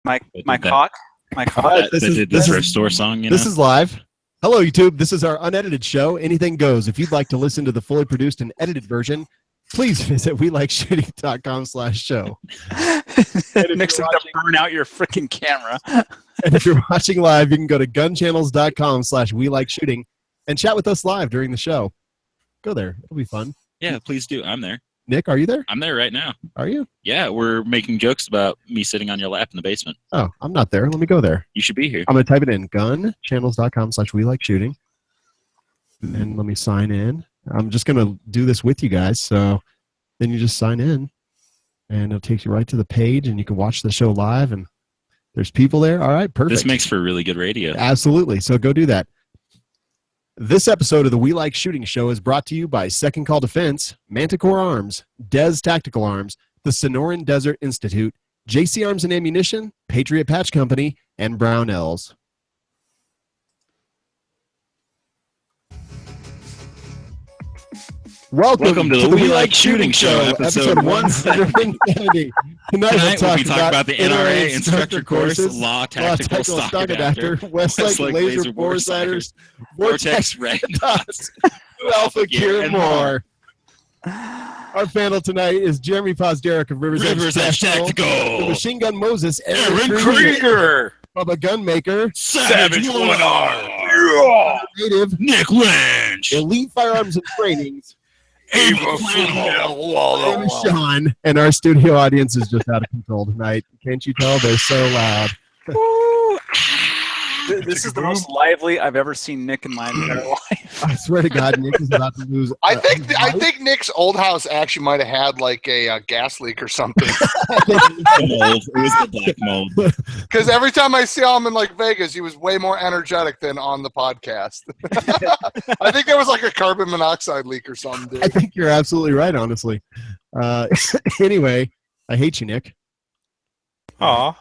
My cock. This is the thrift store song. This is live. Hello, YouTube. This is our unedited show. Anything goes. If you'd like to listen to the fully produced and edited version, please visit welikeshooting.com/show. Nick's going to burn out your freaking camera. And if you're watching live, you can go to gunchannels.com/welikeshooting and chat with us live during the show. Go there. It'll be fun. Yeah, please do. I'm there. Nick, are you there? I'm there right now. Are you? Yeah, we're making jokes about me sitting on your lap in the basement. Oh, I'm not there. Let me go there. You should be here. I'm going to type it in, gunchannels.com/welikeshooting. And let me sign in. I'm just going to do this with you guys. So then you just sign in, and it'll take you right to the page, and you can watch the show live, and there's people there. All right, perfect. This makes for really good radio. Absolutely. So go do that. This episode of the We Like Shooting Show is brought to you by Second Call Defense, Manticore Arms, Des Tactical Arms, the Sonoran Desert Institute, JC Arms and Ammunition, Patriot Patch Company, and Brownells. Welcome to the We Like Shooting Show, episode 170. Tonight we'll talk about the NRA instructor courses, law tactical stock adapter, Westlake laser boresighters, Vortex red dots, alpha gear, and more. Our panel tonight is Jeremy Posderick of Rivers Edge Tactical, the Machine Gun Moses, Aaron Krieger, Bubba Gunmaker, Savage 1R, Native, NickLynch, Elite Firearms and Trainings, I'm Shawn, and our studio audience is just out of control tonight. Can't you tell? They're so loud. This is the most lively I've ever seen Nick in my entire life. I swear to God, Nick is about to lose. I think Nick's old house actually might have had like a gas leak or something. It was the black mold. Because every time I saw him in like Vegas, he was way more energetic than on the podcast. I think there was like a carbon monoxide leak or something. Dude. I think you're absolutely right, honestly. Anyway, I hate you, Nick. Aw.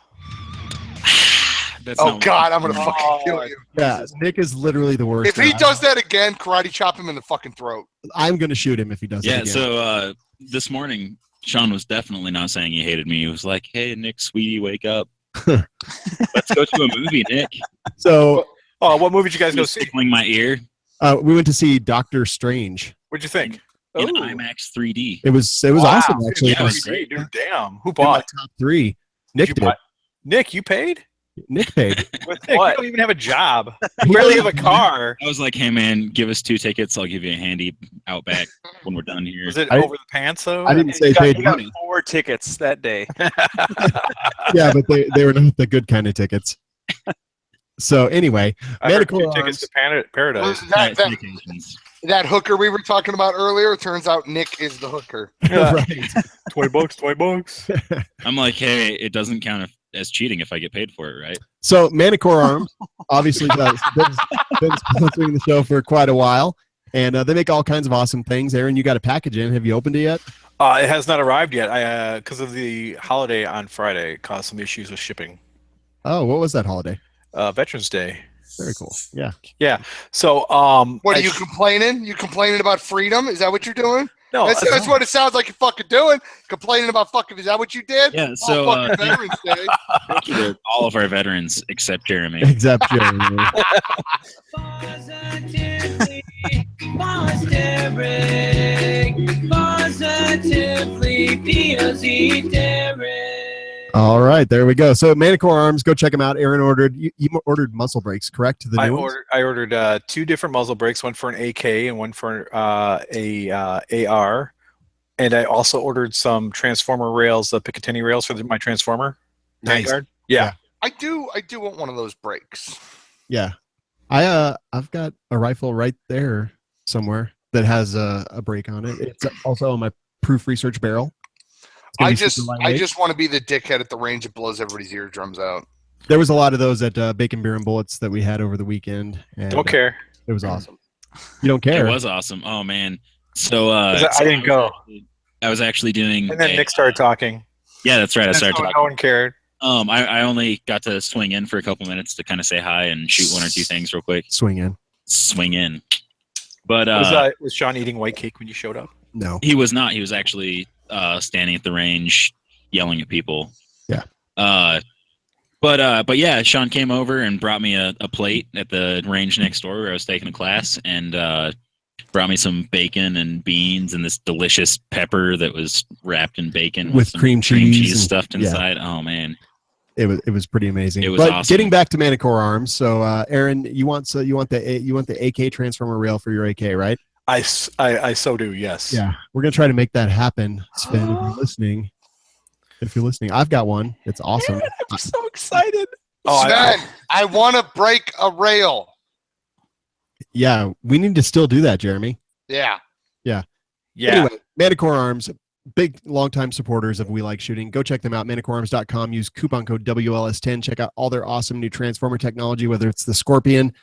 Oh God, I'm gonna fucking kill you. Yeah, Nick is literally the worst. If he does that again, karate chop him in the fucking throat. I'm gonna shoot him if he does it again. Yeah, so this morning, Shawn was definitely not saying he hated me. He was like, "Hey, Nick, sweetie, wake up. Let's go to a movie, Nick." So, what movie did you guys go see? Tickling my ear. We went to see Doctor Strange. What'd you think? In IMAX 3D. It was awesome, actually. Yeah, it was great. Dude, damn. Who bought? Top 3. Nick did. Nick, you paid? Nick paid. With Nick, you don't even have a job. You barely have a car. I was like, "Hey, man, give us 2 tickets. I'll give you a handy Outback when we're done here." Was it over the pants, though? I didn't say paid money. You got 4 tickets that day. Yeah, but they were not the good kind of tickets. So anyway, I heard 2 tickets to Paradise. That hooker we were talking about earlier, turns out Nick is the hooker. Yeah. Right. $20. I'm like, "Hey, it doesn't count as cheating if I get paid for it, right?" So Manticore Arms obviously been sponsoring the show for quite a while, and they make all kinds of awesome things. Aaron, you got a package in. Have you opened it yet? It has not arrived yet. Because of the holiday on Friday, it caused some issues with shipping. Oh, what was that holiday? Veterans Day. Very cool. Yeah. Yeah. So, what are you complaining? You complaining about freedom? Is that what you're doing? No, that's what it sounds like you're fucking doing. Complaining about fucking. Is that what you did? Yeah. So, fucking Veterans Day. Thank you to all of our veterans except Jeremy. Except Jeremy. All right, there we go. So Manticore Arms, go check them out. Aaron ordered. You ordered muzzle brakes, correct? I ordered 2 different muzzle brakes, one for an AK and one for a AR, and I also ordered some transformer rails, the Picatinny rails for my transformer. Nice. Vanguard. Yeah. I do want one of those brakes. Yeah, I've got a rifle right there somewhere that has a brake on it. It's also on my proof research barrel. I just want to be the dickhead at the range that blows everybody's eardrums out. There was a lot of those at Bacon Beer and Bullets that we had over the weekend. And, don't care. It was awesome. You don't care? It was awesome. Oh man. So I didn't go. I was actually doing. And then Nick started talking. Yeah, that's right. I started talking. No one cared. I only got to swing in for a couple minutes to kind of say hi and shoot 1 or 2 things real quick. Swing in. But was Shawn eating white cake when you showed up? No, he was not. He was actually standing at the range, yelling at people. Yeah. But yeah, Shawn came over and brought me a plate at the range next door where I was taking a class, and brought me some bacon and beans and this delicious pepper that was wrapped in bacon with some cream cheese stuffed inside. Oh man, it was pretty amazing. It was awesome. Getting back to Manicore Arms, so Aaron, you want the AK transformer rail for your AK, right? I so do, yes. Yeah, we're gonna try to make that happen. Sven, if you're listening, I've got one. It's awesome. Man, I'm so excited. Sven, I want to break a rail. Yeah, we need to still do that, Jeremy. Yeah. Anyway, Manicore Arms, big longtime supporters of We Like Shooting. Go check them out, manicorearms.com. Use coupon code WLS10. Check out all their awesome new transformer technology, whether it's the Scorpion,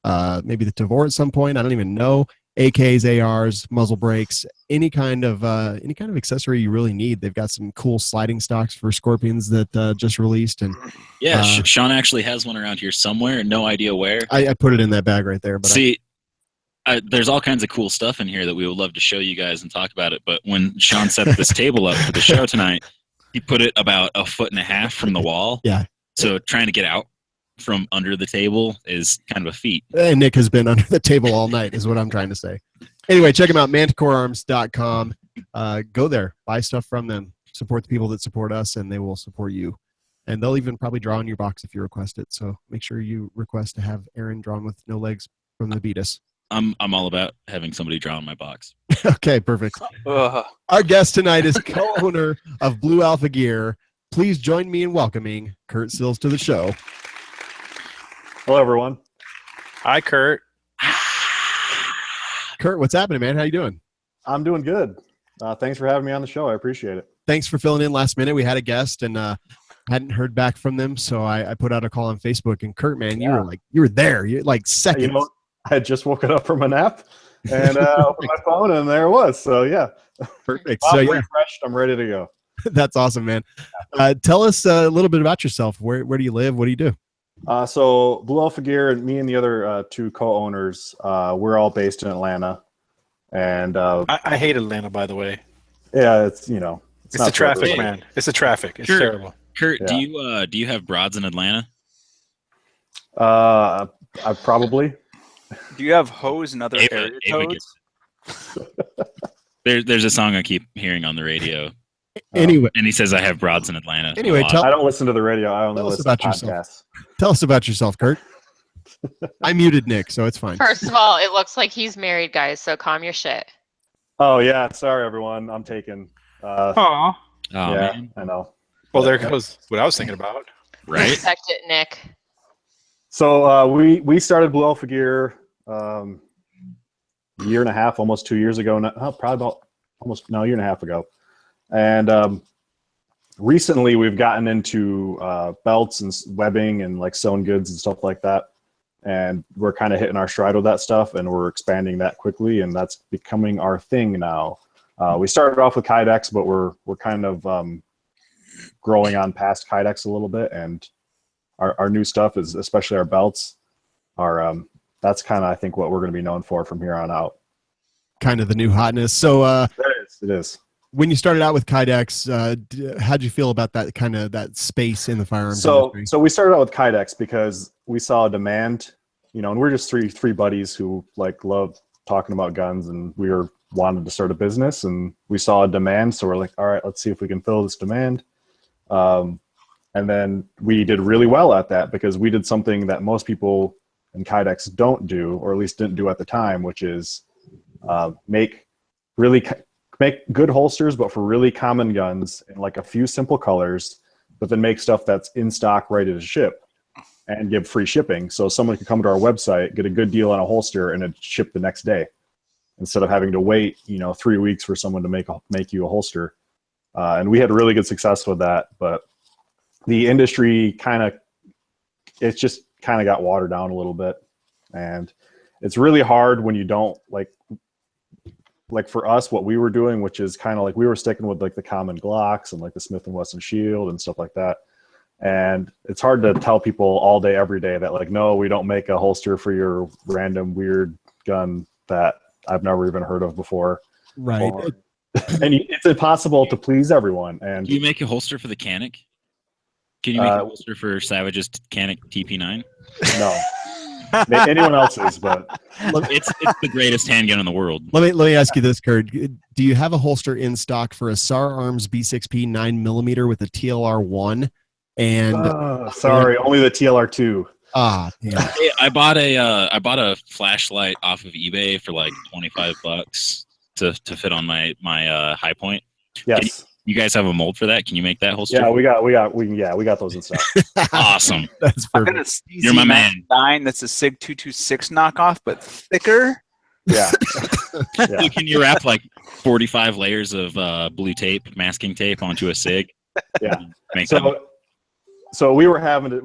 maybe the Tavor at some point. I don't even know. AKs, ARs, muzzle brakes, any kind of accessory you really need. They've got some cool sliding stocks for Scorpions that just released. And yeah, Shawn actually has one around here somewhere. No idea where. I put it in that bag right there. But see, there's all kinds of cool stuff in here that we would love to show you guys and talk about it. But when Shawn set this table up for the show tonight, he put it about 1.5 feet from the wall. Yeah. So trying to get out from under the table is kind of a feat. And Nick has been under the table all night is what I'm trying to say. Anyway, check them out, manticorearms.com. Go there, buy stuff from them, support the people that support us, and they will support you. And they'll even probably draw on your box if you request it. So make sure you request to have Aaron drawn with no legs from the Beatus. I'm all about having somebody draw on my box. Okay, perfect. Our guest tonight is co-owner of Blue Alpha Gear. Please join me in welcoming Kurt Sills to the show. Hello, everyone. Hi, Kurt. Kurt, what's happening, man? How you doing? I'm doing good. Thanks for having me on the show. I appreciate it. Thanks for filling in last minute. We had a guest and hadn't heard back from them, so I put out a call on Facebook. And Kurt, man, you were there. You're like seconds. You know, I had just woken up from a nap and opened my phone, and there it was. So yeah, perfect. I'm refreshed. I'm ready to go. That's awesome, man. Tell us a little bit about yourself. Where do you live? What do you do? So Blue Alpha Gear and me and the other two co-owners, we're all based in Atlanta. And I hate Atlanta, by the way. Yeah, it's the traffic, man. It's the traffic. It's terrible. Kurt, yeah. Do you have broads in Atlanta? I probably. Do you have hoes and other area codes? There's a song I keep hearing on the radio. Anyway, and he says I have broads in Atlanta. Anyway, I don't listen to the radio. I only listen to podcasts. Tell us about yourself, Kurt. I muted Nick, so it's fine. First of all, it looks like he's married, guys, so calm your shit. Oh, yeah. Sorry, everyone. I'm taken. Aw. Yeah, man. I know. Well, there goes what I was thinking about. Right? Respect it, Nick. So we started Blue Alpha Gear a year and a half, almost 2 years ago. Probably about a year and a half ago. And recently we've gotten into belts and webbing and like sewn goods and stuff like that. And we're kind of hitting our stride with that stuff, and we're expanding that quickly, and that's becoming our thing now. We started off with Kydex, but we're kind of growing on past Kydex a little bit, and our new stuff is, especially our belts, that's kind of, I think, what we're going to be known for from here on out. Kind of the new hotness. So it is. When you started out with Kydex, how'd you feel about that space in the firearms industry? So we started out with Kydex because we saw a demand, and we're just three buddies who like love talking about guns, and we wanted to start a business, and we saw a demand, so we're like, all right, let's see if we can fill this demand. And then we did really well at that because we did something that most people in Kydex don't do, or at least didn't do at the time, which is make good holsters, but for really common guns in like a few simple colors, but then make stuff that's in stock, ready to ship, and give free shipping. So someone could come to our website, get a good deal on a holster, and it'd ship the next day, instead of having to wait, 3 weeks for someone to make you a holster. And we had really good success with that, but the industry it just got watered down a little bit. And it's really hard when you don't like for us, what we were doing, which is kind of like we were sticking with like the common Glocks and like the Smith & Wesson Shield and stuff like that. And it's hard to tell people all day, every day that like, no, we don't make a holster for your random weird gun that I've never even heard of before. Right. And it's impossible to please everyone. And do you make a holster for the Canic? Can you make a holster for Savage's Canic TP9? No. Anyone else's, but it's the greatest handgun in the world. Let me ask you this, Kurt. Do you have a holster in stock for a SAR Arms B6P 9mm with a TLR1? And sorry, only the TLR2. Yeah. Hey, I bought a flashlight off of eBay for like $25 to fit on my high point. Yes. You guys have a mold for that? Can you make that holster? Yeah, we got those in stock. Awesome. That's I've got perfect. a You're my man. 9 that's a SIG 226 knockoff, but thicker. Yeah. So can you wrap like 45 layers of blue tape, masking tape onto a SIG? Yeah. So we were having to,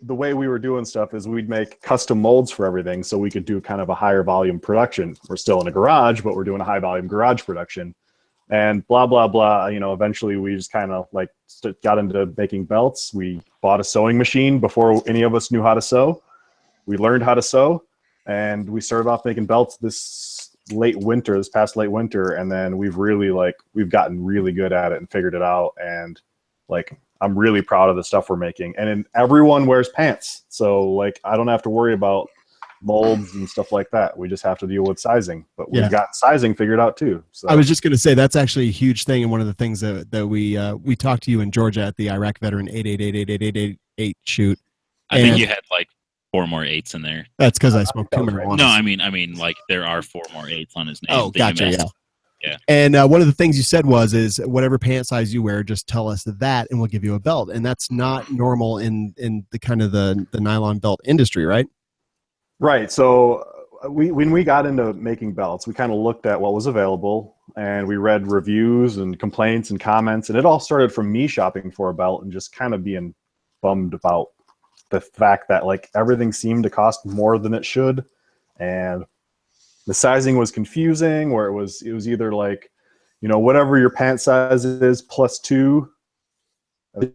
the way we were doing stuff is we'd make custom molds for everything so we could do kind of a higher volume production. We're still in a garage, but we're doing a high volume garage production. And blah, blah, blah. Eventually we just kind of like got into making belts. We bought a sewing machine before any of us knew how to sew. We learned how to sew, and we started off making belts this past late winter. And then we've gotten really good at it and figured it out. And like, I'm really proud of the stuff we're making. And everyone wears pants. So like, I don't have to worry about molds and stuff like that. We just have to deal with sizing, but we've got sizing figured out too. So I was just going to say that's actually a huge thing, and one of the things that we talked to you in Georgia at the Iraq Veteran 8888888 shoot. I think you had like 4 more 8s in there. That's because I smoked 2 marijuana. No, I mean like there are 4 more 8s on his name. Oh, gotcha. Yeah. And one of the things you said is whatever pant size you wear, just tell us that, and we'll give you a belt. And that's not normal in the kind of the nylon belt industry, right? Right. So when we got into making belts, we kind of looked at what was available, and we read reviews and complaints and comments. And it all started from me shopping for a belt and just kind of being bummed about the fact that like everything seemed to cost more than it should. And the sizing was confusing, where it was either like, whatever your pant size is +2.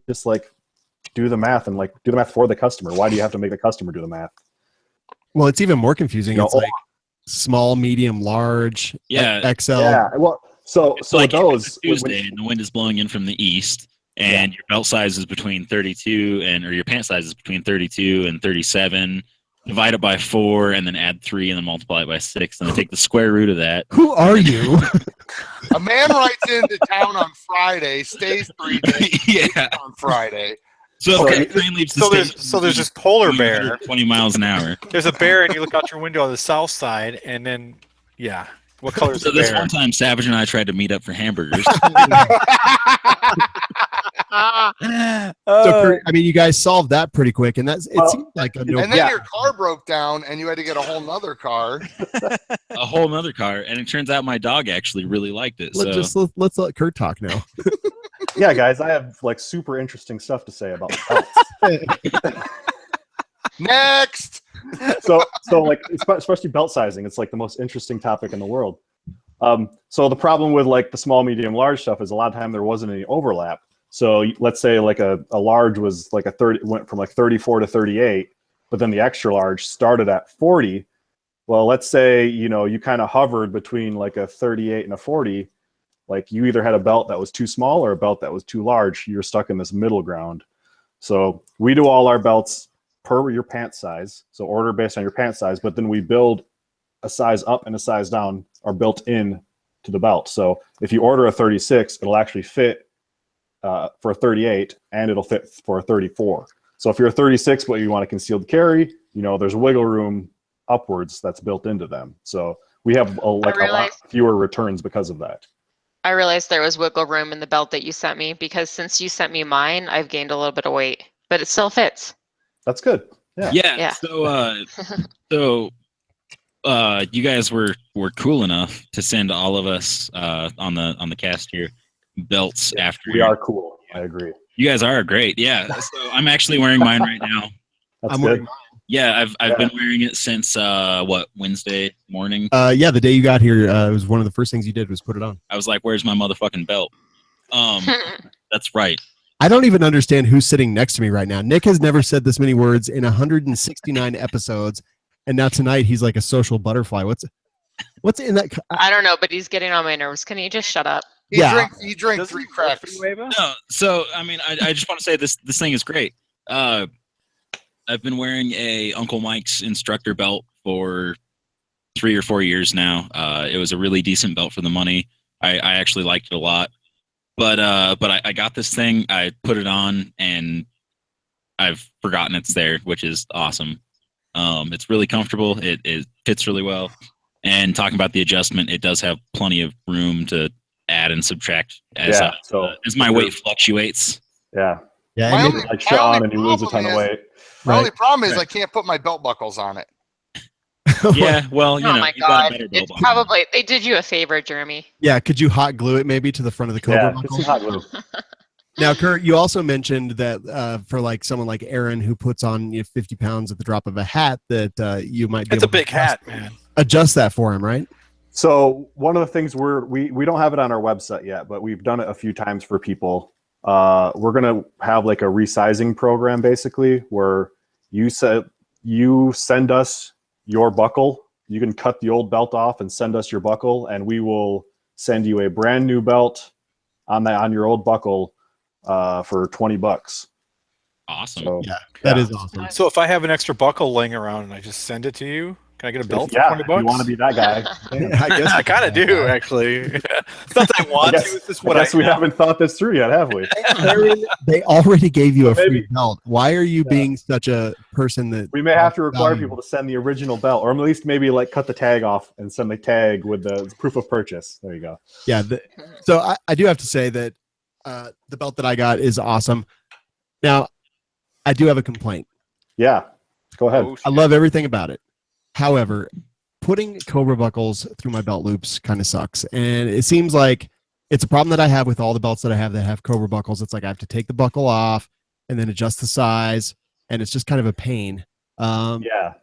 Just like do the math for the customer. Why do you have to make the customer do the math? Well, it's even more confusing. It's like small, medium, large, XL. Yeah. Well, so like those Tuesday and the wind is blowing in from the east, and your belt size is between 32 or your pant size is between 32 and 37. Divide it by 4 and then add 3 and then multiply it by 6 and then take the square root of that. Who are you? A man writes into town on Friday, stays 3 days on Friday. So the train leaves the so there's this polar bear 20 miles an hour. There's a bear, and you look out your window on the south side, and then what color is the bear? This one time Savage and I tried to meet up for hamburgers. You guys solved that pretty quick, and it seemed like a no. And then your car broke down, and you had to get a whole nother car. And it turns out my dog actually really liked it. Let's let Kurt talk now. Yeah, guys, I have like super interesting stuff to say about belts. Next. So like especially belt sizing, it's like the most interesting topic in the world. So the problem with like the small, medium, large stuff is a lot of time there wasn't any overlap. So let's say like a large was like went from like 34 to 38, but then the extra large started at 40. Well, let's say, you kind of hovered between like a 38 and a 40. Like you either had a belt that was too small or a belt that was too large. You're stuck in this middle ground. So we do all our belts per your pant size. So order based on your pant size, but then we build a size up and a size down are built in to the belt. So if you order a 36, it'll actually fit for a 38 and it'll fit for a 34. So if you're a 36, but you want a concealed carry, there's wiggle room upwards that's built into them. So we have a lot fewer returns because of that. I realized there was wiggle room in the belt that you sent me, because since you sent me mine, I've gained a little bit of weight, but it still fits. That's good. Yeah. So you guys were cool enough to send all of us on the cast here belts after. We are cool. I agree. You guys are great. Yeah. So I'm actually wearing mine right now. That's good. Yeah, I've been wearing it since Wednesday morning. The day you got here, it was one of the first things you did was put it on. I was like, "Where's my motherfucking belt?" That's right. I don't even understand who's sitting next to me right now. Nick has never said this many words in 169 episodes, and now tonight he's like a social butterfly. What's in that? I don't know, but he's getting on my nerves. Can you just shut up? He drank Doesn't 3 it work for cracks. you, Ava? No, so I mean, I just want to say this thing is great. I've been wearing a Uncle Mike's instructor belt for 3 or 4 years now. It was a really decent belt for the money. I actually liked it a lot. But I got this thing, I put it on, and I've forgotten it's there, which is awesome. It's really comfortable. It fits really well. And talking about the adjustment, it does have plenty of room to add and subtract as my weight fluctuates. Yeah. Yeah. My and only- Like Shawn, and you lose a ton problem of is- weight. My only Right. problem is I can't put my belt buckles on it. Yeah, well, you Oh know, my you got a god. better belt It's buckle. probably they did you a favor, Jeremy. Yeah. Could you hot glue it maybe to the front of the Cobra Yeah, buckle? it's some hot glue. Now, Kurt, you also mentioned that for like someone like Aaron who puts on 50 pounds at the drop of a hat, that you might be It's a able to big hat, man. adjust that for him, right? So one of the things we don't have it on our website yet, but we've done it a few times for people. We're gonna have like a resizing program basically where you send us your buckle. You can cut the old belt off and send us your buckle, and we will send you a brand new belt on your old buckle for $20. Awesome. So, Yeah, that is awesome. So if I have an extra buckle laying around and I just send it to you, can I get a belt for yeah, $20? if you want to be that guy. I guess I kind of do, actually. It's not that I want to. It's just what I guess we haven't thought this through yet, have we? Aaron, they already gave you a free Maybe. belt. Why are you being such a person that We may have to require value? people to send the original belt, or at least maybe like cut the tag off and send the tag with the proof of purchase. There you go. Yeah. So I do have to say that the belt that I got is awesome. Now, I do have a complaint. Yeah, go ahead. I love everything about it. However, putting Cobra buckles through my belt loops kind of sucks. And it seems like it's a problem that I have with all the belts that have Cobra buckles. It's like I have to take the buckle off and then adjust the size. And it's just kind of a pain. Yeah.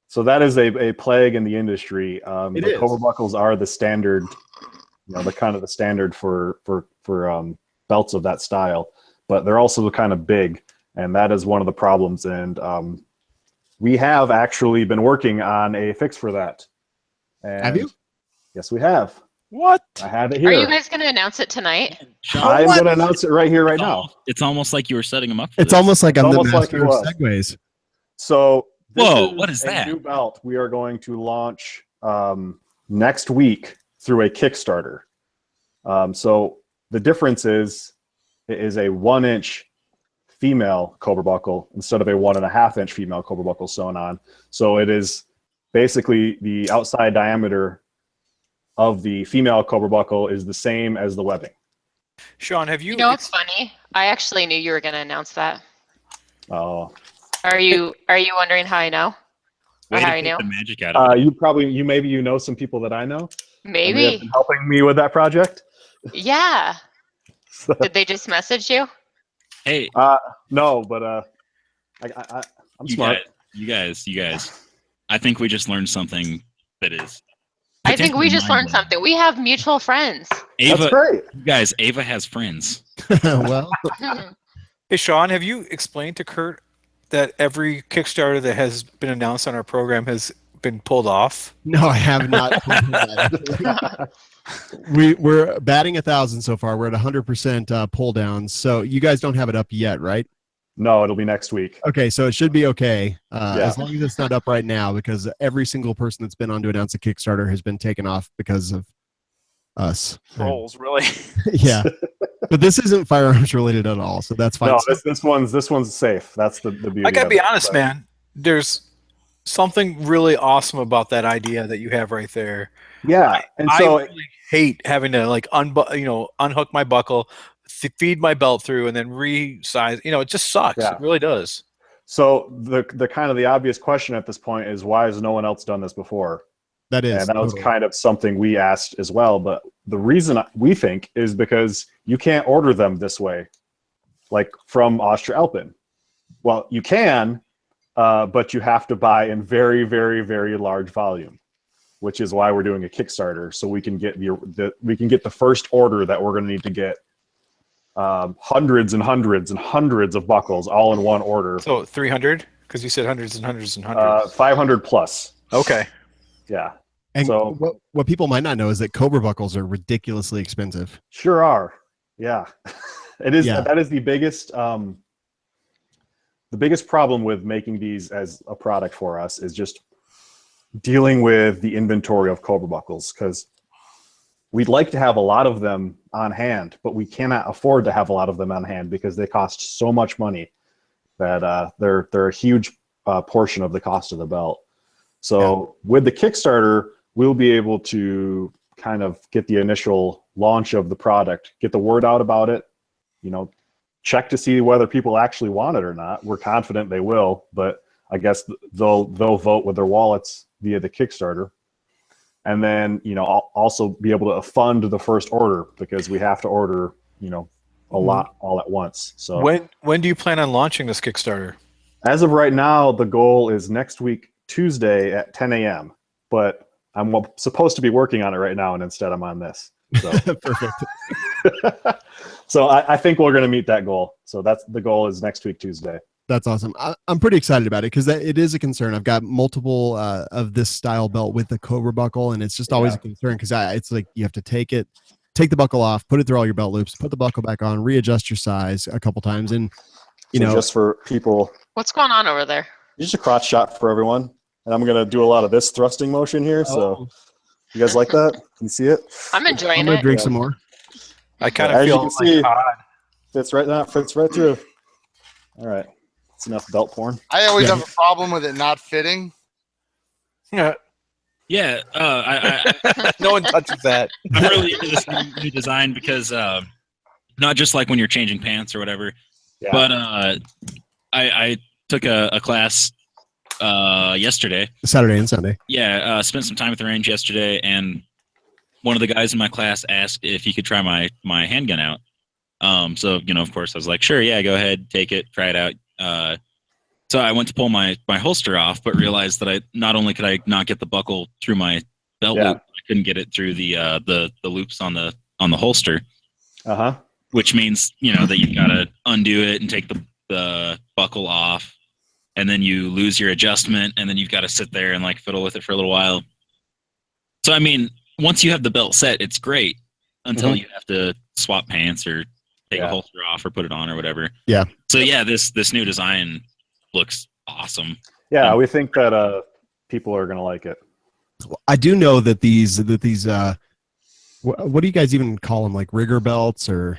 So that is a plague in the industry. The is. Cobra buckles are the standard, the kind of the standard for belts of that style, but they're also kind of big, and that is one of the problems. And we have actually been working on a fix for that. And Have you? Yes, we have. What? I have it Are here. you guys going to announce it tonight? I'm going to announce it right here, right now. It's almost like you were setting them up. It's almost like I'm the almost like master it of was. segues. So Whoa, what is a that? new belt we are going to launch next week through a Kickstarter. So the difference is it is a 1-inch female Cobra buckle instead of a 1.5-inch female Cobra buckle sewn on. So it is basically the outside diameter of the female Cobra buckle is the same as the webbing. Shawn, have you? You know what's funny? I actually knew you were going to announce that. Oh, Are you wondering how I know? Or Way to how I take knew? the magic out of it. maybe know some people that I know. And they have Maybe. been helping me with that project. Yeah. Did they just message you? Hey, No, but I'm smart. You guys. I think we just learned something that is. I think we just learned mind-blowing. something. We have mutual friends. That's Ava, great. you guys, Ava has friends. Well, Hey, Shawn, have you explained to Kurt that every Kickstarter that has been announced on our program has been pulled off? no, I have not. We're batting 1,000 so far. We're at 100% pull downs. So you guys don't have it up yet, right? No, it'll be next week. Okay, so it should be okay Yeah. as long as it's not up right now, because every single person that's been on to announce a Kickstarter has been taken off because of us. Trolls, really. Yeah, but this isn't firearms related at all, so that's fine. No, this one's safe. That's the beauty. I gotta of be it. honest, But man. There's something really awesome about that idea that you have right there. Yeah, and so I really hate having to like unhook my buckle, feed my belt through, and then resize. It just sucks. Yeah. It really does. so the kind of the obvious question at this point is, why has no one else done this before? That is, And that was totally. kind of something we asked as well. But the reason we think is because you can't order them this way, like from Austria Alpin. Well, you can, but you have to buy in very, very, very large volume, which is why we're doing a Kickstarter, so we can get the first order that we're going to need to get hundreds and hundreds and hundreds of buckles all in one order. So 300, because you said hundreds and hundreds and hundreds. 500 plus. Okay. Yeah. And So what people might not know is that Cobra buckles are ridiculously expensive. sure are. Yeah. It is. Yeah. That is the biggest problem with making these as a product for us is just dealing with the inventory of Cobra buckles, because we'd like to have a lot of them on hand, but we cannot afford to have a lot of them on hand because they cost so much money that they're a huge portion of the cost of the belt. So with the Kickstarter, we'll be able to kind of get the initial launch of the product, get the word out about it, check to see whether people actually want it or not. We're confident they will, but I guess they'll vote with their wallets via the Kickstarter. And then, I'll also be able to fund the first order because we have to order, a lot all at once. So when do you plan on launching this Kickstarter? As of right now, the goal is next week, Tuesday at 10 a.m. But I'm supposed to be working on it right now, and instead I'm on this. So. Perfect. So I think we're going to meet that goal. So that's the goal is next week, Tuesday. That's awesome. I'm pretty excited about it because it is a concern. I've got multiple of this style belt with the Cobra buckle, and it's just always a concern because it's like you have to take the buckle off, put it through all your belt loops, put the buckle back on, readjust your size a couple times, and just for people. What's going on over there? Just a crotch shot for everyone, and I'm going to do a lot of this thrusting motion here. So you guys like that? Can you see it? I'm enjoying I'm gonna it. drink some more. I kind of feel fits right through. All right. It's enough belt porn. I always have a problem with it not fitting. Yeah. Yeah. No one touches that. I'm really into this new design because not just like when you're changing pants or whatever, but I took a class yesterday. Saturday and Sunday. Yeah. Spent some time at the range yesterday, and one of the guys in my class asked if he could try my handgun out. So, of course I was like, sure, yeah, go ahead, take it, try it out. So I went to pull my holster off, but realized that not only could I not get the buckle through my belt loop, I couldn't get it through the loops on the holster. Which means, that you've got to undo it and take the buckle off, and then you lose your adjustment, and then you've got to sit there and like fiddle with it for a little while. So, I mean, once you have the belt set, it's great until you have to swap pants or take a holster off or put it on or whatever. Yeah. So yeah, this new design looks awesome. Yeah, we think that people are going to like it. I do know that these what do you guys even call them, like rigger belts or?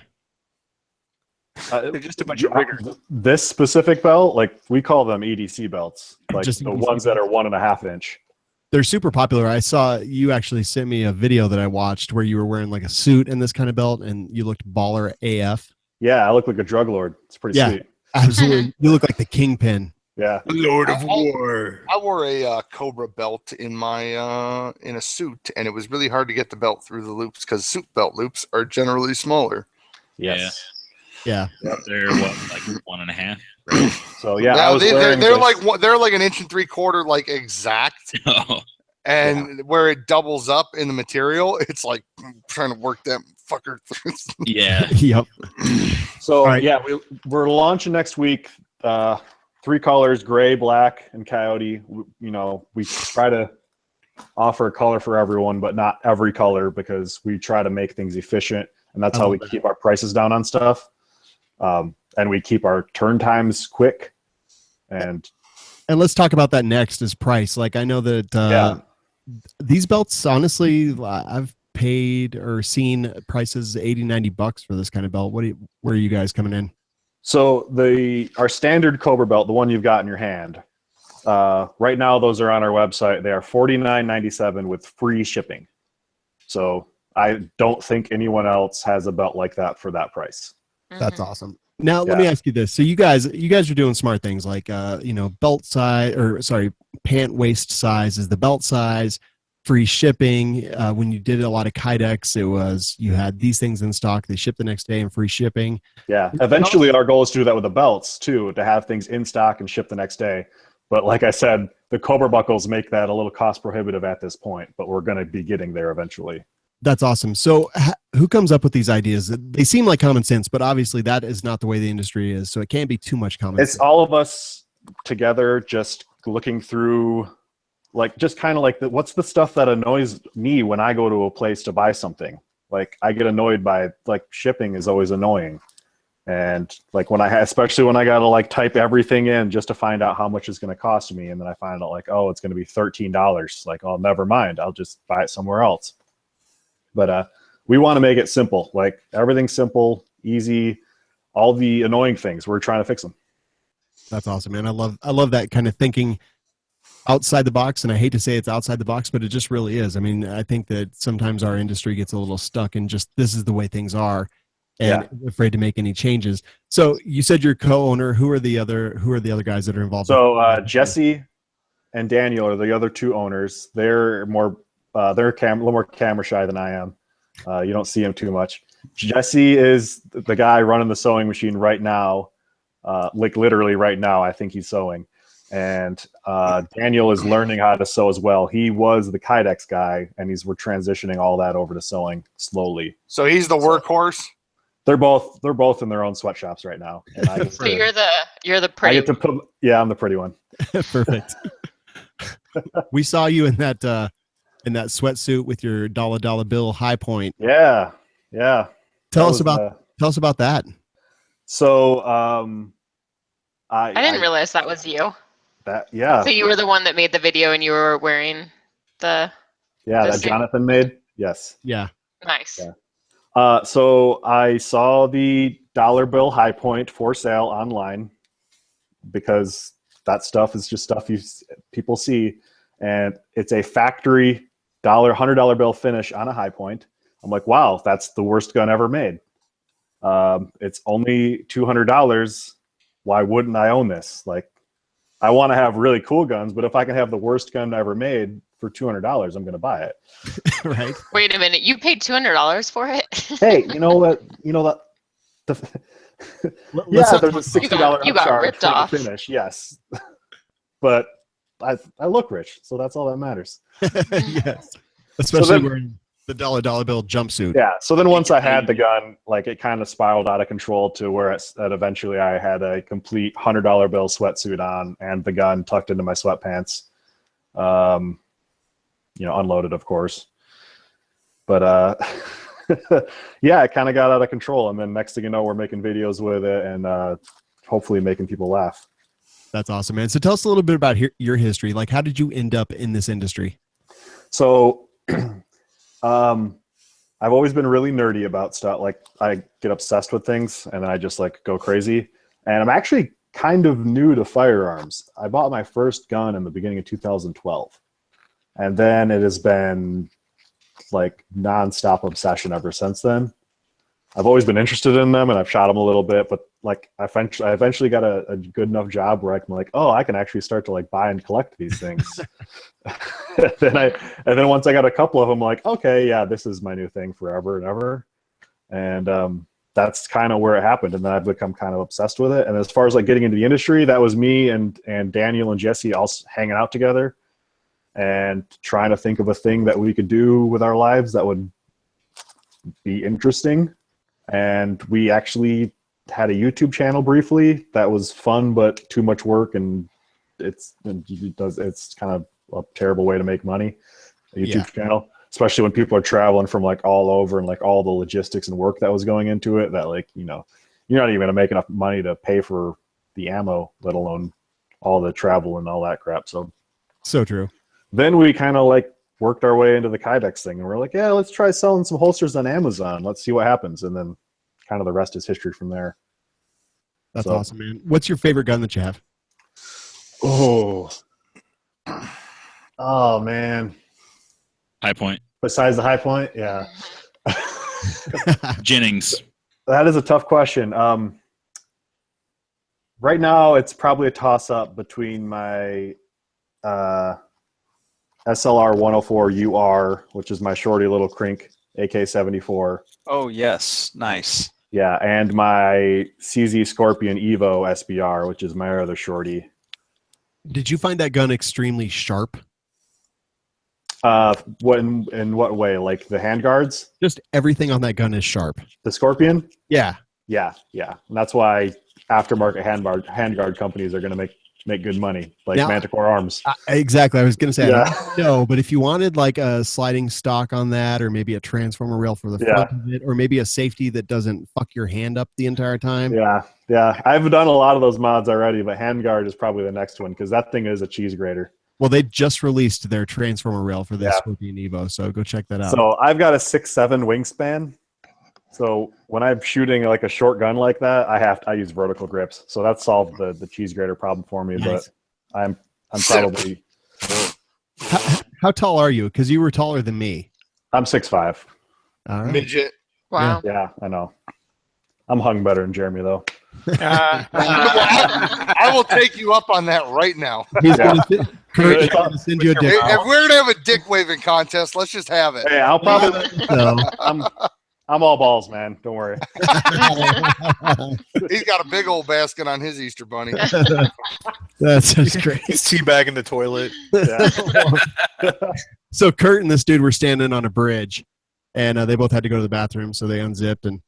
They're just a bunch of rigger. This specific belt, like we call them EDC belts, like Just the EDC ones that are 1.5 inch. They're super popular. I saw you actually sent me a video that I watched where you were wearing like a suit and this kind of belt, and you looked baller AF. Yeah, I look like a drug lord. It's pretty sweet. Absolutely. You look like the kingpin. Yeah. Lord of War. I wore a Cobra belt in my in a suit, and it was really hard to get the belt through the loops because suit belt loops are generally smaller. Yes. Yeah. They're what, like 1.5? Right? So yeah, Now, they're like 1 inch and 3/4, like exact. Oh. And where it doubles up in the material, it's like trying to work that fucker through. Yeah. Yep. So we're launching next week. 3 colors: gray, black, and coyote. We try to offer a color for everyone, but not every color because we try to make things efficient, and that's how we keep our prices down on stuff. And we keep our turn times quick. And let's talk about that next is price. Like I know that these belts, honestly, I've paid or seen prices $80-$90 for this kind of belt. Where are you guys coming in? So our standard Cobra belt, the one you've got in your hand, right now those are on our website. They are $49.97 with free shipping. So I don't think anyone else has a belt like that for that price. That's awesome. Now let me ask you this. So you guys are doing smart things like belt size, pant waist size is the belt size, free shipping. When you did a lot of Kydex, it was you had these things in stock, they ship the next day and free shipping. Yeah. Eventually our goal is to do that with the belts too, to have things in stock and ship the next day. But like I said, the Cobra buckles make that a little cost prohibitive at this point, but we're going to be getting there eventually. That's awesome. So who comes up with these ideas? They seem like common sense, but obviously that is not the way the industry is. So it can't be too much common sense. It's all of us together just looking through like just kind of like what's the stuff that annoys me when I go to a place to buy something? Like I get annoyed by like shipping is always annoying. And like especially when I got to like type everything in just to find out how much it's going to cost me. And then I find out like, oh, it's going to be $13. Like, oh, never mind. I'll just buy it somewhere else. But we want to make it simple, like everything's simple, easy, all the annoying things. We're trying to fix them. That's awesome, man. I love that kind of thinking outside the box. And I hate to say it's outside the box, but it just really is. I mean, I think that sometimes our industry gets a little stuck in just, this is the way things are. And afraid to make any changes. So you said you're co-owner. Who are the other guys that are involved? So Jesse and Daniel are the other two owners. They're more they're a little more camera shy than I am. You don't see him too much. Jesse is the guy running the sewing machine right now. Like literally right now, I think he's sewing. And Daniel is learning how to sew as well. He was the Kydex guy, and we're transitioning all that over to sewing slowly. So he's the workhorse. They're both in their own sweatshops right now. And I So you're the pretty. I get to put, yeah, I'm the pretty one. Perfect. We saw you in that sweatsuit with your dollar bill high point. Yeah. Tell us about that. So I didn't realize that was you. Yeah. So you were the one that made the video, and you were wearing the. Yeah, that suit? Jonathan made. Yes. Yeah. Nice. Yeah. So I saw the dollar bill high point for sale online because that stuff is just stuff people see, and it's a factory $100 bill finish on a high point. I'm like, wow, that's the worst gun ever made. It's only $200. Why wouldn't I own this? Like, I want to have really cool guns, but if I can have the worst gun ever made for $200, I'm going to buy it. Right. Wait a minute, you paid $200 for it? Hey, you know what? There's a $60 you got upcharge ripped for off. the finish, yes. But I look rich, so that's all that matters. Yes. Especially wearing the dollar bill jumpsuit. Yeah. So then once I had the gun, like it kind of spiraled out of control to where that eventually I had a complete $100 bill sweatsuit on and the gun tucked into my sweatpants. Unloaded, of course. But yeah, it kind of got out of control. And then next thing you know, we're making videos with it and hopefully making people laugh. That's awesome, man. So tell us a little bit about your history. Like, how did you end up in this industry? So I've always been really nerdy about stuff. Like, I get obsessed with things and then I just like go crazy. And I'm actually kind of new to firearms. I bought my first gun in the beginning of 2012. And then it has been like nonstop obsession ever since then. I've always been interested in them and I've shot them a little bit, but like I eventually got a good enough job where I can like, oh, I can actually start to like buy and collect these things. and then once I got a couple of them, like, okay, yeah, this is my new thing forever and ever. And that's kind of where it happened. And then I've become kind of obsessed with it. And as far as like getting into the industry, that was me and Daniel and Jesse all hanging out together and trying to think of a thing that we could do with our lives that would be interesting. And we actually had a YouTube channel briefly that was fun, but too much work. And it's kind of a terrible way to make money, a YouTube channel, especially when people are traveling from like all over and like all the logistics and work that was going into it that like, you're not even going to make enough money to pay for the ammo, let alone all the travel and all that crap. So true. Then we kind of like worked our way into the Kydex thing and we're like, yeah, let's try selling some holsters on Amazon. Let's see what happens. And then kind of the rest is history from there. That's awesome, man. What's your favorite gun that you have? Oh man. High point. Besides the high point. Yeah. Jennings. That is a tough question. Right now it's probably a toss up between my, SLR 104 UR, which is my shorty little crink AK-74. Oh, yes. Nice. Yeah, and my CZ Scorpion Evo SBR, which is my other shorty. Did you find that gun extremely sharp? In what way? Like the handguards? Just everything on that gun is sharp. The Scorpion? Yeah. Yeah. And that's why aftermarket handguard companies are going to make make good money, like Now, Manticore arms. Exactly. I was going to say, Yeah. I don't know, but if you wanted like a sliding stock on that, or maybe a transformer rail for the front of it, or maybe a safety that doesn't fuck your hand up the entire time. Yeah. I've done a lot of those mods already, but handguard is probably the next one because that thing is a cheese grater. Well, they just released their transformer rail for the Scorpion Evo, so go check that out. So I've got a 6'7" wingspan. So when I'm shooting like a short gun like that, I use vertical grips. So that solved the cheese grater problem for me. Nice. But I'm probably how tall are you? Because you were taller than me. I'm 6'5". All right. Midget. Wow. Yeah, I know. I'm hung better than Jerambe though. I will take you up on that right now. He's going to send you a dick. If we're gonna have a dick waving contest, let's just have it. Hey, I'll probably. I'm all balls, man. Don't worry. He's got a big old basket on his Easter bunny. That's great. He's teabagging the toilet. Yeah. So Kurt and this dude were standing on a bridge, and they both had to go to the bathroom, so they unzipped, and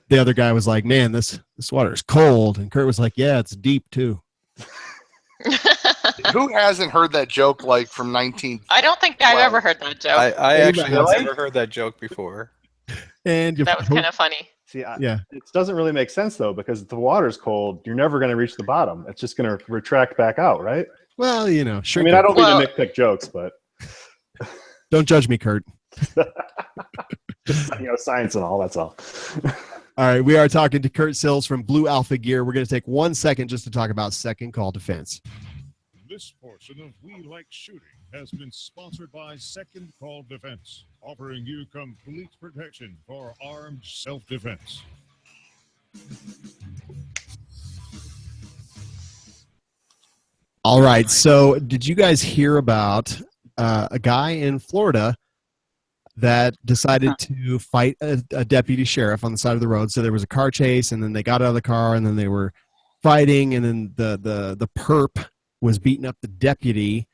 the other guy was like, "Man, this water is cold," and Kurt was like, "Yeah, it's deep too." Who hasn't heard that joke like from 19? I don't think I've ever heard that joke. I actually have never heard that joke before. And that was kind of funny. See, it doesn't really make sense though, because if the water's cold, you're never going to reach the bottom. It's just going to retract back out, right? Well, sure. I mean, I don't mean to nitpick jokes, but don't judge me, Kurt. Just, science and all. That's all. All right, we are talking to Kurt Sills from Blue Alpha Gear. We're going to take 1 second just to talk about Second Call Defense. This portion of We Like Shooting has been sponsored by Second Call Defense, offering you complete protection for armed self-defense. All right, so did you guys hear about a guy in Florida that decided to fight a deputy sheriff on the side of the road? So there was a car chase, and then they got out of the car, and then they were fighting, and then the perp was beating up the deputy,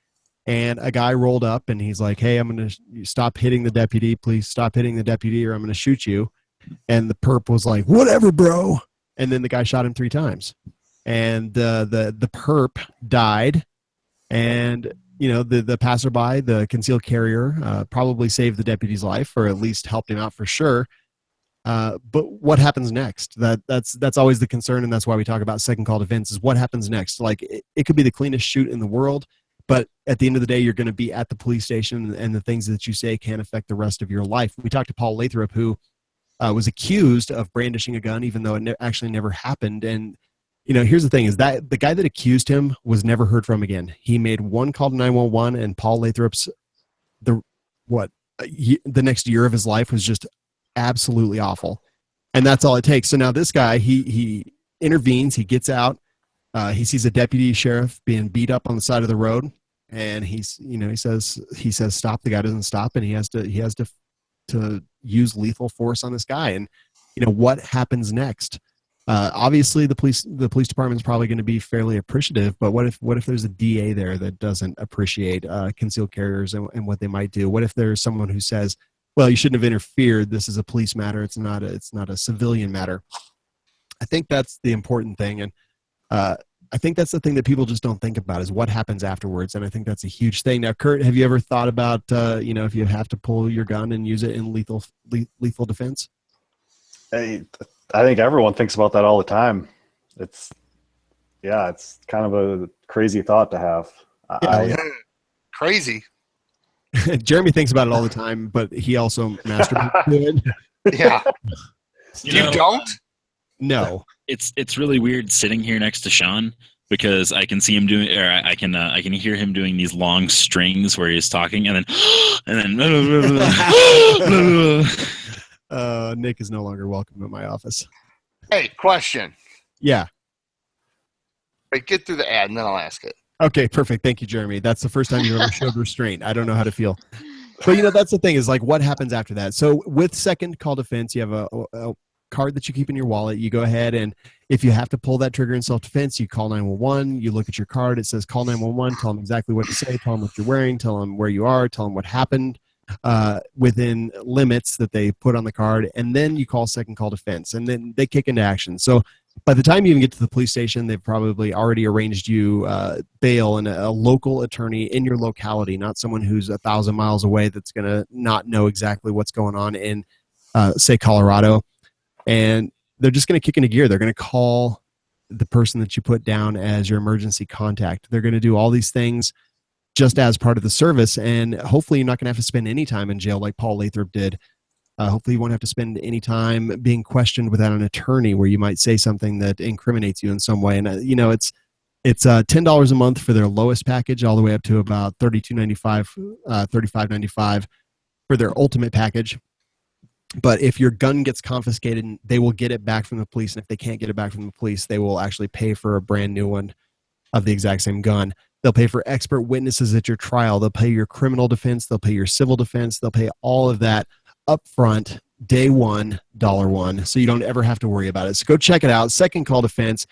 and a guy rolled up, and he's like, "Hey, I'm going to stop hitting the deputy. Please stop hitting the deputy, or I'm going to shoot you." And the perp was like, "Whatever, bro." And then the guy shot him 3 times, and the perp died, and the passerby, the concealed carrier, probably saved the deputy's life, or at least helped him out for sure. But what happens next? That's always the concern, and that's why we talk about Second Call Defense, is what happens next. Like, it could be the cleanest shoot in the world, but at the end of the day, you're going to be at the police station, and the things that you say can affect the rest of your life. We talked to Paul Lathrop, who was accused of brandishing a gun, even though it actually never happened. And here's the thing: is that the guy that accused him was never heard from again. He made one call to 911, and Paul Lathrop's the next year of his life was just absolutely awful, and that's all it takes. So now this guy, he intervenes, he gets out, he sees a deputy sheriff being beat up on the side of the road, and he says stop. The guy doesn't stop, and he has to use lethal force on this guy. And what happens next? Obviously the police department is probably going to be fairly appreciative, but what if there's a DA there that doesn't appreciate concealed carriers and what they might do? What if there's someone who says, "Well, you shouldn't have interfered. This is a police matter. It's not a civilian matter"? I think that's the important thing, and I think that's the thing that people just don't think about, is what happens afterwards. And I think that's a huge thing. Now, Kurt, have you ever thought about if you have to pull your gun and use it in lethal defense? Hey, I think everyone thinks about that all the time. It's kind of a crazy thought to have. Crazy. Jerambe thinks about it all the time, but he also masturbates to it. Yeah. You don't? No. It's really weird sitting here next to Shawn, because I can see him doing, or I can hear him doing these long strings where he's talking, and then Nick is no longer welcome at my office. Hey, question. Yeah. Wait, get through the ad, and then I'll ask it. Okay, perfect. Thank you, Jerambe. That's the first time you ever showed restraint. I don't know how to feel. But, that's the thing, is like, what happens after that? So with Second Call Defense, you have a card that you keep in your wallet. You go ahead, and if you have to pull that trigger in self-defense, you call 911. You look at your card. It says call 911. Tell them exactly what to say. Tell them what you're wearing. Tell them where you are. Tell them what happened within limits that they put on the card. And then you call Second Call Defense, and then they kick into action. So By the time you even get to the police station, they've probably already arranged you bail and a local attorney in your locality, not someone who's 1,000 miles away that's going to not know exactly what's going on in, say, Colorado. And they're just going to kick into gear. They're going to call the person that you put down as your emergency contact. They're going to do all these things just as part of the service, and hopefully you're not going to have to spend any time in jail like Paul Lathrop did. Hopefully you won't have to spend any time being questioned without an attorney where you might say something that incriminates you in some way. And, it's $10 a month for their lowest package all the way up to about $32.95, $35.95 for their ultimate package. But if your gun gets confiscated, they will get it back from the police. And if they can't get it back from the police, they will actually pay for a brand new one of the exact same gun. They'll pay for expert witnesses at your trial. They'll pay your criminal defense. They'll pay your civil defense. They'll pay all of that upfront, day one, $1, so you don't ever have to worry about it. So go check it out. Second Call Defense.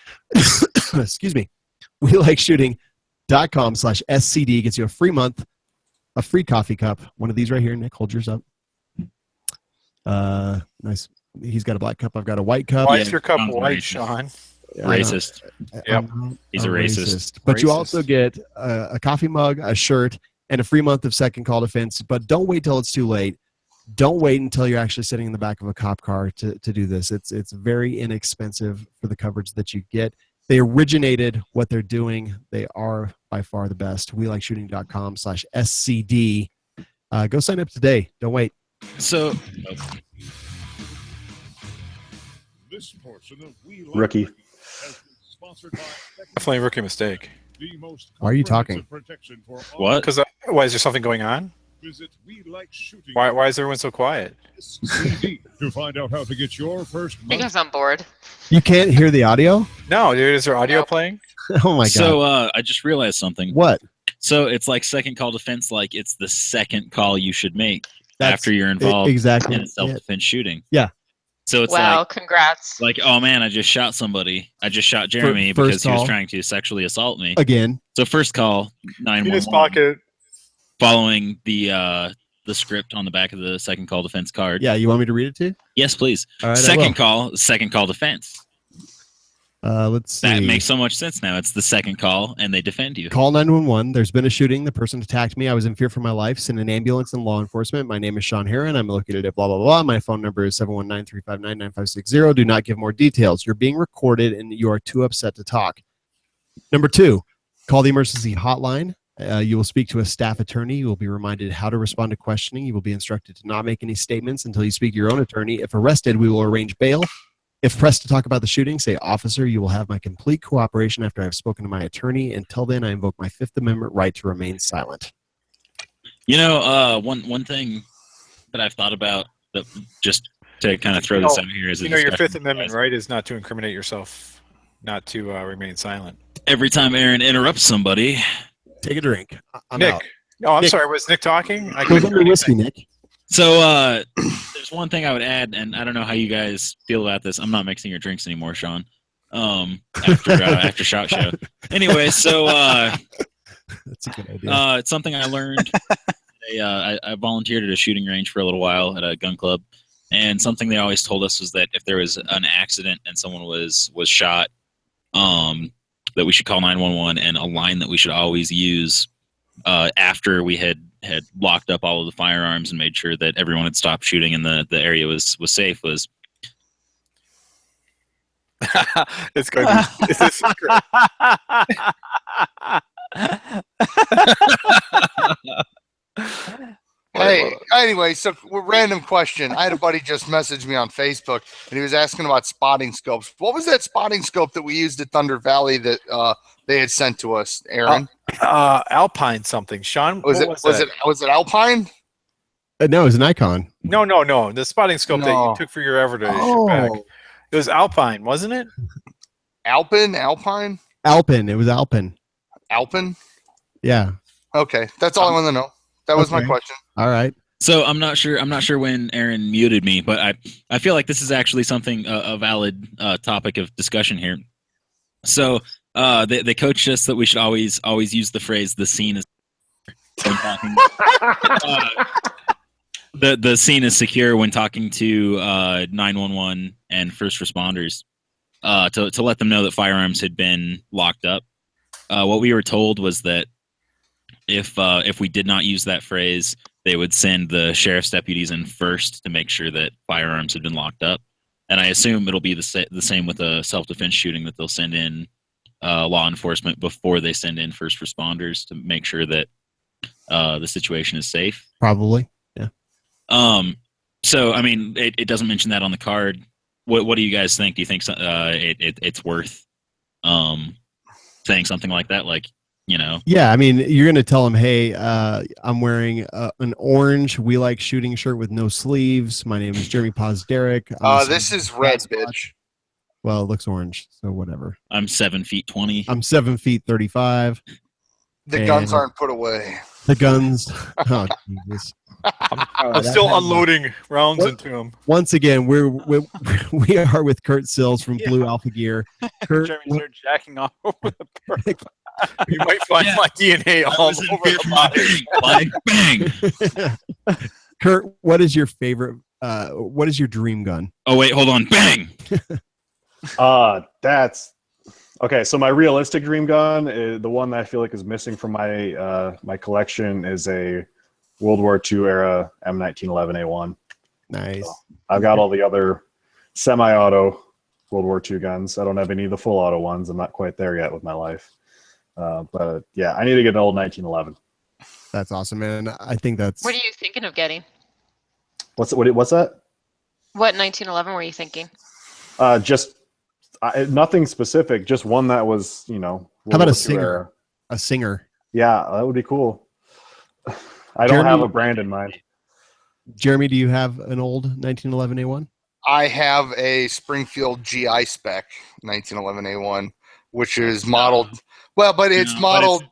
Excuse me. WeLikeShooting.com/SCD gets you a free month, a free coffee cup. One of these right here. Nick, hold yours up. Nice. He's got a black cup. I've got a white cup. Why is your cup white, Shawn? Racist. Yep. He's a racist. But you also get a coffee mug, a shirt, and a free month of Second Call Defense. But don't wait till it's too late. Don't wait until you're actually sitting in the back of a cop car to do this. It's very inexpensive for the coverage that you get. They originated what they're doing. They are by far the best. WeLikeShooting.com/SCD. Go sign up today. Don't wait. So, This portion of Rookie. has been sponsored by Definitely a rookie mistake. the most Why are you talking? protection for all. what? Because why is there something going on? Visit WeLikeShooting. Why is everyone so quiet? CD to find out how to get your first month. Because I'm bored. You can't hear the audio? No, dude. Is there audio Nope. playing? Oh, my God. So I just realized something. What? So it's like Second Call Defense, like it's the second call you should make That's after you're involved exactly in a self-defense shooting. Yeah. So it's Wow, congrats. like, oh man, I just shot somebody. I just shot Jerambe First because he was call. trying to sexually assault me. Again. So first call, In his 911, pocket. following the script on the back of the Second Call Defense card. Yeah, you want me to read it to you? Yes, please. All right, Second call defense. Let's see. That makes so much sense now. It's the second call, and they defend you. Call 911. There's been a shooting. The person attacked me. I was in fear for my life. Send an ambulance and law enforcement. My name is Shawn Heron. I'm located at blah, blah, blah. My phone number is 719-359-9560. Do not give more details. You're being recorded, and you are too upset to talk. Number 2, call the emergency hotline. You will speak to a staff attorney. You will be reminded how to respond to questioning. You will be instructed to not make any statements until you speak to your own attorney. If arrested, we will arrange bail. If pressed to talk about the shooting, say, officer, you will have my complete cooperation after I've spoken to my attorney. Until then, I invoke my Fifth Amendment right to remain silent. You know, one thing that I've thought about, that just to kind of throw this out here, is You know, your Fifth Amendment right is not to incriminate yourself, not to remain silent. Every time Aaron interrupts somebody, take a drink. I'm Nick. out. No, I'm Nick. sorry. Was Nick talking? I Goes couldn't under hear whiskey, anything. Nick. So there's one thing I would add, and I don't know how you guys feel about this. I'm not mixing your drinks anymore, Shawn. After Shot Show. Anyway, so That's a good idea. it's something I learned. I volunteered at a shooting range for a little while at a gun club, and something they always told us was that if there was an accident and someone was shot, that we should call 911, and a line that we should always use after we had locked up all of the firearms and made sure that everyone had stopped shooting and the area was safe was It's going to be. It's a secret. Hey, anyway, so random question. I had a buddy just message me on Facebook, and he was asking about spotting scopes. What was that spotting scope that we used at Thunder Valley that they had sent to us, Aaron? Alpine something. Shawn, Was it Alpine? No, it was an icon. No. The spotting scope that you took for your ever to shoot back. It was Alpine, wasn't it? Alpine? Alpin. It was Alpin. Alpine? Yeah. Okay, that's all I want to know. That was my question. All right. so I'm not sure when Aaron muted me, but I feel like this is actually something a valid topic of discussion here. So they coached us that we should always use the phrase "the scene is" when talking. The scene is secure when talking to 911 and first responders. to let them know that firearms had been locked up. What we were told was that if we did not use that phrase, they would send the sheriff's deputies in first to make sure that firearms had been locked up. And I assume it'll be the same with a self-defense shooting, that they'll send in law enforcement before they send in first responders to make sure that the situation is safe. Probably, yeah. So, I mean, it doesn't mention that on the card. What do you guys think? Do you think it's worth saying something like that? Like, you know? Yeah, I mean, you're going to tell them, hey, I'm wearing an orange We Like Shooting shirt with no sleeves. My name is Jeremy Posderick. This is red, bitch. Well, it looks orange, so whatever. I'm 7 feet 20. I'm 7 feet 35. The guns aren't put away. The guns. Oh, Jesus. I'm still unloading rounds into them. Once again, we are with Kurt Sills from Blue Alpha Gear. Kurt, Jeremy's there jacking off over the perk. You might find my DNA all over the body. Bang! Kurt, what is your favorite? What is your dream gun? Oh wait, hold on. Bang! That's okay. So my realistic dream gun, is the one that I feel like is missing from my my collection, is a World War II era M1911A1. Nice. So I've got all the other semi-auto World War II guns. I don't have any of the full auto ones. I'm not quite there yet with my life. But yeah, I need to get an old 1911. That's awesome, man. I think that's. What are you thinking of getting? What's that? What 1911 were you thinking? Just nothing specific. Just one that was, you know. How about a singer? Era. A singer. Yeah, that would be cool. I don't have a brand in mind. Jeremy, do you have an old 1911A1? I have a Springfield GI spec 1911A1, which is modeled. Well, but it's modeled.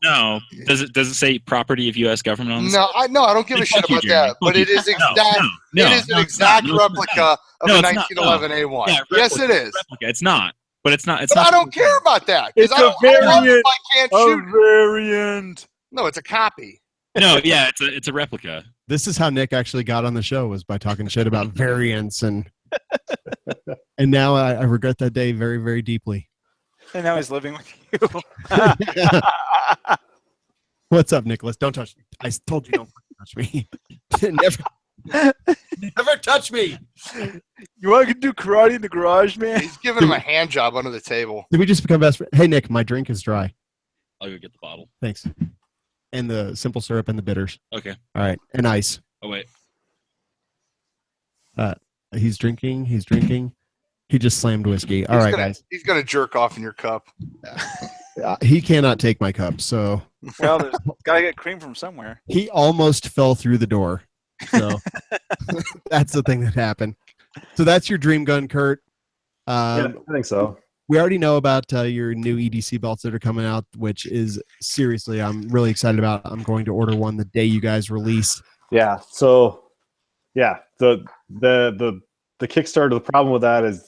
Does it say property of U.S. government on this? No, I don't give a shit about that. But it is exact. It is an exact replica of a 1911A1. Yeah, yes, it is. Replica. It's not. But it's not. But I don't care about that. It's a variant. I can't shoot. Variant. No, it's a copy. No, yeah, it's a replica. This is how Nick actually got on the show, was by talking shit about variants, and now I regret that day very, very deeply. And now he's living with you. What's up, Nicholas? Don't touch me. I told you don't touch me. Never touch me. You want to do karate in the garage, man? He's giving him a hand job under the table. Did we just become best friends? Hey, Nick, my drink is dry. I'll go get the bottle. Thanks. And the simple syrup and the bitters. Okay. All right. And ice. Oh, wait. He's drinking. He just slammed whiskey. All right, guys. He's going to jerk off in your cup. He cannot take my cup, so. Well, there's got to get cream from somewhere. He almost fell through the door. So that's the thing that happened. So that's your dream gun, Kurt. Yeah, I think so. We already know about your new EDC belts that are coming out, which is seriously, I'm really excited about. I'm going to order one the day you guys release. Yeah. So, yeah, the Kickstarter. The problem with that is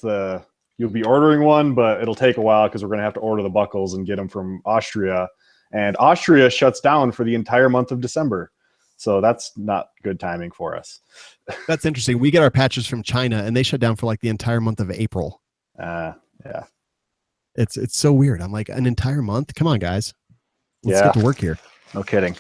you'll be ordering one, but it'll take a while because we're going to have to order the buckles and get them from Austria, and Austria shuts down for the entire month of December. So that's not good timing for us. That's interesting. We get our patches from China, and they shut down for like the entire month of April. Yeah. It's so weird. I'm like, an entire month? Come on, guys. Let's get to work here. No kidding.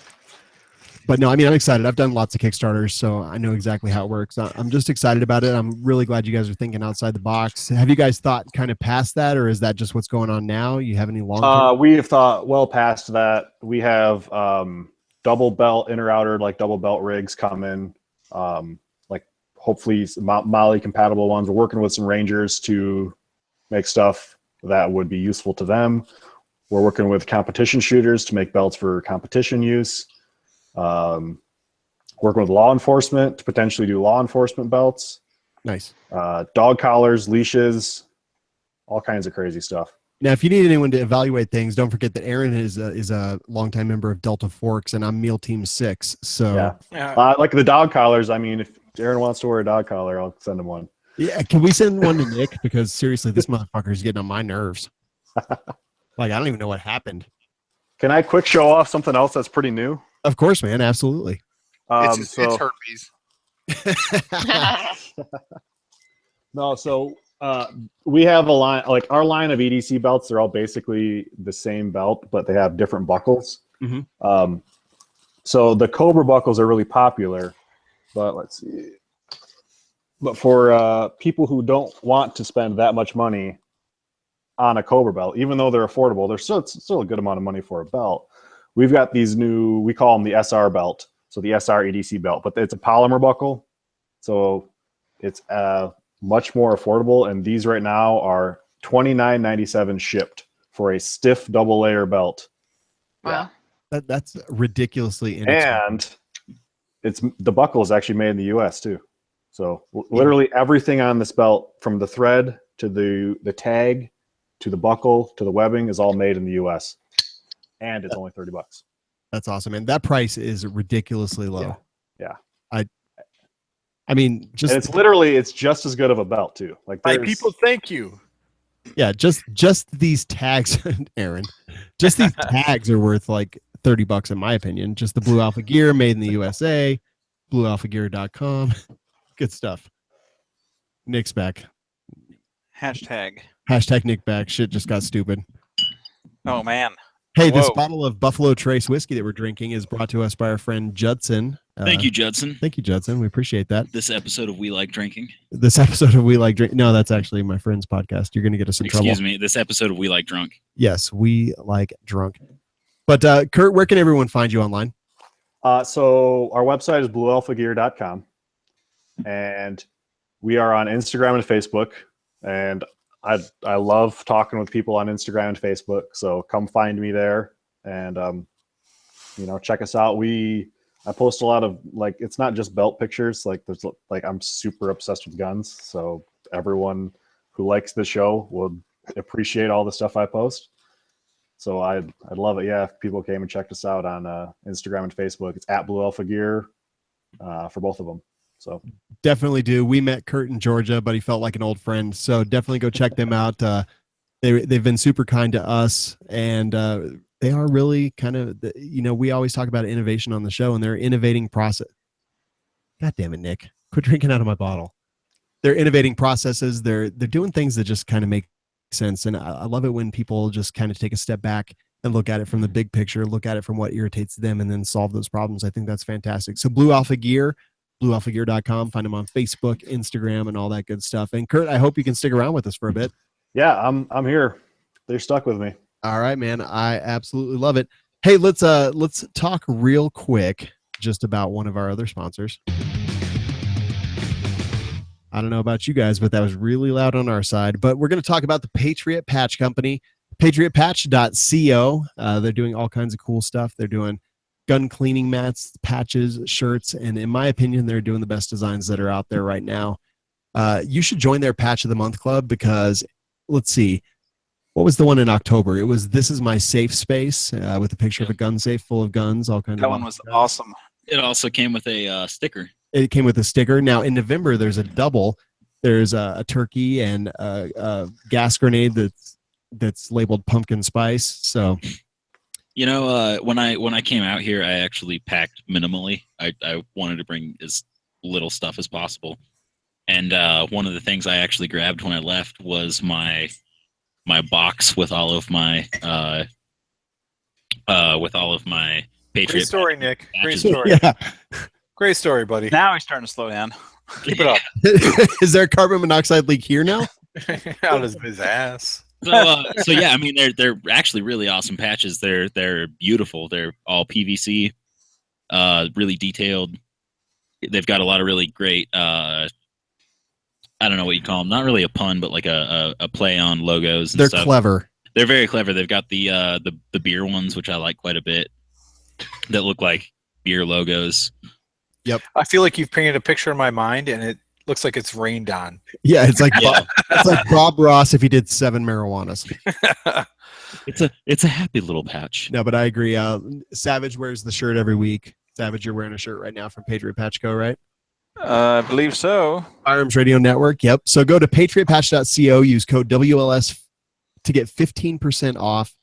But no, I mean, I'm excited. I've done lots of Kickstarters, so I know exactly how it works. I'm just excited about it. I'm really glad you guys are thinking outside the box. Have you guys thought kind of past that, or is that just what's going on now? You have any long-term? We have thought well past that. We have double belt, inner outer, like double belt rigs coming. Like hopefully Molly compatible ones. We're working with some Rangers to make stuff that would be useful to them. We're working with competition shooters to make belts for competition use. Working with law enforcement to potentially do law enforcement belts. Nice. Dog collars, leashes, all kinds of crazy stuff. Now, if you need anyone to evaluate things, don't forget that Aaron is a longtime member of Delta Forks, and I'm Meal Team 6. So, like the dog collars. I mean, if Aaron wants to wear a dog collar, I'll send him one. Yeah, can we send one to Nick? Because seriously, this motherfucker is getting on my nerves. Like, I don't even know what happened. Can I quick show off something else that's pretty new? Of course, man. Absolutely. It's herpes. No, so We have a line, like our line of EDC belts. They're all basically the same belt, but they have different buckles. Mm-hmm. So the Cobra buckles are really popular, but let's see. But for people who don't want to spend that much money on a Cobra belt, even though they're affordable, they're still a good amount of money for a belt. We've got these new, we call them the SR belt. So the SR EDC belt, but it's a polymer buckle. So it's much more affordable. And these right now are $29.97 shipped for a stiff double layer belt. Wow. That's ridiculously inexpensive. And the buckle is actually made in the US too. So literally everything on this belt, from the thread to the tag to the buckle to the webbing, is all made in the US. And it's only $30. That's awesome. And that price is ridiculously low. Yeah. I mean, just and it's just as good of a belt too. Like, my people, thank you. Yeah, just these tags, Aaron. Just these tags are worth like $30 in my opinion. Just the Blue Alpha gear, made in the USA, bluealphagear.com. Good stuff. Nick's back. Hashtag Nick back. Shit just got stupid. Oh man. Hey, Whoa. this bottle of Buffalo Trace whiskey that we're drinking is brought to us by our friend Judson. Thank you, Judson. Thank you, Judson. We appreciate that. This episode of We Like Drinking. This episode of We Like Drink. No, that's actually my friend's podcast. You're going to get us in trouble. Excuse me. This episode of We Like Drunk. Yes, We Like Drunk. But Kurt, where can everyone find you online? So our website is bluealphagear.com, and we are on Instagram and Facebook. And I love talking with people on Instagram and Facebook. So come find me there, and check us out. I post a lot of, like, it's not just belt pictures. Like, I'm super obsessed with guns. So everyone who likes the show will appreciate all the stuff I post. So I'd love it. Yeah, if people came and checked us out on Instagram and Facebook, it's at Blue Alpha Gear for both of them. So definitely do. We met Kurt in Georgia, but he felt like an old friend. So definitely go check them out. They've been super kind to us, and they are really kind of, we always talk about innovation on the show, and they're innovating process. God damn it, Nick. Quit drinking out of my bottle. They're innovating processes. They're doing things that just kind of make sense. And I love it when people just kind of take a step back and look at it from the big picture, look at it from what irritates them, and then solve those problems. I think that's fantastic. So Blue Alpha Gear, bluealphagear.com. Find them on Facebook, Instagram, and all that good stuff. And Kurt, I hope you can stick around with us for a bit. Yeah, I'm here. They're stuck with me. All right, man. I absolutely love it. Hey, let's talk real quick just about one of our other sponsors. I don't know about you guys, but that was really loud on our side. But we're going to talk about the Patriot Patch Company, patriotpatch.co. They're doing all kinds of cool stuff. They're doing gun cleaning mats, patches, shirts, and in my opinion, they're doing the best designs that are out there right now. You should join their Patch of the Month club because, let's see, what was the one in October? It was This Is My Safe Space with a picture of a gun safe full of guns, all kinds of. That one was awesome. It also came with a sticker. It came with a sticker. Now in November, there's a double. There's a turkey and a gas grenade that's labeled pumpkin spice. So, when I came out here, I actually packed minimally. I wanted to bring as little stuff as possible. And one of the things I actually grabbed when I left was my box with all of my Patriot. Great story, Nick. Great patches. story. yeah. Great story, buddy. Now he's starting to slow down. Keep it up. Is there a carbon monoxide leak here now? Out of his ass. So yeah, I mean they're actually really awesome patches. They're beautiful. They're all PVC, really detailed. They've got a lot of really great. I don't know what you call them. Not really a pun, but like a play on logos. And They're stuff. clever. They're very clever. They've got the beer ones, which I like quite a bit. That look like beer logos. Yep. I feel like you've painted a picture in my mind, and it looks like it's rained on. Yeah, it's like Yeah. it's like Bob Ross if he did 7 marijuanas. It's a happy little patch. No, but I agree. Savage wears the shirt every week. Savage, you're wearing a shirt right now from Patriot Patch Co., right? I believe so. Firearms Radio Network. Yep. So go to patriotpatch.co, use code WLS to get 15% off.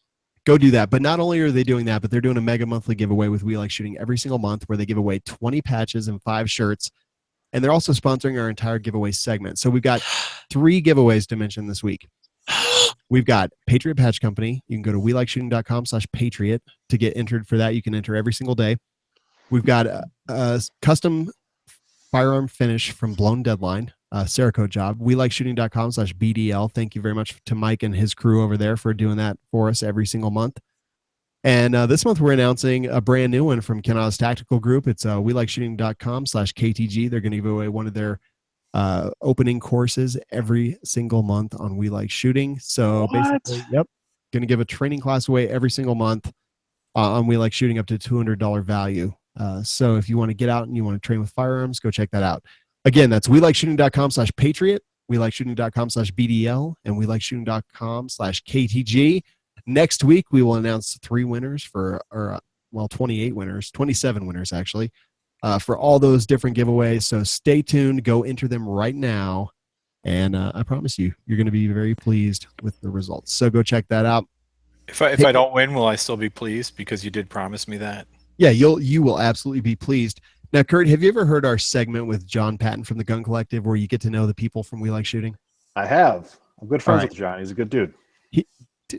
Go do that. But not only are they doing that, but they're doing a mega monthly giveaway with We Like Shooting every single month where they give away 20 patches and 5 shirts. And they're also sponsoring our entire giveaway segment. So we've got 3 giveaways to mention this week. We've got Patriot Patch Company. You can go to welikeshooting.com/patriot to get entered for that. You can enter every single day. We've got a custom firearm finish from Blown Deadline, Cerakote job. welikeshooting.com/BDL. Thank you very much to Mike and his crew over there for doing that for us every single month. And this month we're announcing a brand new one from Ken Oz Tactical Group. It's welikeshooting.com/KTG. They're going to give away one of their opening courses every single month on We Like Shooting. So basically, yep, going to give a training class away every single month on We Like Shooting up to $200 value. So if you want to get out and you want to train with firearms, go check that out. Again, that's welikeshooting.com/patriot, welikeshooting.com/BDL, and welikeshooting.com/KTG. Next week, we will announce 3 winners 28 winners, 27 winners actually, for all those different giveaways. So stay tuned, go enter them right now. And I promise you're going to be very pleased with the results. So go check that out. If I don't win, will I still be pleased because you did promise me that? Yeah, you will absolutely be pleased. Now, Kurt, have you ever heard our segment with John Patton from the Gun Collective where you get to know the people from We Like Shooting? I have. I'm good friends with John. He's a good dude.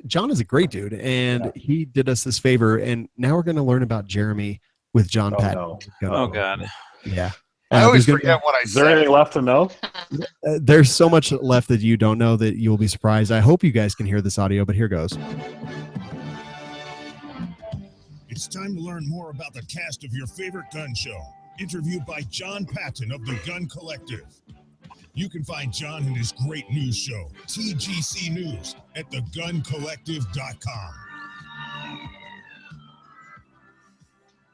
John is a great dude, and he did us this favor, and now we're going to learn about Jerambe with John Patton. No. Oh, God. Yeah. I always forget what I said. Is there anything left to know? There's so much left that you don't know that you'll be surprised. I hope you guys can hear this audio, but here goes. It's time to learn more about the cast of your favorite gun show. Interviewed by John Patton of the Gun Collective. You can find John and his great news show, TGC News, at theguncollective.com.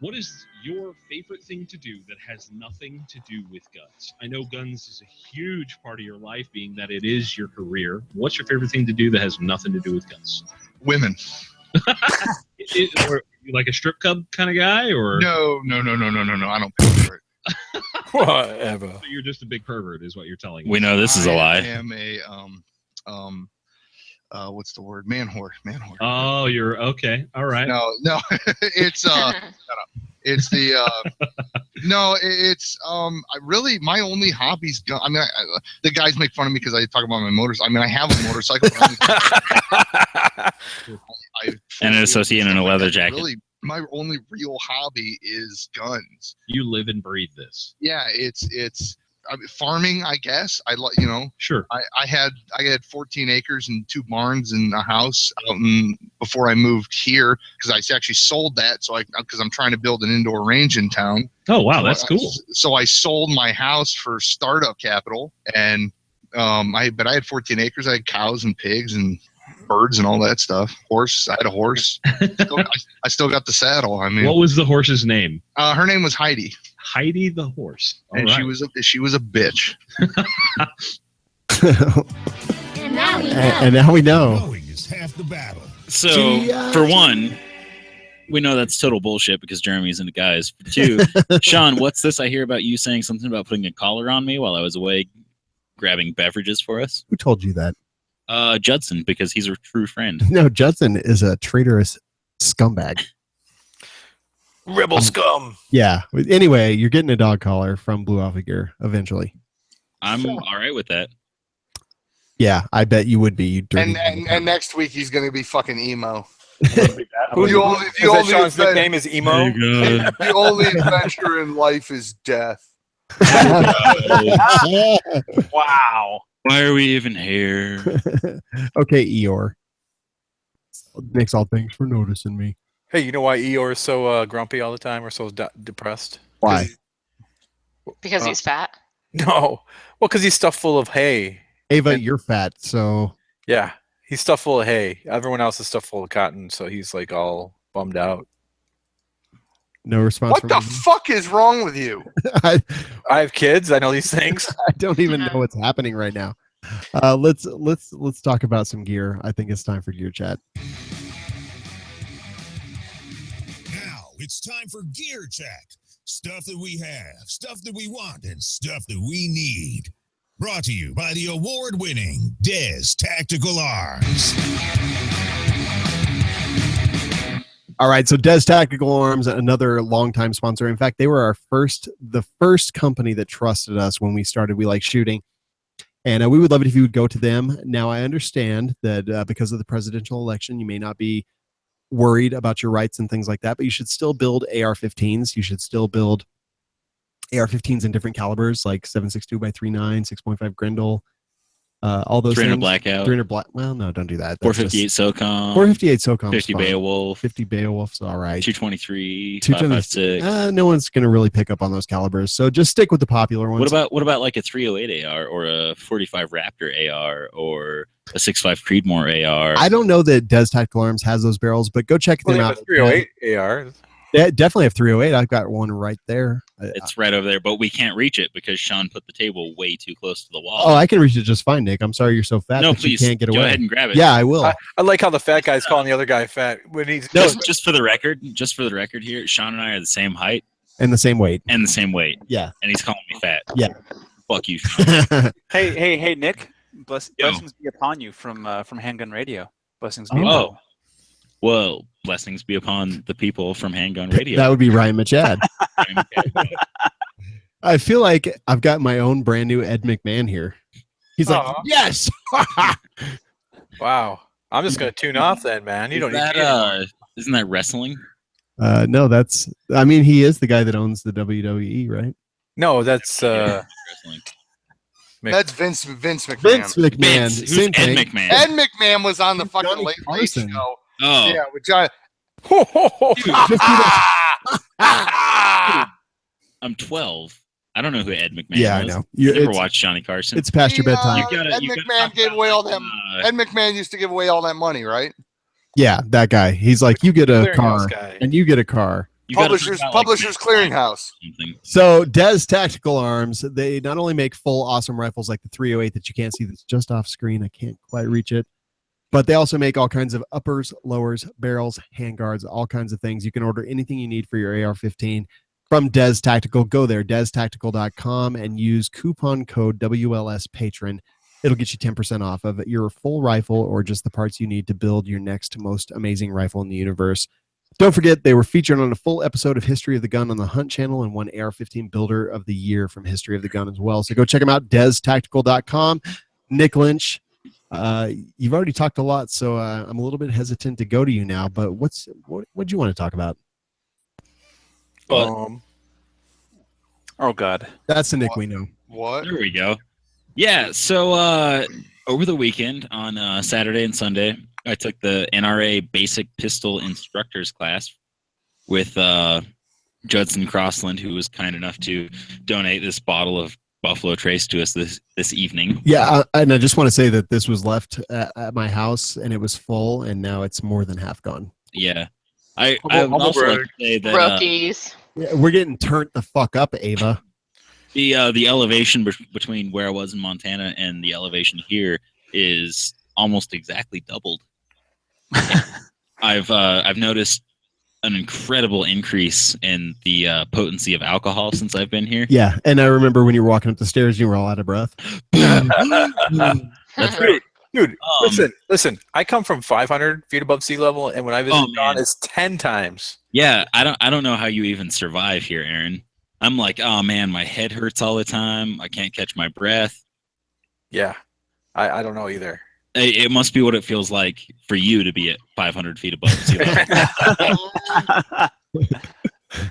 What is your favorite thing to do that has nothing to do with guns? I know guns is a huge part of your life, being that it is your career. What's your favorite thing to do that has nothing to do with guns? Women. Or like a strip club kind of guy, or no. I don't pay for it. Whatever. So you're just a big pervert, is what you're telling me. We know this is a lie. I am a what's the word? Man whore. Oh, you're okay. All right. No, it's it's the I really, my only hobby's gun. I mean, the guys make fun of me because I talk about my motors. I mean, I have a motorcycle. And an associate in a leather jacket. Really, my only real hobby is guns. You live and breathe this. Yeah, it's I mean, farming, I guess. Sure. I had 14 acres and 2 barns and a house out before I moved here, because I actually sold that. So because I'm trying to build an indoor range in town. Oh wow, that's cool. So I sold my house for startup capital, and I had 14 acres. I had cows and pigs and birds and all that stuff. Horse. I had a horse. I still got the saddle. I mean, what was the horse's name? Her name was Heidi. Heidi the horse. All right. She was a bitch. And now we know. Knowing is half the battle. So, for one, we know that's total bullshit because Jeremy's into guys. For 2, Shawn, what's this? I hear about you saying something about putting a collar on me while I was away grabbing beverages for us. Who told you that? Judson, because he's a true friend. No, Judson is a traitorous scumbag. Rebel scum. Yeah. Anyway, you're getting a dog collar from Blue Alpha Gear eventually. I'm all right with that. Yeah, I bet you would be. You dirty. And next week he's going to be fucking emo. Shawn's nickname is emo. The only adventure in life is death. Wow. Why are we even here? Okay, Eeyore. Thanks thanks for noticing me. Hey, you know why Eeyore is so grumpy all the time or so depressed? Why? Because he's fat. No. Well, because he's stuffed full of hay. Ava, you're fat, so... Yeah, he's stuffed full of hay. Everyone else is stuffed full of cotton, so he's like all bummed out. No response. What the fuck is wrong with you? I have kids. I know these things. I don't even know what's happening right now. Let's talk about some gear. I think it's time for gear chat. Now it's time for gear chat. Stuff that we have, stuff that we want, and stuff that we need. Brought to you by the award-winning Des Tactical Arms. All right, so Des Tactical Arms, another longtime sponsor. In fact, they were the first company that trusted us when we started We Like Shooting. And we would love it if you would go to them. Now, I understand that because of the presidential election, you may not be worried about your rights and things like that, but you should still build AR-15s. You should still build AR-15s in different calibers, like 7.62 by 3.9, 6.5 Grendel, all those 300 things. Blackout. 300 Black. Well, no, don't do that. 458 SOCOM. 458 SOCOM. 50 Beowulf. 50 Beowulf's all right. 223. 226. 5.56. No one's going to really pick up on those calibers, so just stick with the popular ones. What about like a 308 AR or a 45 Raptor AR or a 6.5 Creedmoor AR? I don't know that Des Tactical Arms has those barrels, but go check them out. 308 AR. They definitely have 308. I've got one right there. It's right over there, but we can't reach it because Shawn put the table way too close to the wall. Oh, I can reach it just fine, Nick. I'm sorry you're so fat No, that please you can't get away. go ahead and grab it. Yeah, I will. I like how the fat guy's calling the other guy fat when he's No, just for the record here, Shawn and I are the same height and the same weight. and the same weight. Yeah. And he's calling me fat. Yeah. Fuck you, Shawn. Hey, Nick. Blessings be upon you from Handgun Radio. Blessings be upon you. Well, blessings be upon the people from Handgun Radio. That would be Ryan Machad. I feel like I've got my own brand new Ed McMahon here. He's like, yes. Wow. I'm just going to tune off then, man. You don't need that, isn't that wrestling? No, I mean, he is the guy that owns the WWE, right? No, that's wrestling. That's Vince McMahon. Vince McMahon. Who's Ed McMahon? Ed McMahon was on the fucking Johnny Late Late Carson. Show. Oh. Yeah, with John. I'm 12. I don't know who Ed McMahon Yeah, was. I know. You never watched Johnny Carson? It's past your bedtime. Ed McMahon gave away all that. Ed McMahon used to give away all that money, right? Yeah, that guy. He's like, you get a car, guy. and you get a car. Publishers Clearinghouse. So Des Tactical Arms, they not only make full awesome rifles like the 308 that you can't see that's just off screen. I can't quite reach it. But they also make all kinds of uppers, lowers, barrels, handguards, all kinds of things. You can order anything you need for your AR-15 from Des Tactical. Go there, destactical.com, and use coupon code WLSPatron. It'll get you 10% off of your full rifle or just the parts you need to build your next most amazing rifle in the universe. Don't forget, they were featured on a full episode of History of the Gun on the Hunt channel and won AR-15 Builder of the Year from History of the Gun as well. So go check them out, destactical.com. NickLynch, you've already talked a lot, so I'm a little bit hesitant to go to you now, but what do you want to talk about? Oh, God. That's the Nick we know. What? There we go. Yeah, so over the weekend on Saturday and Sunday, I took the NRA Basic Pistol Instructors class with Judson Crossland, who was kind enough to donate this bottle of Buffalo Trace to us this evening. Yeah, and I just want to say that this was left at my house, and it was full, and now it's more than half gone. Yeah. I would also like to say that Rookies. Yeah, we're getting turned the fuck up, Ava. The elevation between where I was in Montana and the elevation here is almost exactly doubled. I've noticed an incredible increase in the potency of alcohol since I've been here. Yeah, and I remember when you were walking up the stairs, you were all out of breath. That's right. Dude, listen. I come from 500 feet above sea level, and when I visit John, it's 10 times. Yeah, I don't know how you even survive here, Aaron. I'm like, oh man, my head hurts all the time. I can't catch my breath. Yeah, I don't know either. It must be what it feels like for you to be at 500 feet above sea level.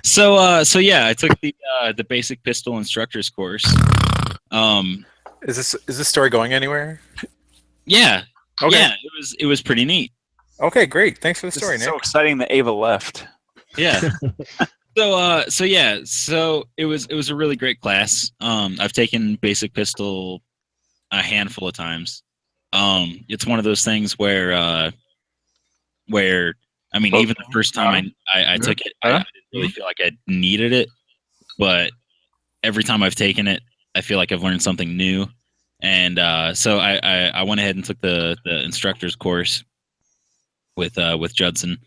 So yeah, I took the basic pistol instructors course. Is this story going anywhere? Yeah. Okay. Yeah, it was pretty neat. Okay, great. Thanks for the story, This is Nick. so exciting that Ava left. Yeah. So it was a really great class. I've taken basic pistol a handful of times. It's one of those things where I mean, even the first time I took it, I didn't really feel like I needed it, but every time I've taken it, I feel like I've learned something new. And so I went ahead and took the instructor's course with Judson,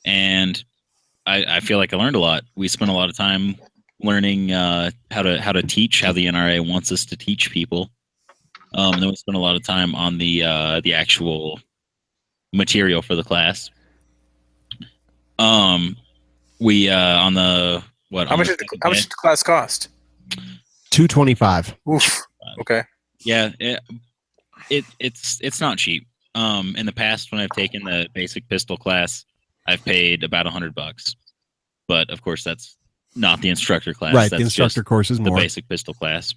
and I feel like I learned a lot. We spent a lot of time learning how to teach, how the NRA wants us to teach people. And then we spent a lot of time on the actual material for the class. We on the what? How much did the class cost? $225. Oof. Okay. Yeah, it's not cheap. In the past, when I've taken the basic pistol class, I've paid about $100. But of course, that's not the instructor class. Right, That's the instructor just course is the more. basic pistol class.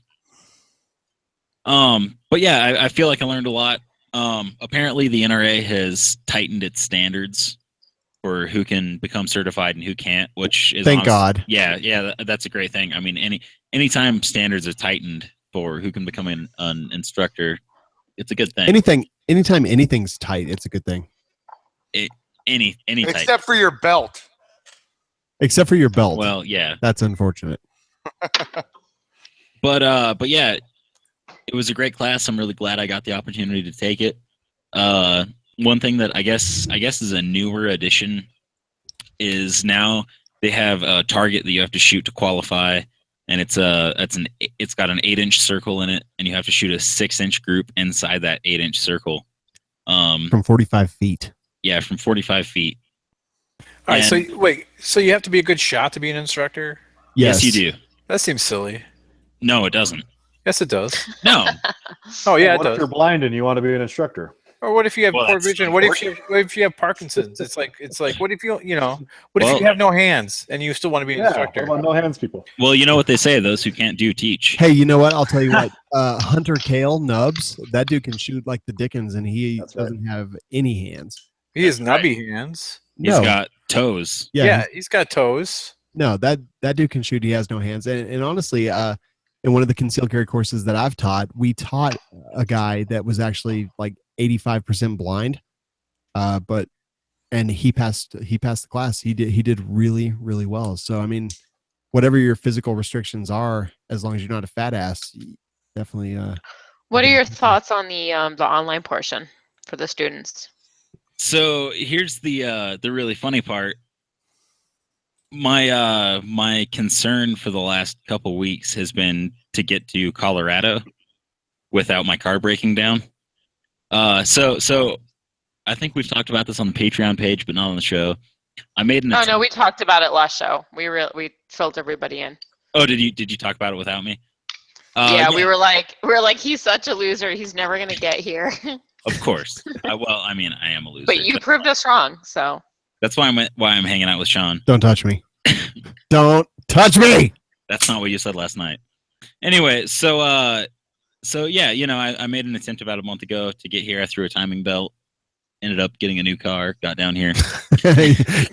But yeah, I feel like I learned a lot. Apparently, the NRA has tightened its standards for who can become certified and who can't, which is Thank God. Yeah, that's a great thing. I mean, anytime standards are tightened for who can become an instructor, it's a good thing. Anytime anything's tight, it's a good thing. Any Except tight. for your belt. Except for your belt. Well, yeah, that's unfortunate. But yeah, it was a great class. I'm really glad I got the opportunity to take it. One thing that I guess is a newer addition is now they have a target that you have to shoot to qualify, and it's got an 8-inch circle in it, and you have to shoot a 6-inch group inside that 8-inch circle. From 45 feet. Yeah, from 45 feet. All right, so you have to be a good shot to be an instructor? Yes, you do. That seems silly. No, it doesn't. Yes, it does. No. Oh, yeah, Well, it what does. if you're blind and you want to be an instructor? Or what if you have Well, poor that's vision? What if you have Parkinson's? It's like what if what if you have no hands and you still want to be an instructor? What about no hands people? Well, you know what they say: those who can't do teach. Hey, you know what? I'll tell you what. Hunter Kale Nubs, that dude can shoot like the Dickens, and he doesn't have any hands. He has nubby hands. He's got toes. Yeah, he's got toes. No, that dude can shoot. He has no hands. And honestly, in one of the concealed carry courses that I've taught, we taught a guy that was actually like 85% blind, and he passed the class. He did really, really well. So I mean, whatever your physical restrictions are, as long as you're not a fat ass, definitely. What are your thoughts on the online portion for the students? So here's the really funny part. My concern for the last couple weeks has been to get to Colorado without my car breaking down. So I think we've talked about this on the Patreon page, but not on the show. I made an. Oh no, we talked about it last show. We filled everybody in. Oh, did you talk about it without me? Yeah, we were like, he's such a loser. He's never gonna get here. Of course. Well, I mean, I am a loser. But you proved us wrong, so. That's why I'm hanging out with Shawn. Don't touch me. Don't touch me. That's not what you said last night. Anyway, so yeah, I made an attempt about a month ago to get here. I threw a timing belt. Ended up getting a new car. Got down here.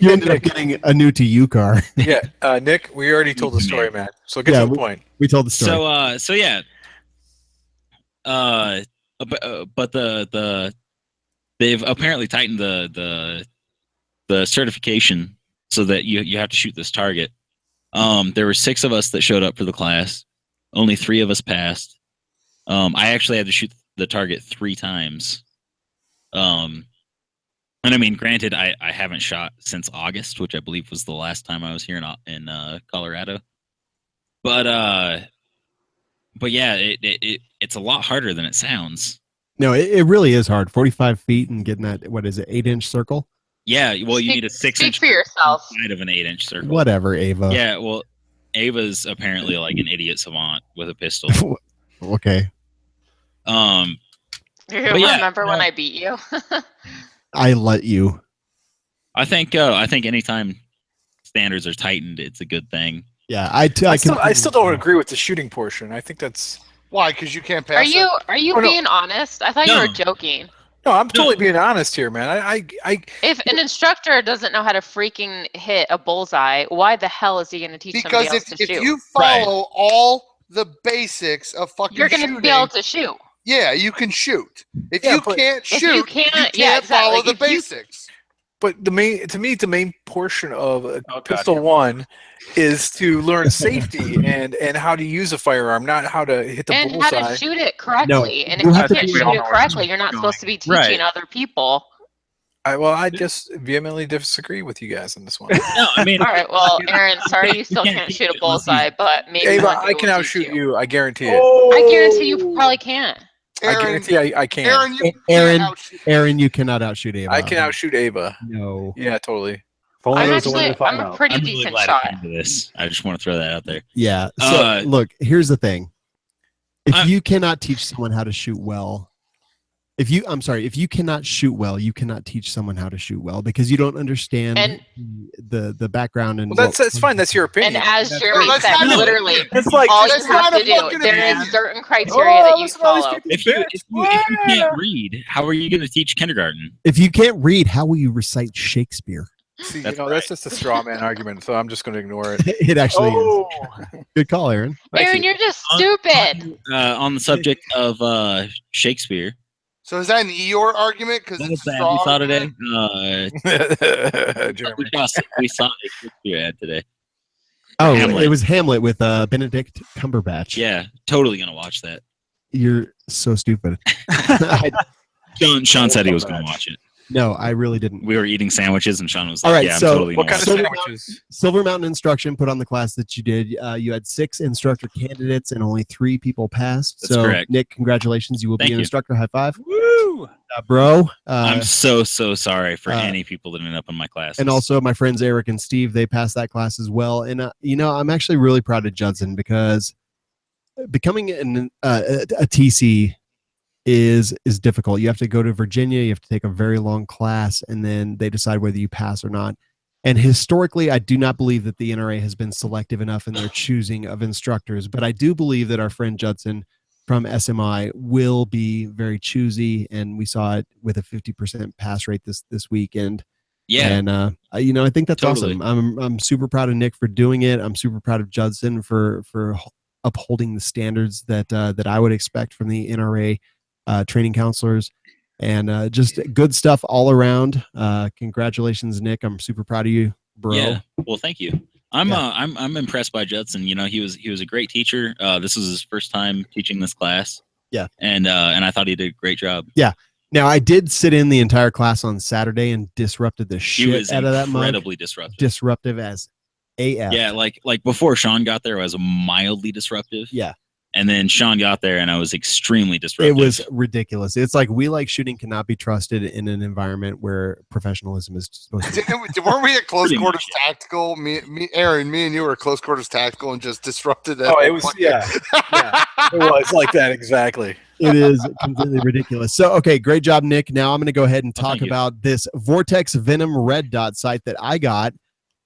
You ended up getting a new to you car. Yeah, Nick, we already told the story, man. So get to the point. We told the story. So yeah. But they've apparently tightened the certification so that you have to shoot this target. There were 6 of us that showed up for the class. Only 3 of us passed. I actually had to shoot the target 3 times. And I mean, granted, I haven't shot since August, which I believe was the last time I was here in Colorado. But yeah, it's a lot harder than it sounds. No, it really is hard. 45 feet and getting that, what is it, 8-inch circle? Yeah, well, you need a 6-inch for yourself. Inside of an 8-inch circle. Whatever, Ava. Yeah, well, Ava's apparently like an idiot savant with a pistol. Okay. You remember when I beat you? I let you. I think anytime standards are tightened, it's a good thing. Yeah, I still don't agree with the shooting portion. I think that's why, because you can't pass. Are you being honest? I thought you were joking. No, I'm totally being honest here, man. If an instructor doesn't know how to freaking hit a bullseye, why the hell is he going to teach somebody else to shoot? Because if you follow all the basics of fucking you're going to be able to shoot. Yeah, you can shoot. If you can't shoot, you can't follow the basics. But to me, the main portion of Pistol 1 is to learn safety and how to use a firearm, not how to hit the bullseye. And how to shoot it correctly. And if you can't shoot it correctly, you're not supposed to be teaching other people. I just vehemently disagree with you guys on this one. No, I mean, all right. Well, Aaron, sorry you still can't shoot a bullseye, but maybe Ava, I can outshoot you. I guarantee it. I guarantee you probably can't. I guarantee I can. Aaron, you cannot outshoot Ava. I can outshoot Ava. No. Yeah, totally. I'm a pretty decent shot. I just want to throw that out there. Yeah. So look, here's the thing. If you cannot teach someone how to shoot well, if you cannot shoot well, you cannot teach someone how to shoot well because you don't understand the background and. Well, that's fine. That's your opinion. And as Jeremy said, literally, it's like all you have to do. There is certain criteria that you follow. If you can't read, how are you going to teach kindergarten? If you can't read, how will you recite Shakespeare? See, that's just a straw man argument, so I'm just going to ignore it. It actually is. Good call, Aaron. Aaron, you're just stupid. On the subject of Shakespeare. So is that an Eeyore argument? Because What was that we saw today? We saw a Shakespeare ad today. Oh, Hamlet. It was Hamlet with Benedict Cumberbatch. Yeah, totally going to watch that. You're so stupid. Sean said he was going to watch it. No, I really didn't. We were eating sandwiches, and Sean was like, all right, yeah, so I'm totally what kind of watch it. sandwiches? Silver Mountain Instruction put on the class that you did. You had 6 instructor candidates and only 3 people passed. That's so, correct. Nick, congratulations. You will Thank be an you. instructor. High five. Woo! Bro. I'm so sorry for any people that ended up in my class. And also my friends Eric and Steve, they passed that class as well. And, I'm actually really proud of Judson because becoming a TC is difficult. You have to go to Virginia, you have to take a very long class, and then they decide whether you pass or not. And historically, I do not believe that the NRA has been selective enough in their choosing of instructors, but I do believe that our friend Judson from SMI will be very choosy, and we saw it with a 50% pass rate this weekend. Yeah, and I think that's totally awesome. I'm super proud of Nick for doing it. I'm super proud of Judson for upholding the standards that I would expect from the NRA training counselors, and just good stuff all around. Congratulations, Nick. I'm super proud of you, bro. Yeah. Well, thank you. I'm impressed by Judson. He was a great teacher. This was his first time teaching this class. Yeah. And I thought he did a great job. Yeah. Now I did sit in the entire class on Saturday and disrupted the shit out of that month. Incredibly disruptive. Disruptive as AF. Yeah, like before Shawn got there, I was mildly disruptive. Yeah. And then Shawn got there, and I was extremely disruptive. It was ridiculous. It's like we like shooting cannot be trusted in an environment where professionalism is supposed to be. Weren't we at close quarters tactical? Aaron, me and you were at close quarters tactical and just disrupted that. Oh, it was, yeah. It was like that, exactly. It is completely ridiculous. So, okay, great job, Nick. Now I'm going to go ahead and talk about this Vortex Venom red dot sight that I got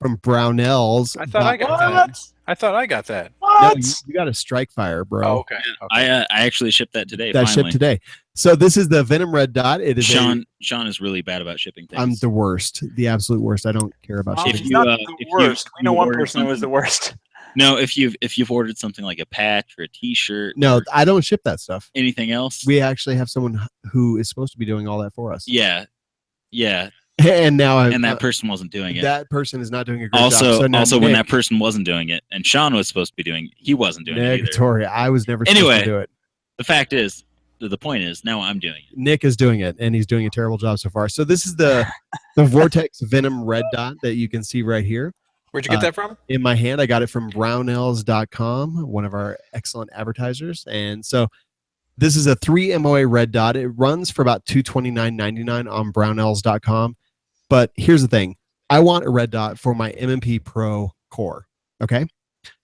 from Brownells. I thought I got that. I thought I got that. No, you got a strike fire, bro. Oh, okay. I actually shipped that today. That finally. shipped today. So this is the Venom red dot. It is Sean is really bad about shipping things. I'm the worst, the absolute worst. I don't care about shipping. He's not the worst. We know one person who was the worst. No, if you've ordered something like a patch or a T-shirt. No, I don't ship that stuff. Anything else? We actually have someone who is supposed to be doing all that for us. Yeah. And now that person wasn't doing it. That person is not doing a great job. So also, when that person wasn't doing it, and Shawn was supposed to be doing, he wasn't doing it either. Negatory. I was never supposed to do it. The fact is, the point is, now I'm doing it. Nick is doing it, and he's doing a terrible job so far. So this is the Vortex Venom red dot that you can see right here. Where'd you get that from? In my hand. I got it from Brownells.com, one of our excellent advertisers. And so this is a 3 MOA red dot. It runs for about $229.99 on Brownells.com. But here's the thing. I want a red dot for my M&P Pro core. Okay.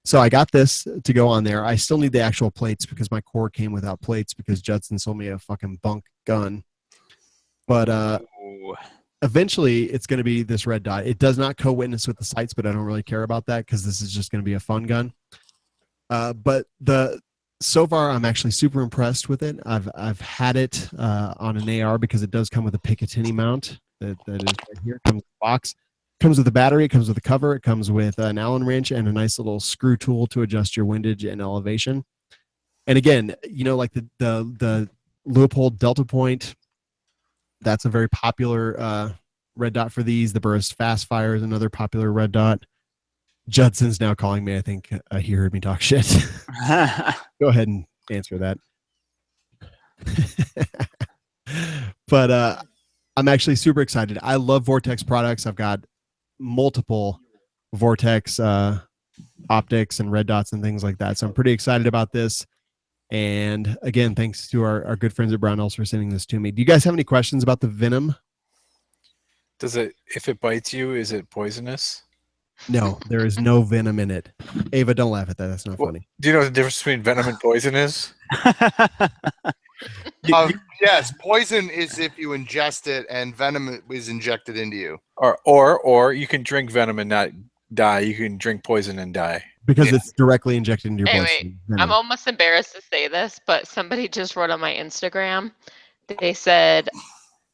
So I got this to go on there. I still need the actual plates because my core came without plates because Judson sold me a fucking bunk gun. But eventually it's going to be this red dot. It does not co-witness with the sights, but I don't really care about that because this is just going to be a fun gun. But so far I'm actually super impressed with it. I've had it on an AR because it does come with a Picatinny mount. That is right here. It comes with a box. It comes with a battery. It comes with a cover. It comes with an Allen wrench and a nice little screw tool to adjust your windage and elevation. And again, like the Leupold Delta Point, that's a very popular red dot for these. The Burris Fast Fire is another popular red dot. Judson's now calling me. I think he heard me talk shit. Go ahead and answer that. But I'm actually super excited. I love Vortex products. I've got multiple Vortex optics and red dots and things like that. So I'm pretty excited about this. And again, thanks to our good friends at Brownells for sending this to me. Do you guys have any questions about the Venom? If it bites you, is it poisonous? No, there is no venom in it. Ava, don't laugh at that. That's not funny. Do you know what the difference between venom and poison is? Yes, poison is if you ingest it, and venom is injected into you. Or you can drink venom and not die. You can drink poison and die. Because it's directly injected into your Anyway, bloodstream. I'm almost embarrassed to say this, but somebody just wrote on my Instagram. They said,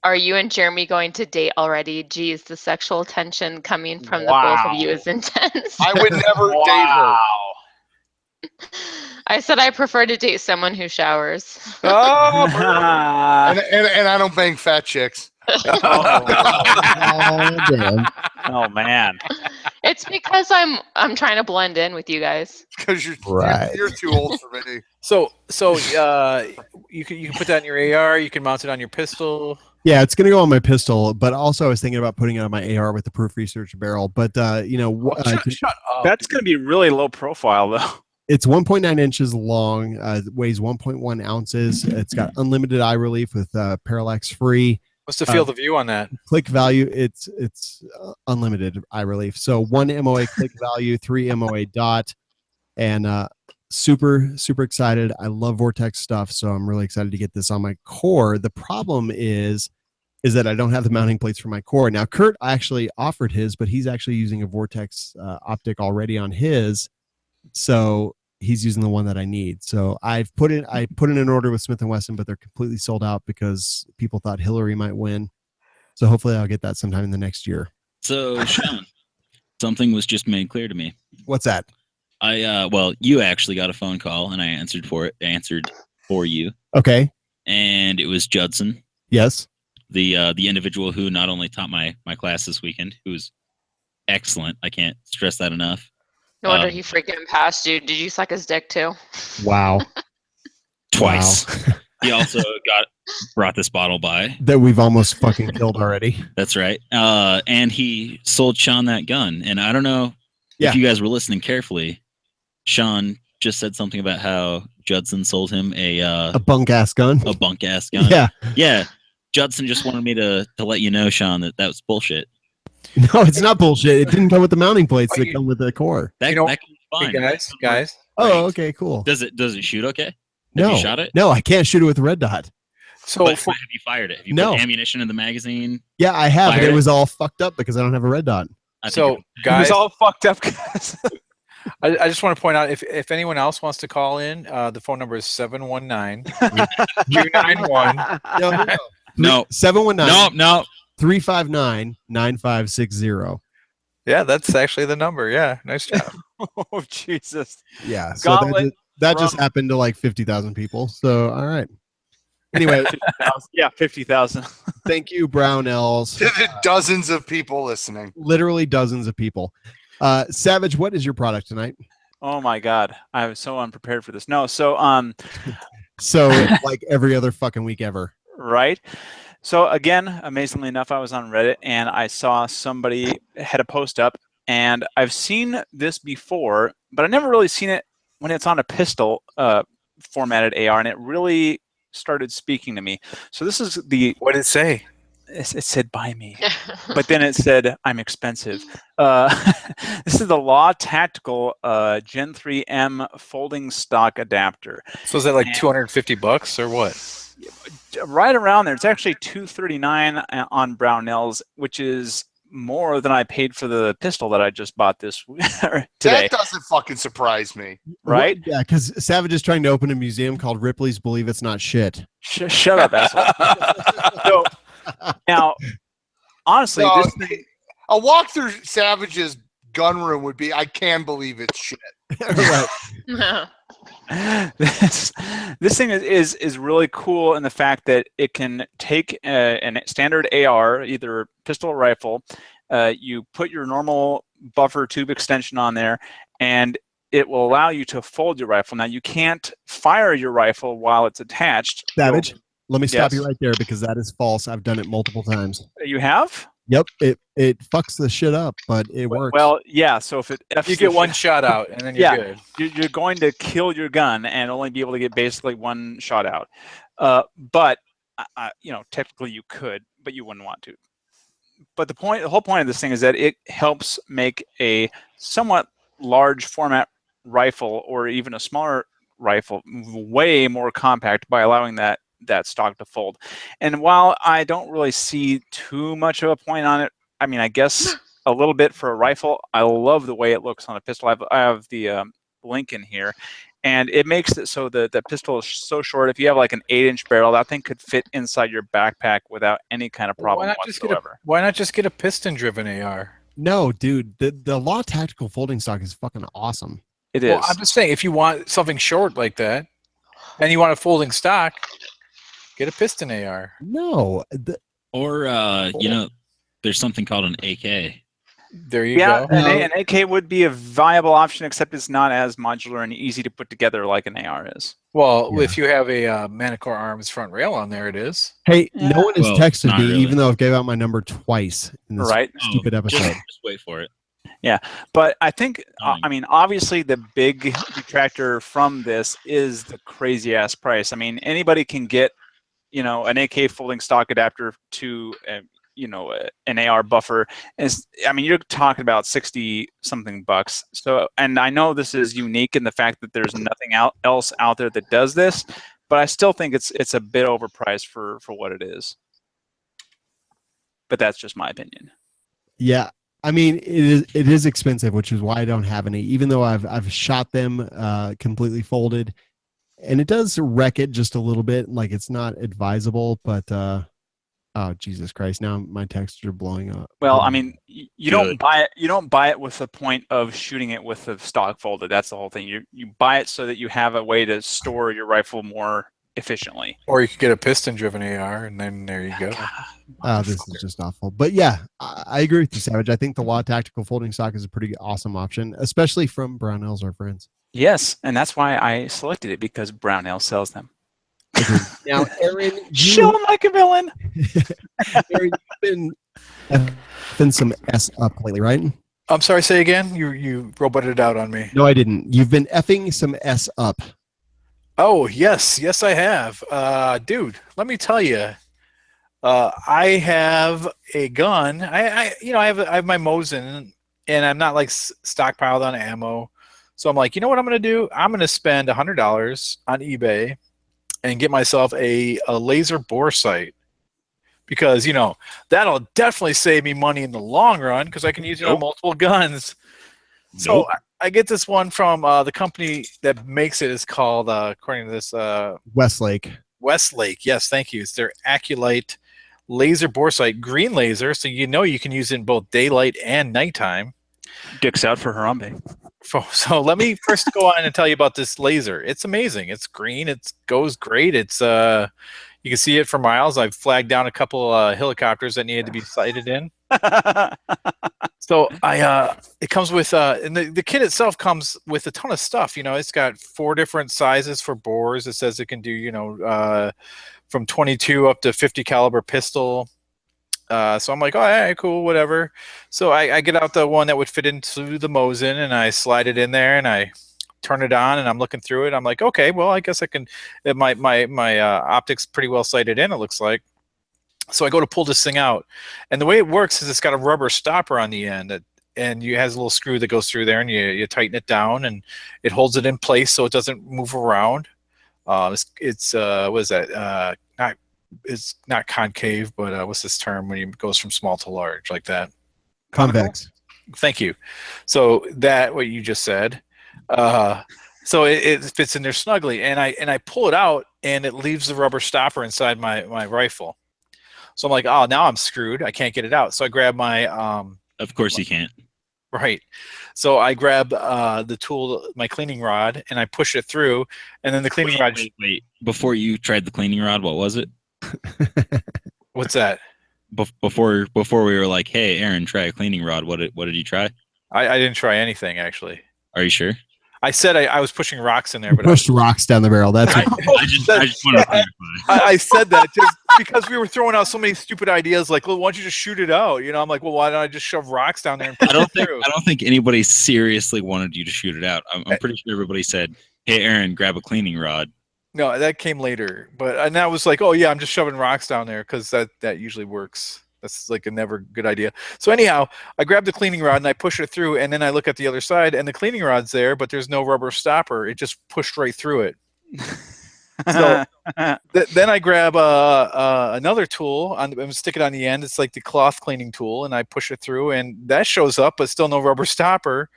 "Are you and Jerambe going to date already? Geez, the sexual tension coming from the both of you is intense." I would never date her. I said I prefer to date someone who showers. Oh, and I don't bang fat chicks. Oh man. It's because I'm trying to blend in with you guys. Because you're too old for me. So you can put that in your AR. You can mount it on your pistol. Yeah, it's gonna go on my pistol, but also I was thinking about putting it on my AR with the proof research barrel. But Shut up. That's gonna be really low profile though. It's 1.9 inches long, weighs 1.1 ounces. It's got unlimited eye relief with parallax free. What's the field of view on that? Click value, it's unlimited eye relief. So 1 MOA click value, 3 MOA dot, and super excited. I love Vortex stuff, so I'm really excited to get this on my core. The problem is that I don't have the mounting plates for my core. Now, Kurt actually offered his, but he's actually using a Vortex optic already on his, so he's using the one that I need. So I put in an order with Smith & Wesson, but they're completely sold out because people thought Hillary might win. So hopefully I'll get that sometime in the next year. So Shawn, something was just made clear to me. What's that? You actually got a phone call and I answered for you. Okay. And it was Judson. Yes. The individual who not only taught my class this weekend, who was excellent. I can't stress that enough. No wonder he freaking passed you. Did you suck his dick too? Wow. Twice. Wow. He also brought this bottle by. That we've almost fucking killed already. That's right. And he sold Shawn that gun. And I don't know if you guys were listening carefully. Shawn just said something about how Judson sold him a bunk ass gun. A bunk ass gun. Yeah. Yeah. Judson just wanted me to let you know, Shawn, that was bullshit. No, it's not bullshit. It didn't come with the mounting plates that come with the core. That can be fine. Hey guys. Oh, okay, cool. Does it shoot okay? No. Have you shot it? No, I can't shoot it with a red dot. So have you fired it? Have you put ammunition in the magazine? Yeah, I have. But it was all fucked up because I don't have a red dot. So guys, it was all fucked up. I just want to point out if anyone else wants to call in, the phone number is 719-291. No. 719. No. 359-9560. Yeah, that's actually the number. Yeah, nice job. Oh, Jesus. Yeah, so that just happened to like 50,000 people. So, all right. Anyway. 50,000. Thank you, Brownells. Dozens of people listening. Literally dozens of people. Savage, what is your product tonight? Oh, my God. I was so unprepared for this. No, so... So, like every other fucking week ever. Right? So again, amazingly enough, I was on Reddit and I saw somebody had a post up, and I've seen this before, but I never really seen it when it's on a pistol formatted AR, and it really started speaking to me. So this is what did it say? It said buy me, but then it said I'm expensive. This is the Law Tactical Gen 3M folding stock adapter. So is that like $250 or what? Right around there. It's actually $239 on Brownells, which is more than I paid for the pistol that I just bought today. That doesn't fucking surprise me. Right? Yeah, because Savage is trying to open a museum called Ripley's Believe It's Not Shit. Shut up, asshole. So, now, honestly, this thing... a walk through Savage's gun room would be, I can believe it's shit. Right. This thing is really cool in the fact that it can take a standard AR, either pistol or rifle. You put your normal buffer tube extension on there, and it will allow you to fold your rifle. Now, you can't fire your rifle while it's attached. Savage, let me stop you right there because that is false. I've done it multiple times. You have? Yep, it fucks the shit up, but it works. Well, yeah. So if you get one shot out, and then you're good. You're going to kill your gun and only be able to get basically one shot out. But technically you could, but you wouldn't want to. but the whole point of this thing is that it helps make a somewhat large format rifle or even a smaller rifle way more compact by allowing that stock to fold. And while I don't really see too much of a point on it, I mean, I guess a little bit for a rifle. I love the way it looks on a pistol. I have the link in here, and it makes it so the pistol is so short. If you have like an 8-inch barrel, that thing could fit inside your backpack without any kind of problem whatsoever. Why not just get a piston-driven AR? No, dude, the Law Tactical folding stock is fucking awesome. It is. Well, I'm just saying, if you want something short like that, and you want a folding stock, get a piston AR. No. There's something called an AK. There you go. An AK would be a viable option, except it's not as modular and easy to put together like an AR is. Well, if you have a Manticore Arms front rail on there, it is. Hey, no one has texted me, really. even though I've gave out my number twice in this stupid episode. Just wait for it. Yeah, but I think, I mean, obviously the big detractor from this is the crazy ass price. I mean, anybody can get, an AK folding stock adapter to, an AR buffer. I mean, you're talking about 60 something bucks. So, and I know this is unique in the fact that there's nothing else out there that does this, but I still think it's a bit overpriced for what it is. But that's just my opinion. Yeah. I mean, it is expensive, which is why I don't have any, even though I've shot them completely folded, and it does wreck it just a little bit. Like, it's not advisable, but oh, Jesus Christ! Now my texts are blowing up. Well, I mean, you don't buy it. You don't buy it with the point of shooting it with the stock folded. That's the whole thing. You buy it so that you have a way to store your rifle more efficiently. Or you could get a piston-driven AR, and then there you go. This is just awful. But yeah, I agree with you, Savage. I think the Law Tactical folding stock is a pretty awesome option, especially from Brownells, our friends. Yes, and that's why I selected it, because Brownells sells them. Now, Aaron, show him like a villain. Aaron, you've been some S up lately, right? I'm sorry, say again? You roboted out on me. No, I didn't. You've been effing some S up. Oh, yes, I have. Dude, let me tell you. I have a gun. I have my Mosin, and I'm not like stockpiled on ammo. So I'm like, you know what I'm gonna do? I'm gonna spend $100 on eBay and get myself a laser bore sight, because that'll definitely save me money in the long run, because I can use it on multiple guns. So I get this one from the company that makes it is called, according to this, Westlake. Westlake, yes, thank you. It's their Aculite laser bore sight, green laser, so you can use it in both daylight and nighttime. Dicks out for Jerambe. So let me first go on and tell you about this laser. It's amazing. It's green. It goes great. It's you can see it for miles. I've flagged down a couple helicopters that needed to be sighted in. So it comes with and the kit itself comes with a ton of stuff. It's got 4 different sizes for bores. It says it can do from 22 up to 50 caliber pistol. So I'm like, oh, yeah, cool, whatever. So I get out the one that would fit into the Mosin, and I slide it in there, and I turn it on, and I'm looking through it. I'm like, okay, well, I guess I can. My optics pretty well sighted in, it looks like. So I go to pull this thing out, and the way it works is it's got a rubber stopper on the end, and it has a little screw that goes through there, and you tighten it down, and it holds it in place so it doesn't move around. It's what is that? It's not concave, but what's this term when it goes from small to large like that? Convex. Thank you. So that what you just said. So it fits in there snugly, and I pull it out, and it leaves the rubber stopper inside my rifle. So I'm like, oh, now I'm screwed. I can't get it out. So I grab my. Of course you can't. Right. So I grab the tool, my cleaning rod, and I push it through, and then the cleaning rod. Wait. Before you tried the cleaning rod, what was it? What's that? Before we were like, hey, Aaron, try a cleaning rod. What did you try? I didn't try anything, actually. Are you sure? I said I was pushing rocks in there, but pushed rocks down the barrel. That's I just want to clarify. I said that just because we were throwing out so many stupid ideas, like, well, why don't you just shoot it out? I'm like, well, why don't I just shove rocks down there and push it through? I don't think anybody seriously wanted you to shoot it out. I'm pretty sure everybody said, hey, Aaron, grab a cleaning rod. No, that came later. And I was like, oh yeah, I'm just shoving rocks down there because that usually works. That's like a never good idea. So anyhow, I grab the cleaning rod and I push it through, and then I look at the other side, and the cleaning rod's there, but there's no rubber stopper. It just pushed right through it. So then I grab another tool and stick it on the end. It's like the cloth cleaning tool, and I push it through, and that shows up, but still no rubber stopper.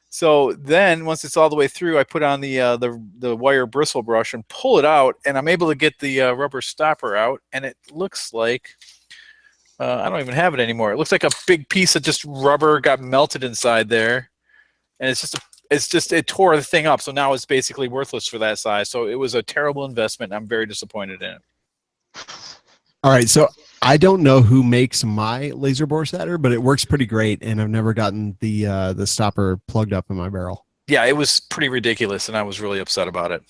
So then once it's all the way through, I put on the wire bristle brush and pull it out, and I'm able to get the rubber stopper out, and it looks like I don't even have it anymore. It looks like a big piece of just rubber got melted inside there, and it tore the thing up. So now it's basically worthless for that size. So it was a terrible investment. I'm very disappointed in it. All right, so I don't know who makes my laser bore setter, but it works pretty great, and I've never gotten the stopper plugged up in my barrel. Yeah, it was pretty ridiculous, and I was really upset about it.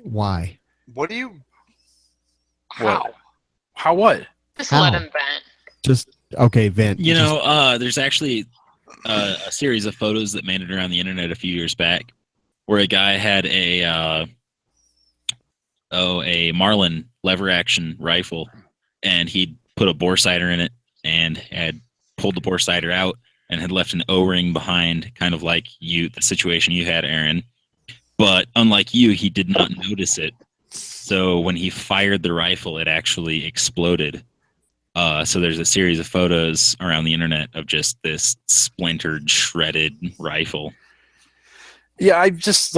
Why? What do you? How? How what? Just let him vent. Okay, vent. You know, there's actually a series of photos that made it around the internet a few years back, where a guy had a Marlin lever action rifle, and he'd put a bore sighter in it and had pulled the bore sighter out and had left an O-ring behind, kind of like the situation you had, Aaron. But unlike you, he did not notice it. So when he fired the rifle, it actually exploded. So there's a series of photos around the internet of just this splintered, shredded rifle. Yeah, I just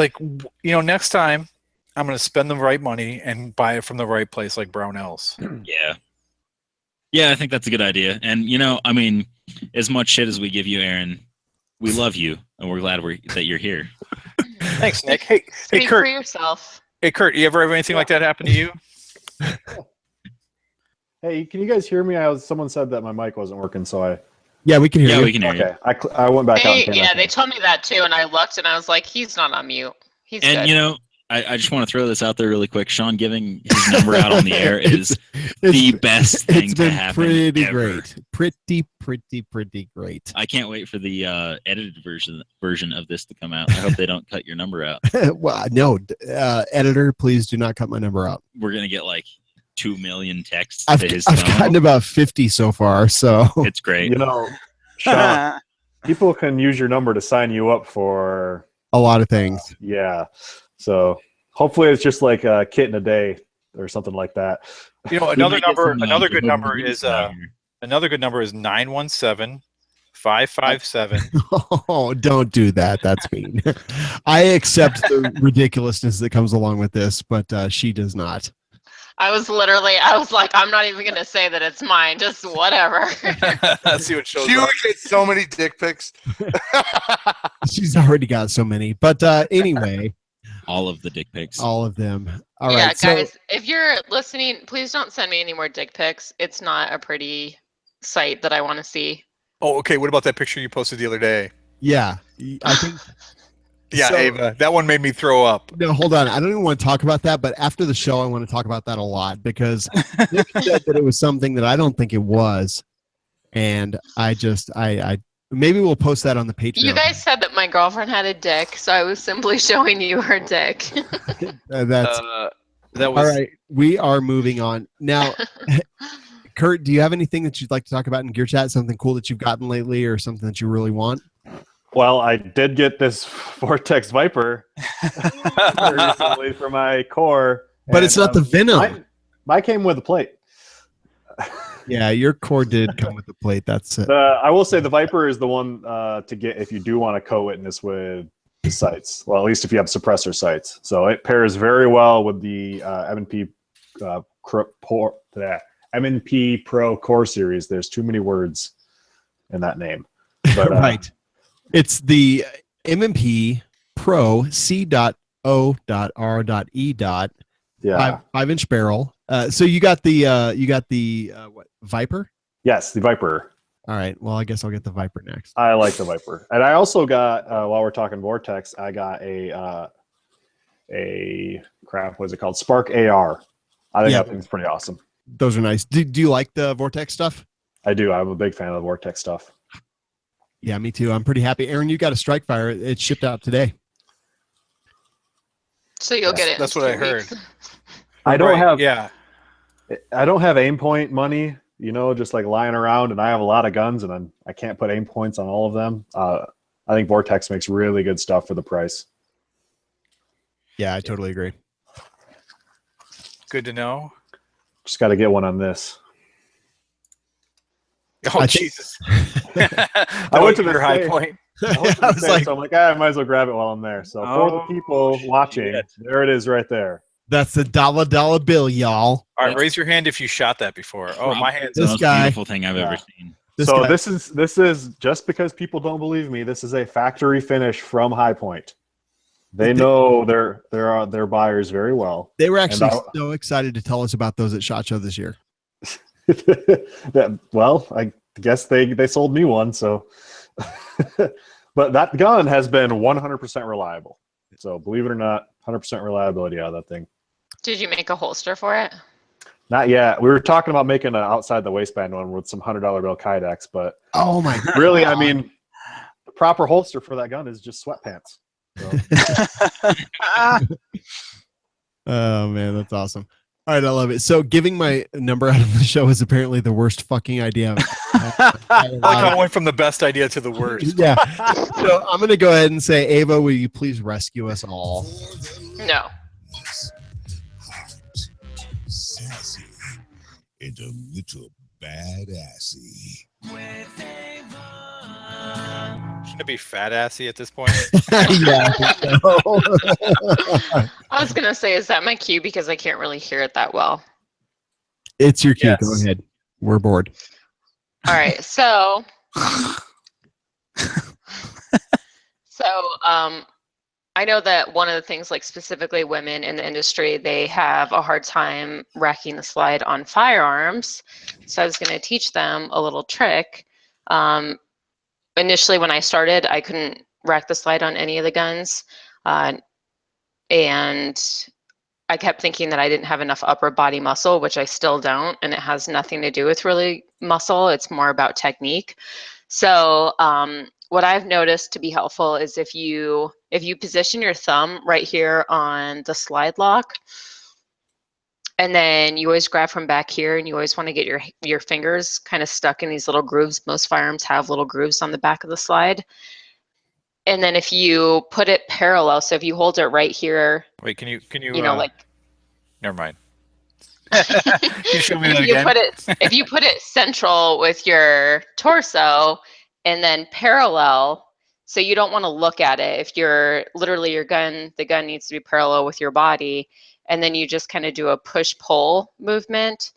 next time I'm going to spend the right money and buy it from the right place, like Brownells. Yeah, I think that's a good idea. And, I mean, as much shit as we give you, Aaron, we love you, and we're glad that you're here. Thanks, Nick. Hey, Speak Kurt. for yourself. Hey, Kurt, you ever have anything like that happen to you? Hey, can you guys hear me? Someone said that my mic wasn't working, so Yeah, we can hear you. Yeah, we can hear you. Okay, I went back out. And came back they in. told me that too, and I looked and I was like, he's not on mute. He's And, good. I just want to throw this out there really quick. Shawn giving his number out on the air is the best thing to happen. Pretty ever. great. Pretty great. I can't wait for the edited version of this to come out. I hope they don't cut your number out. Well, no, editor, please do not cut my number out. We're gonna get like 2 million texts I've to his gotten about 50 so far, so it's great. Sean, people can use your number to sign you up for a lot of things. Yeah. So hopefully it's just like a kit in a day or something like that. Another good number is 917-557. Oh, don't do that. That's mean. I accept the ridiculousness that comes along with this, but she does not. I was like, I'm not even going to say that it's mine. Just whatever. Let's see what shows She up. would get so many dick pics. She's already got so many. But anyway. All of the dick pics. All of them. All yeah, right. guys, if you're listening, please don't send me any more dick pics. It's not a pretty sight that I want to see. Oh, okay. What about that picture you posted the other day? Yeah, I think. Yeah, Ava, that one made me throw up. No, hold on. I don't even want to talk about that, but after the show, I want to talk about that a lot because Nick said that it was something that I don't think it was, and I maybe we'll post that on the Patreon. You guys said that my girlfriend had a dick, so I was simply showing you her dick. That was all right. We are moving on now. Kurt, do you have anything that you'd like to talk about in Gear Chat? Something cool that you've gotten lately, or something that you really want? Well, I did get this Vortex Viper recently for my core. But it's not the Venom. Mine came with a plate. Yeah, your core did come with the plate. That's it. I will say the Viper is the one to get if you do want to co-witness with the sights. Well, at least if you have suppressor sights. So it pairs very well with the M&P M&P Pro Core Series. There's too many words in that name. But, right. It's the M&P Pro C.O.R.E. Yeah. 5-inch barrel. So you got the what, Viper? Yes, the Viper. All right. Well, I guess I'll get the Viper next. I like the Viper, and I also got while we're talking Vortex, I got a what's it called? Spark AR. I think that thing's pretty awesome. Those are nice. Do you like the Vortex stuff? I do. I'm a big fan of the Vortex stuff. Yeah, me too. I'm pretty happy. Aaron, you got a Strike Fire. It shipped out today. So you'll get it. That's what I heard. I don't have aim point money, just like lying around, and I have a lot of guns, and I can't put aim points on all of them. I think Vortex makes really good stuff for the price. Yeah, I totally agree. Good to know. Just got to get one on this. Oh, Jesus. I went to their high point. I was like, so I'm like, I might as well grab it while I'm there. So for the people watching, there it is right there. That's the $1 bill, y'all. All right, raise your hand if you shot that before. Oh, my hand's the most beautiful thing I've ever seen. This is just because people don't believe me. This is a factory finish from High Point. They know their buyers very well. They were actually so excited to tell us about those at SHOT Show this year. Well, I guess they sold me one. So, but that gun has been 100% reliable. So believe it or not, 100% reliability out of that thing. Did you make a holster for it? Not yet. We were talking about making an outside the waistband one with some $100 bill Kydex, but oh my, really, I mean, the proper holster for that gun is just sweatpants. So. Oh man, that's awesome. All right, I love it. So giving my number out of the show is apparently the worst fucking idea. I like how I went from the best idea to the worst. Yeah. So I'm going to go ahead and say, Ava, will you please rescue us all? No. Sassy and a little badassy. Shouldn't it be fat assy at this point? Yeah. I was gonna say, is that my cue because I can't really hear it that well? It's your cue. Yes. Go ahead. We're bored. All right, so I know that one of the things, like specifically women in the industry, they have a hard time racking the slide on firearms. So I was going to teach them a little trick. Initially, when I started, I couldn't rack the slide on any of the guns. And I kept thinking that I didn't have enough upper body muscle, which I still don't. And it has nothing to do with really muscle. It's more about technique. So what I've noticed to be helpful is if you position your thumb right here on the slide lock, and then you always grab from back here, and you always want to get your fingers kind of stuck in these little grooves. Most firearms have little grooves on the back of the slide. And then if you put it parallel, so if you hold it right here. Wait, can you like. Never mind. Can you show me that again? If you put it central with your torso and then parallel, so you don't want to look at it. If you're literally the gun needs to be parallel with your body, and then you just kind of do a push-pull movement,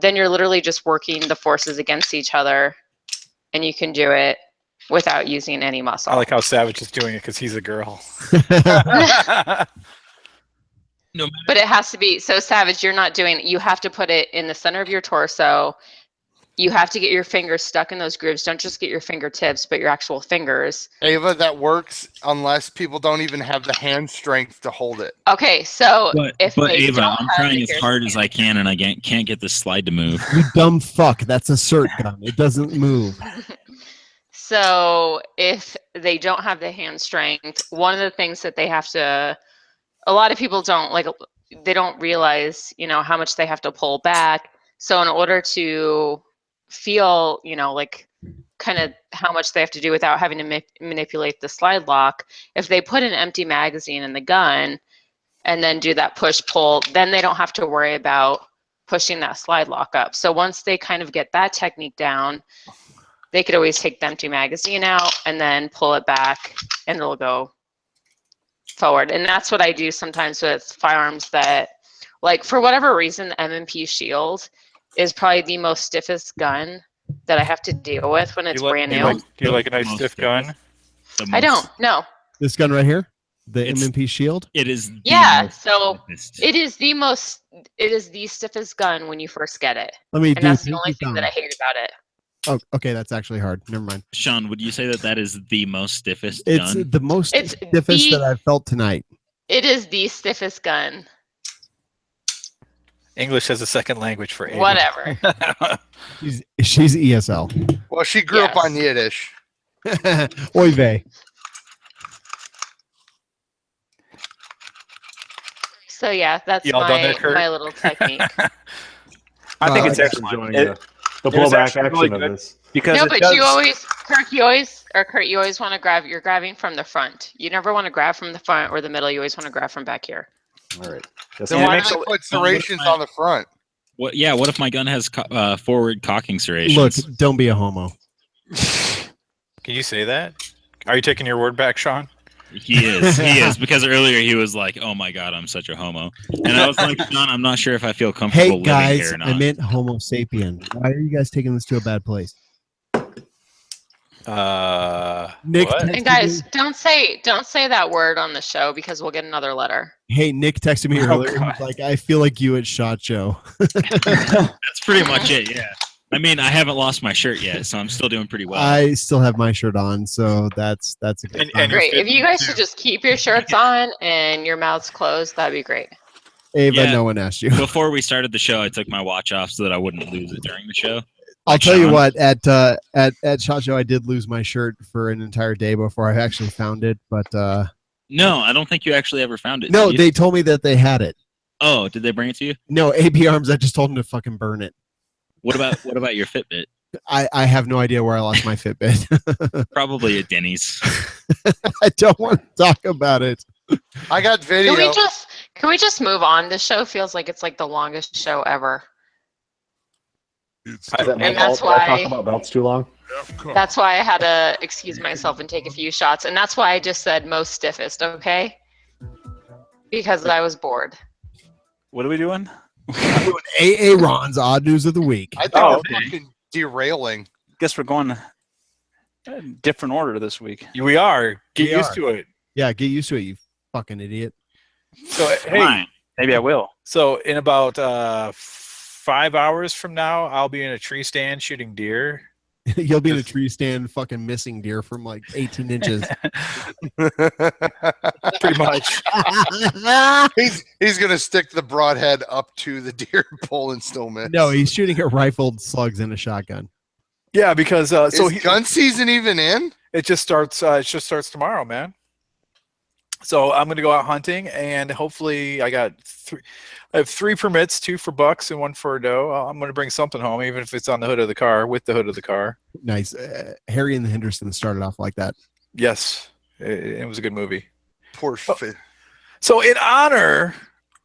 then you're literally just working the forces against each other, and you can do it without using any muscle. I like how Savage is doing it because he's a girl. No, but it has to be so Savage. You're not doing. You have to put it in the center of your torso. You have to get your fingers stuck in those grooves. Don't just get your fingertips, but your actual fingers. Ava, that works unless people don't even have the hand strength to hold it. Okay, so but Ava, I'm trying as hard as I can, and I can't get this slide to move. You dumb fuck. That's a cert gun. It doesn't move. So if they don't have the hand strength, one of the things that they have to, a lot of people don't they don't realize, how much they have to pull back. So in order to feel, kind of how much they have to do without having to manipulate the slide lock, if they put an empty magazine in the gun and then do that push pull, then they don't have to worry about pushing that slide lock up. So once they kind of get that technique down, they could always take the empty magazine out and then pull it back, and it'll go forward. And that's what I do sometimes with firearms that, for whatever reason, the M&P Shield is probably the most stiffest gun that I have to deal with when it's brand new. Do you like a nice stiff gun? I don't. No. This gun right here, the M&P Shield. It is. So it is the stiffest gun when you first get it. And that's the only thing that I hate about it. Oh, okay, that's actually hard. Never mind. Shawn, would you say that is the most stiffest It's gun? the most stiffest that I've felt tonight. It is the stiffest gun. English as a second language for Ava. Whatever. She's ESL. Well, she grew up on Yiddish. Oy vey. So yeah, that's my little technique. I think it's I'm actually enjoying it, the it was blowback actually really action good of this. because No, it but does, you always, Kurt, you always want to grab. You're grabbing from the front. You never want to grab from the front or the middle. You always want to grab from back here. All right. Then why do they put serrations on the front? What? Yeah. What if my gun has forward cocking serrations? Look, don't be a homo. Can you say that? Are you taking your word back, Shawn? He is. He is, because earlier he was like, "Oh my god, I'm such a homo," and I was like, "Shawn, I'm not sure if I feel comfortable Hey living guys, here or not." I meant Homo sapien. Why are you guys taking this to a bad place? Nick, What? And guys, don't say that word on the show because we'll get another letter. Hey, Nick texted me earlier. He's like, I feel like you at SHOT Show. That's pretty much it. Yeah. I mean, I haven't lost my shirt yet, so I'm still doing pretty well. I still have my shirt on, so that's a good sign. Great. If you guys should just keep your shirts on and your mouths closed, that'd be great. Ava, Yeah. no one asked you. Before we started the show, I took my watch off so that I wouldn't lose it during the show. I'll Like tell you Shawn. what, at SHOT Show, I did lose my shirt for an entire day before I actually found it. But No, I don't think you actually ever found it. no, did you? they told me that they had it. Oh, did they bring it to you? No, AB Arms. I just told them to fucking burn it. What about your Fitbit? I have no idea where I lost my Fitbit. Probably at Denny's. I don't want to talk about it. I got video. Can we just move on? This show feels like it's like the longest show ever. Is that my And that's fault? Did I why- talk about belts too long? That's why I had to excuse myself and take a few shots. And that's why I just said most stiffest, okay? Because I was bored. what are we doing? AA Ron's Odd News of the Week. I think we're fucking derailing. Guess we're going different order this week. We are. Get We used are. to it. Yeah, get used to it, you fucking idiot. So hey, Fine. Maybe I will. so in about 5 hours from now, I'll be in a tree stand shooting deer. You'll be in a tree stand fucking missing deer from like 18 inches. Pretty much. He's gonna stick the broadhead up to the deer pole and still miss. No, he's shooting at rifled slugs in a shotgun. Yeah, because Is gun season even in? it just starts. It just starts tomorrow, man. So I'm gonna go out hunting, and hopefully I have 3 permits, 2 for bucks and 1 for a doe. I'm gonna bring something home, even if it's on the hood of the car, with the hood of the car. Nice. Harry and the Hendersons started off like that. Yes, it was a good movie. Poor fit. So in honor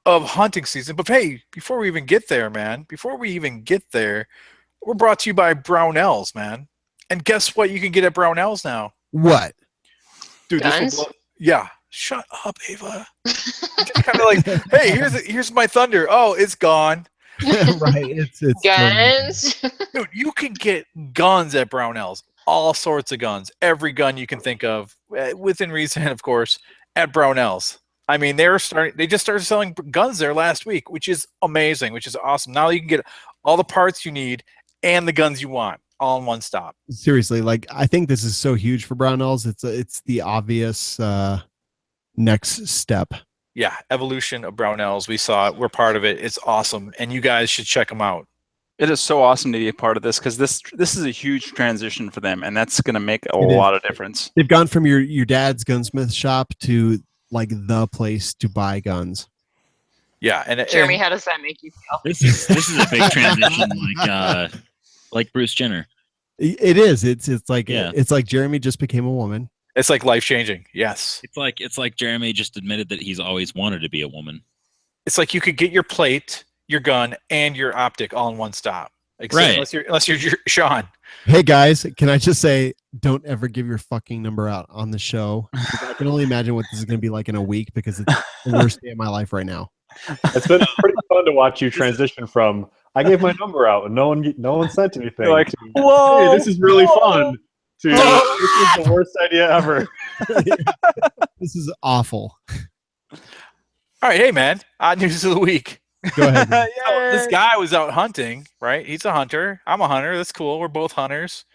of hunting season, but hey, before we even get there, man, we're brought to you by Brownells, man. And guess what you can get at Brownells now? What? Dude, Guns? yeah. Shut up, Ava. Kind of like, hey, here's my thunder. Oh, it's gone. Right. It's Guns. Dude, you can get guns at Brownells. All sorts of guns. Every gun you can think of, within reason, of course, at Brownells. I mean, they just started selling guns there last week, which is amazing, which is awesome. Now you can get all the parts you need and the guns you want all in one stop. seriously, like I think this is so huge for Brownells. It's the obvious next step. Yeah, evolution of Brownells. We saw it. We're part of it. It's awesome, and you guys should check them out. It is so awesome to be a part of this because this is a huge transition for them, and that's going to make a lot of difference. They've gone from your dad's gunsmith shop to like the place to buy guns. Yeah, and Jeremy, how does that make you feel? This is a big transition, like Bruce Jenner. It is. It's like Yeah. it's like Jeremy just became a woman. it's like life changing. Yes, It's like Jeremy just admitted that he's always wanted to be a woman. it's like you could get your plate, your gun, and your optic all in one stop. Except Right. Unless you're Shawn. Hey guys, can I just say, don't ever give your fucking number out on the show. I can only imagine what this is going to be like in a week because it's the worst day of my life right now. It's been pretty fun to watch you transition from I gave my number out and no one sent anything. Like, to, whoa, hey, this is really fun. To this is the worst idea ever. This is awful. All right, hey man, odd news of the week. Go ahead. So this guy was out hunting, right? He's a hunter. I'm a hunter. That's cool. We're both hunters.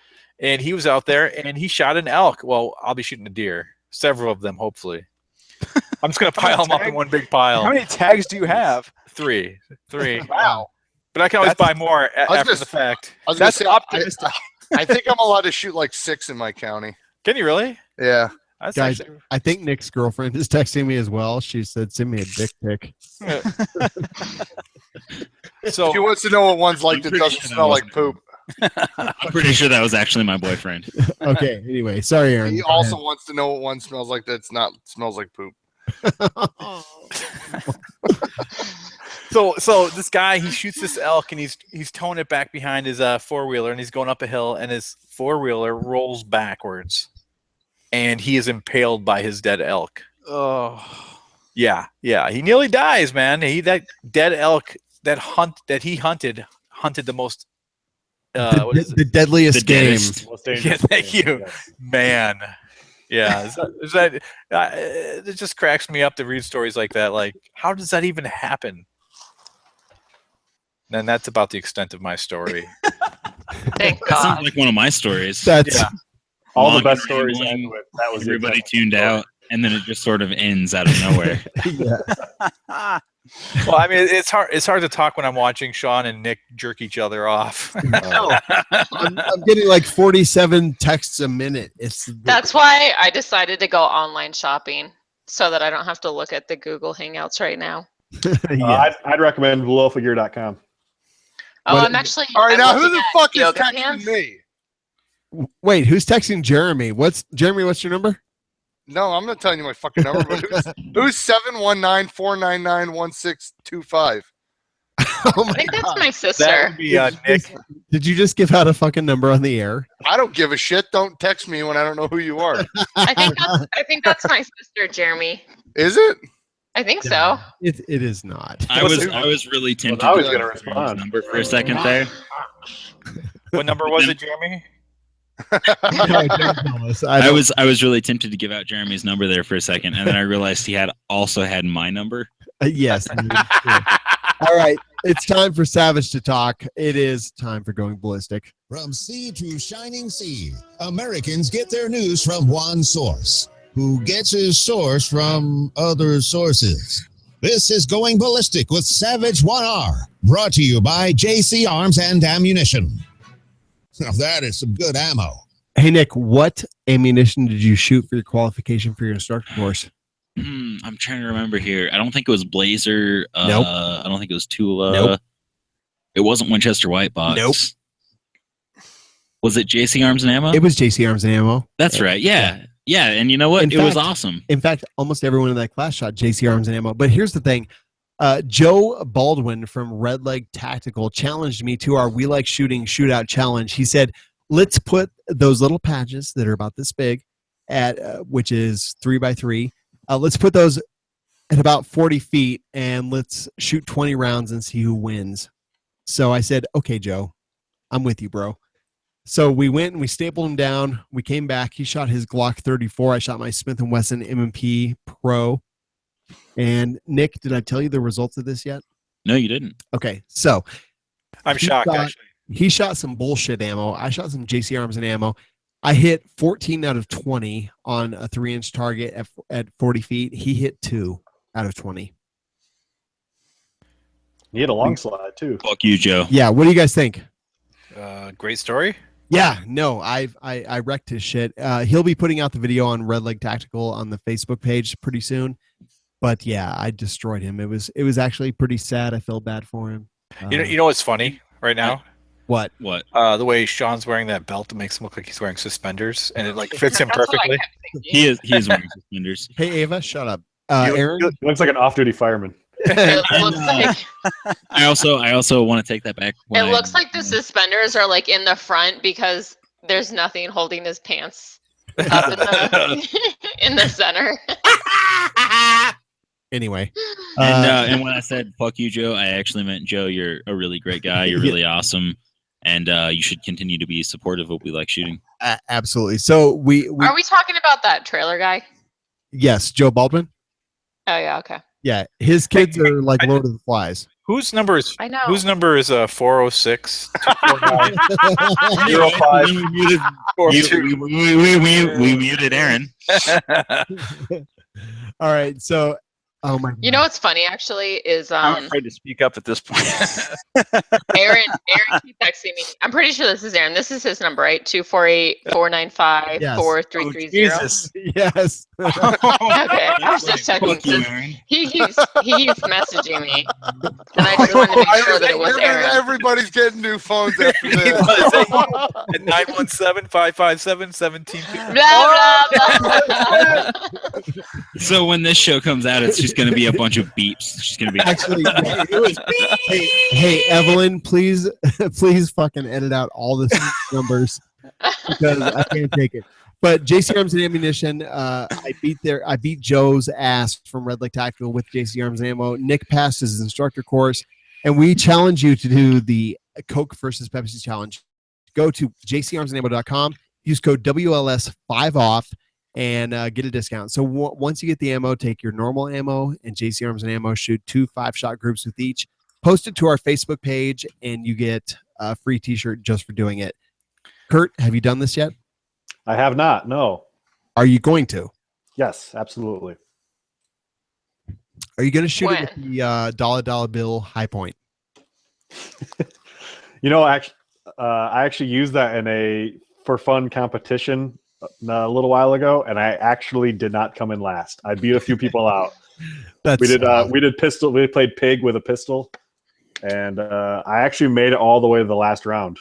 And he was out there and he shot an elk. Well, I'll be shooting a deer. Several of them, hopefully. I'm just gonna pile them up in one big pile. How many tags do you have? Three. Wow. But I can always buy more was after just- the fact. I was gonna That's say, optimistic. I think I'm allowed to shoot like 6 in my county. Can you really? Yeah. That's Guys, actually I think Nick's girlfriend is texting me as well. She said, send me a dick pic. So he wants to know what one's like that doesn't smell like poop. I'm pretty sure that was actually my boyfriend. Okay. Anyway, sorry, Aaron. He also wants to know what one smells like that's not smells like poop. So this guy, he shoots this elk and he's towing it back behind his 4-wheeler, and he's going up a hill, and his 4-wheeler rolls backwards, and he is impaled by his dead elk. Oh, yeah. He nearly dies, man. That dead elk that he hunted the most. The deadliest game. Yeah, thank you, Yes. man. Yeah, it just cracks me up to read stories like that. Like, how does that even happen? And that's about the extent of my story. Thank That God. sounds like one of my stories. That's All Long the best and stories rambling, end with that was Everybody it. tuned out, and then it just sort of ends out of nowhere. yeah. Well, I mean, it's hard to talk when I'm watching Shawn and Nick jerk each other off. I'm getting like 47 texts a minute. That's why I decided to go online shopping so that I don't have to look at the Google Hangouts right now. I'd recommend blueofagear.com. Oh, What- I'm actually. All right, I'm now who looking the at fuck is yoga texting pants. me? Wait, who's texting Jeremy? What's your number? No, I'm not telling you my fucking number. But who's 719-499-1625? Oh I think that's my That sister. would be Nick. Did you just give out a fucking number on the air? I don't give a shit. Don't text me when I don't know who you are. I think that's my sister, Jeremy. Is it? I think so. It is not. I was really tempted I was to gonna put Jeremy's respond. number for a second there. What number was it, Jeremy? No, don't tell us. I was really tempted to give out Jeremy's number there for a second, and then I realized he also had my number. Yes. All right. It's time for Savage to talk. It is time for Going Ballistic. From sea to shining sea, Americans get their news from one source, who gets his source from other sources. This is Going Ballistic with Savage 1R, brought to you by JC Arms and Ammunition. Now that is some good ammo. Hey, Nick, what ammunition did you shoot for your qualification for your instructor course? I'm trying to remember here. I don't think it was Blazer. Nope. I don't think it was Tula. Nope. It wasn't Winchester White Box. Nope. Was it JC Arms and Ammo? It was JC Arms and Ammo. That's right. Yeah. And you know what? In It was fact- awesome. In fact, almost everyone in that class shot JC Arms and Ammo. But here's the thing. Joe Baldwin from Red Leg Tactical challenged me to our We Like Shooting Shootout Challenge. He said, let's put those little patches that are about this big at, which is 3x3. Let's put those at about 40 feet and let's shoot 20 rounds and see who wins. So I said, okay, Joe, I'm with you, bro. So we went and we stapled him down. We came back. He shot his Glock 34. I shot my Smith & Wesson M&P Pro. And Nick, did I tell you the results of this yet? No, you didn't. Okay, so I'm shocked, actually. he shot some bullshit ammo. I shot some JC Arms and Ammo. I hit 14 out of 20 on a 3-inch target at 40 feet. He hit 2 out of 20. He had a long slide too. Fuck you, Joe. Yeah, what do you guys think? Great story. Yeah, no, I wrecked his shit. He'll be putting out the video on Red Leg Tactical on the Facebook page pretty soon. But yeah, I destroyed him. It was actually pretty sad. I felt bad for him. You know what's funny right now? What? What? The way Shawn's wearing that belt, it makes him look like he's wearing suspenders, and it like fits him perfectly. He is wearing suspenders. Hey, Ava, shut up. Aaron? He looks like an off-duty fireman. It looks like I also want to take that back. it looks like the suspenders are like in the front because there's nothing holding his pants up in the center. Anyway. And when I said "fuck you, Joe," I actually meant Joe. You're a really great guy. You're really awesome, and you should continue to be supportive of We Like Shooting. Absolutely. So we Are we talking about that trailer guy? yes, Joe Baldwin. Oh yeah, okay. Yeah, his kids are like Lord of the Flies. Whose number is? I know. Whose number is 406 249 05 We muted Aaron. All right, so Oh my! You know what's funny actually is I'm afraid to speak up at this point. Aaron keeps texting me. I'm pretty sure this is Aaron. This is his number, right? 248-495-4330. Jesus. Yes. Okay, I was just checking. He keeps messaging me, and I just wanted to make sure that it was Aaron. Everybody's getting new phones after this. At 917-557-1750. Blah, blah, blah. So when this show comes out, it's just going to be a bunch of beeps. She's going to be Actually, hey, Evelyn, please fucking edit out all the numbers because I can't take it. But JC Arms and Ammunition, I beat Joe's ass from Red Lake Tactical with JC Arms and Ammo. Nick passed his instructor course, and we challenge you to do the Coke versus Pepsi challenge. Go to jcarmsandammo.com, use code WLS5OFF, and get a discount. So once you get the ammo, take your normal ammo and JC Arms and Ammo, shoot 2 5-shot groups with each, post it to our Facebook page, and you get a free t-shirt just for doing it. Kurt, have you done this yet? I have not. No. Are you going to? Yes, absolutely. Are you going to shoot it with the dollar bill high point? I actually used that in a for fun competition a little while ago, and I actually did not come in last. I beat a few people out. We did pistol. We played pig with a pistol, and I actually made it all the way to the last round.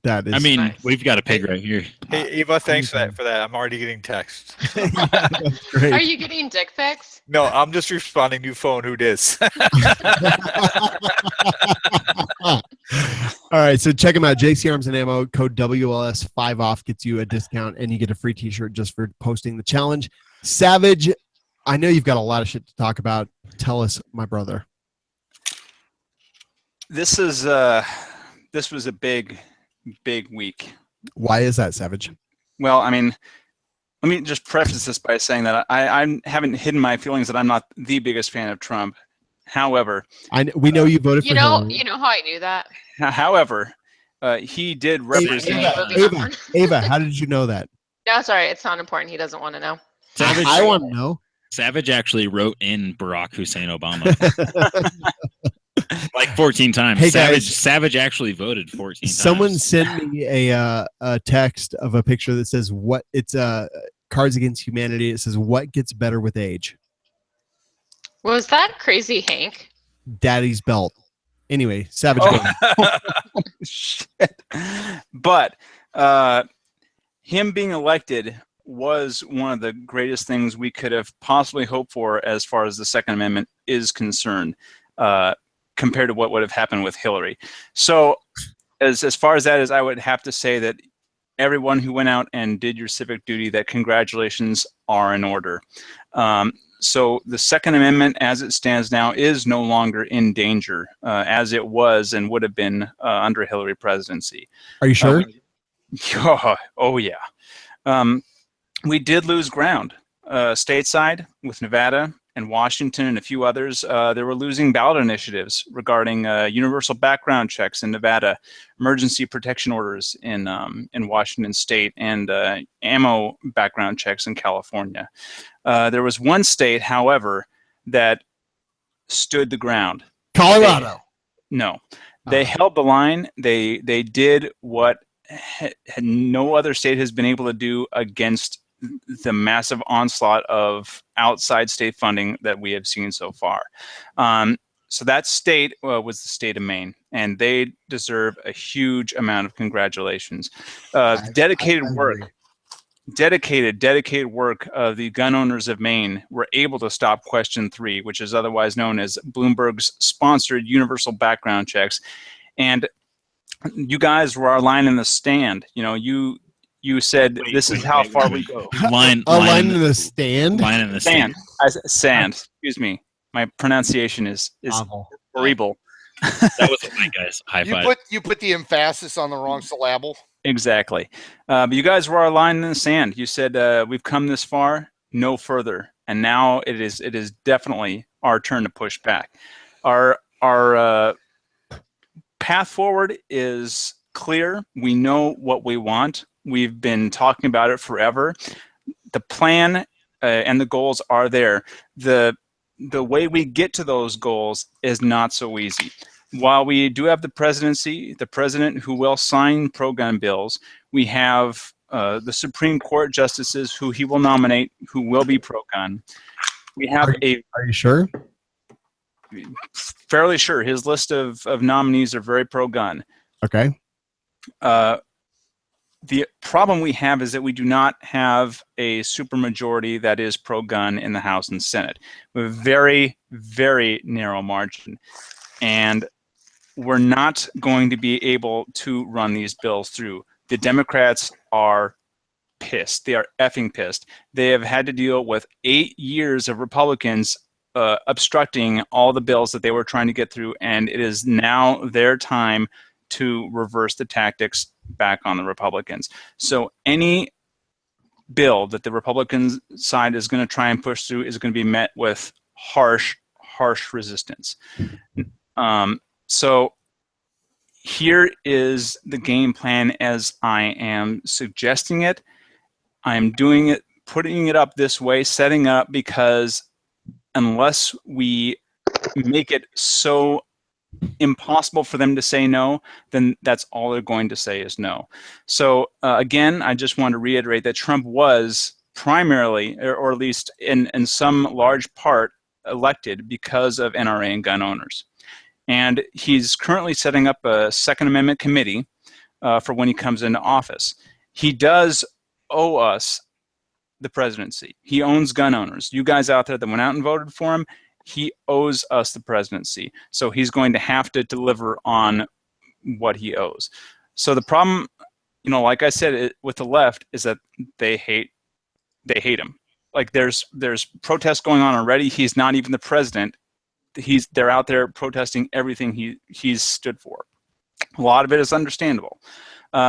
That is. I mean, nice. We've got a pig right here. Hey, Eva, thanks for that. I'm already getting texts. Yeah, that's great. Are you getting dick pics? No, I'm just responding new phone. Who dis? All right, so check them out. JC Arms and Ammo, code WLS5OFF gets you a discount, and you get a free t-shirt just for posting the challenge. Savage, I know you've got a lot of shit to talk about. Tell us, my brother. This was a big week. Why is that, Savage? Well, I mean, let me just preface this by saying that I haven't hidden my feelings that I'm not the biggest fan of Trump. However, we know you voted for Hillary. You know how I knew that? However, he did represent. Ava, how did you know that? No, sorry, it's not important. He doesn't want to know. Savage, I want to know. Savage actually wrote in Barack Hussein Obama like 14 times. Hey, guys. Savage actually voted 14 times. Someone sent me a text of a picture that says what it's Cards Against Humanity. It says what gets better with age. Was that Crazy Hank? Daddy's belt. Anyway, Savage. Shit. But him being elected was one of the greatest things we could have possibly hoped for as far as the Second Amendment is concerned, compared to what would have happened with Hillary. So as far as that is, I would have to say that everyone who went out and did your civic duty, that congratulations are in order. So the Second Amendment, as it stands now, is no longer in danger, as it was and would have been under Hillary presidency. Are you sure? Oh yeah. We did lose ground stateside with Nevada and Washington and a few others. They were losing ballot initiatives regarding universal background checks in Nevada, emergency protection orders in Washington State, and ammo background checks in California. There was one state, however, that stood the ground. Colorado. They held the line. They did what no other state has been able to do against the massive onslaught of outside state funding that we have seen so far. So that state was the state of Maine, and they deserve a huge amount of congratulations. Dedicated work of the gun owners of Maine were able to stop Question 3, which is otherwise known as Bloomberg's sponsored universal background checks. And you guys were our line in the stand. You said this is how far we go. Line in the stand? Line in the sand. Sand. Excuse me. My pronunciation is horrible. That was a line, guys. High five. You put the emphasis on the wrong syllable. Exactly. But you guys were our line in the sand. You said we've come this far, no further, and now it is definitely our turn to push back. Our path forward is clear. We know what we want. We've been talking about it forever. The plan and the goals are there. The the way we get to those goals is not so easy. While we do have the presidency, the president who will sign pro-gun bills, we have the Supreme Court justices who he will nominate who will be pro-gun. We have Are you sure? Fairly sure. His list of nominees are very pro-gun. Okay. The problem we have is that we do not have a supermajority that is pro-gun in the House and Senate. We have a very, very narrow margin. And we're not going to be able to run these bills through. The Democrats are pissed. They are effing pissed. They have had to deal with 8 years of Republicans obstructing all the bills that they were trying to get through, and it is now their time to reverse the tactics back on the Republicans. So any bill that the Republican side is going to try and push through is going to be met with harsh resistance. So here is the game plan as I am suggesting it. I'm doing it, putting it up this way, setting up, because unless we make it so impossible for them to say no, then that's all they're going to say is no. So again, I just want to reiterate that Trump was primarily, or at least in some large part, elected because of NRA and gun owners. And he's currently setting up a Second Amendment committee for when he comes into office. He does owe us the presidency. He owns gun owners. You guys out there that went out and voted for him, he owes us the presidency. So he's going to have to deliver on what he owes. So the problem, like I said, with the left is that they hate him. Like there's protests going on already. He's not even the president. They're out there protesting everything he's stood for. A lot of it is understandable.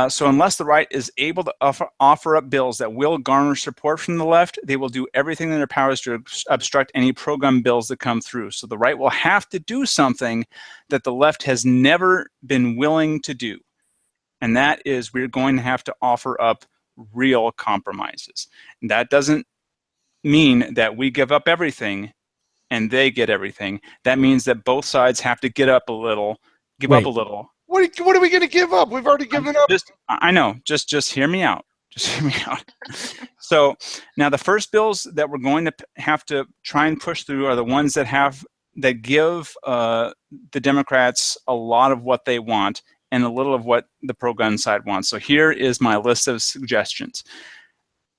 So unless the right is able to offer up bills that will garner support from the left, they will do everything in their powers to obstruct any pro-gun bills that come through. So the right will have to do something that the left has never been willing to do. And that is, we're going to have to offer up real compromises. And that doesn't mean that we give up everything and they get everything. That means that both sides have to give up a little. What are we going to give up? We've already given up. I know. Just hear me out. Just hear me out. So now the first bills that we're going to have to try and push through are the ones that give the Democrats a lot of what they want and a little of what the pro-gun side wants. So here is my list of suggestions.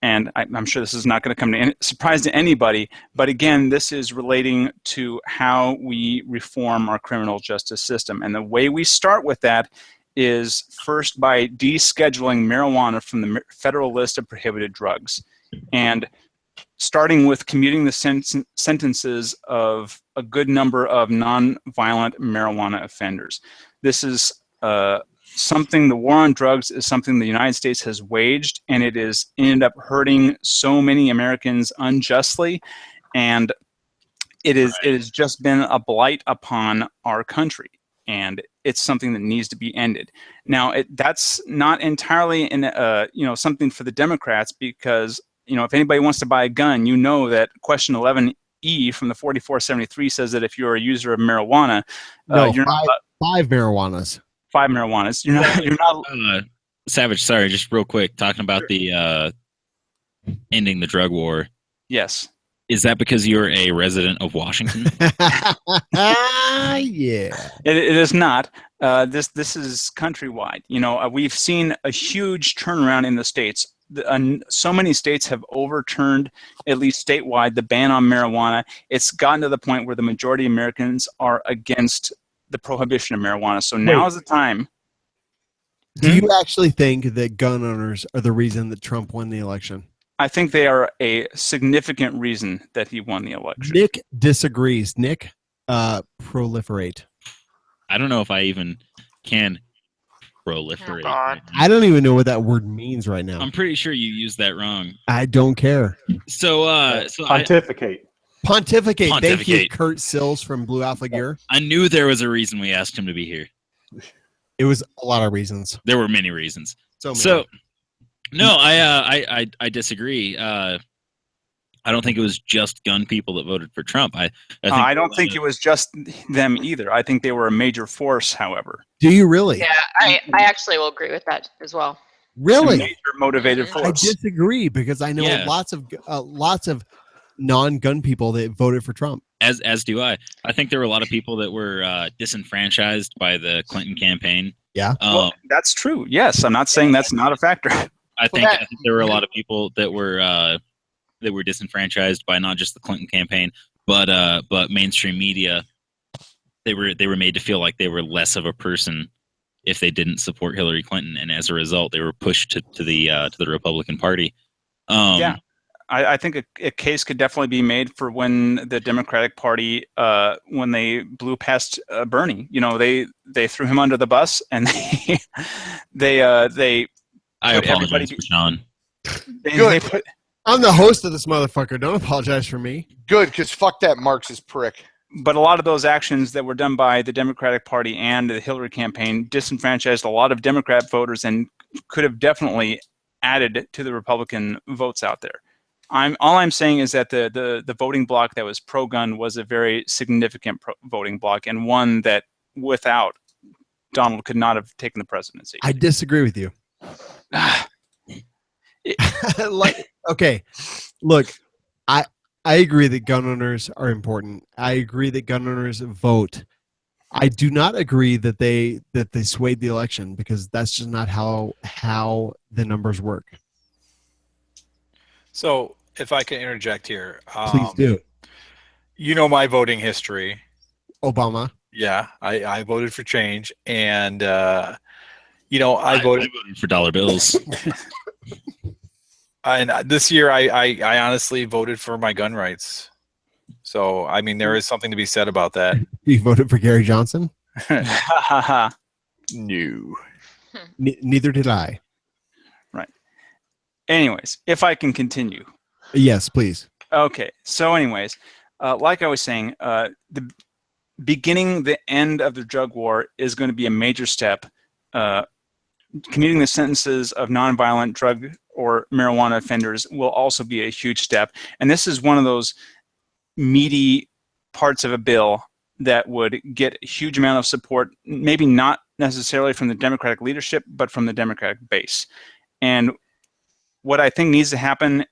And I'm sure this is not going to come to surprise to anybody, but again, this is relating to how we reform our criminal justice system. And the way we start with that is first by descheduling marijuana from the federal list of prohibited drugs, and starting with commuting the sentences of a good number of non-violent marijuana offenders. This is the war on drugs is something the United States has waged, and it has ended up hurting so many Americans unjustly, and it has just been a blight upon our country, and it's something that needs to be ended. Now, that's not entirely something for the Democrats, because if anybody wants to buy a gun, that Question 11E from the 4473 says that if you're a user of marijuana, you're five marijuanas. 5 marijuanas. You're not. Savage, sorry, just real quick, talking about the ending the drug war. Yes. Is that because you're a resident of Washington? Yeah. It is not. This is countrywide. We've seen a huge turnaround in the states. So many states have overturned, at least statewide, the ban on marijuana. It's gotten to the point where the majority of Americans are against the prohibition of marijuana. So now is the time. Do you actually think that gun owners are the reason that Trump won the election? I think they are a significant reason that he won the election. Nick disagrees. Nick, proliferate. I don't know if I even can proliferate. I don't even know what that word means right now. I'm pretty sure you used that wrong. I don't care. So pontificate. Pontificate. Thank you, Kurt Sills from Blue Alpha Gear. I knew there was a reason we asked him to be here. It was a lot of reasons. There were many reasons. So no, I disagree. I I don't think it was just gun people that voted for Trump. I don't think it was just them either. I think they were a major force, however. Do you really? Yeah, I actually will agree with that as well. Really? A major motivated I force. disagree because I know lots of non-gun people that voted for Trump. As do I. I think there were a lot of people that were disenfranchised by the Clinton campaign. Yeah. Well, that's true. Yes, I'm not saying that's not a factor. I think there were a lot of people that were disenfranchised by not just the Clinton campaign, but mainstream media. They were made to feel like they were less of a person if they didn't support Hillary Clinton, and as a result, they were pushed to the Republican Party. Yeah, I think a case could definitely be made for when the Democratic Party, when they blew past Bernie. You know, they threw him under the bus, and they I apologize for Shawn. I'm the host of this motherfucker. Don't apologize for me. Good, because fuck that Marxist prick. But a lot of those actions that were done by the Democratic Party and the Hillary campaign disenfranchised a lot of Democrat voters and could have definitely added to the Republican votes out there. All I'm saying is that the voting bloc that was pro-gun was a very significant voting bloc, and one that without Donald could not have taken the presidency. I disagree with you. Okay, look, I agree that gun owners are important. I agree that gun owners vote. I do not agree that they swayed the election, because that's just not how the numbers work. So, if I can interject here, Please do. You know my voting history. Obama. Yeah, I voted for change, and I voted for dollar bills. And this year, I honestly voted for my gun rights. So, I mean, there is something to be said about that. You voted for Gary Johnson? No. Neither did I. Right. Anyways, if I can continue. Yes, please. Okay. So anyways, like I was saying, the end of the drug war is going to be a major step. Commuting the sentences of nonviolent drug or marijuana offenders will also be a huge step. And this is one of those meaty parts of a bill that would get a huge amount of support, maybe not necessarily from the Democratic leadership, but from the Democratic base. And what I think needs to happen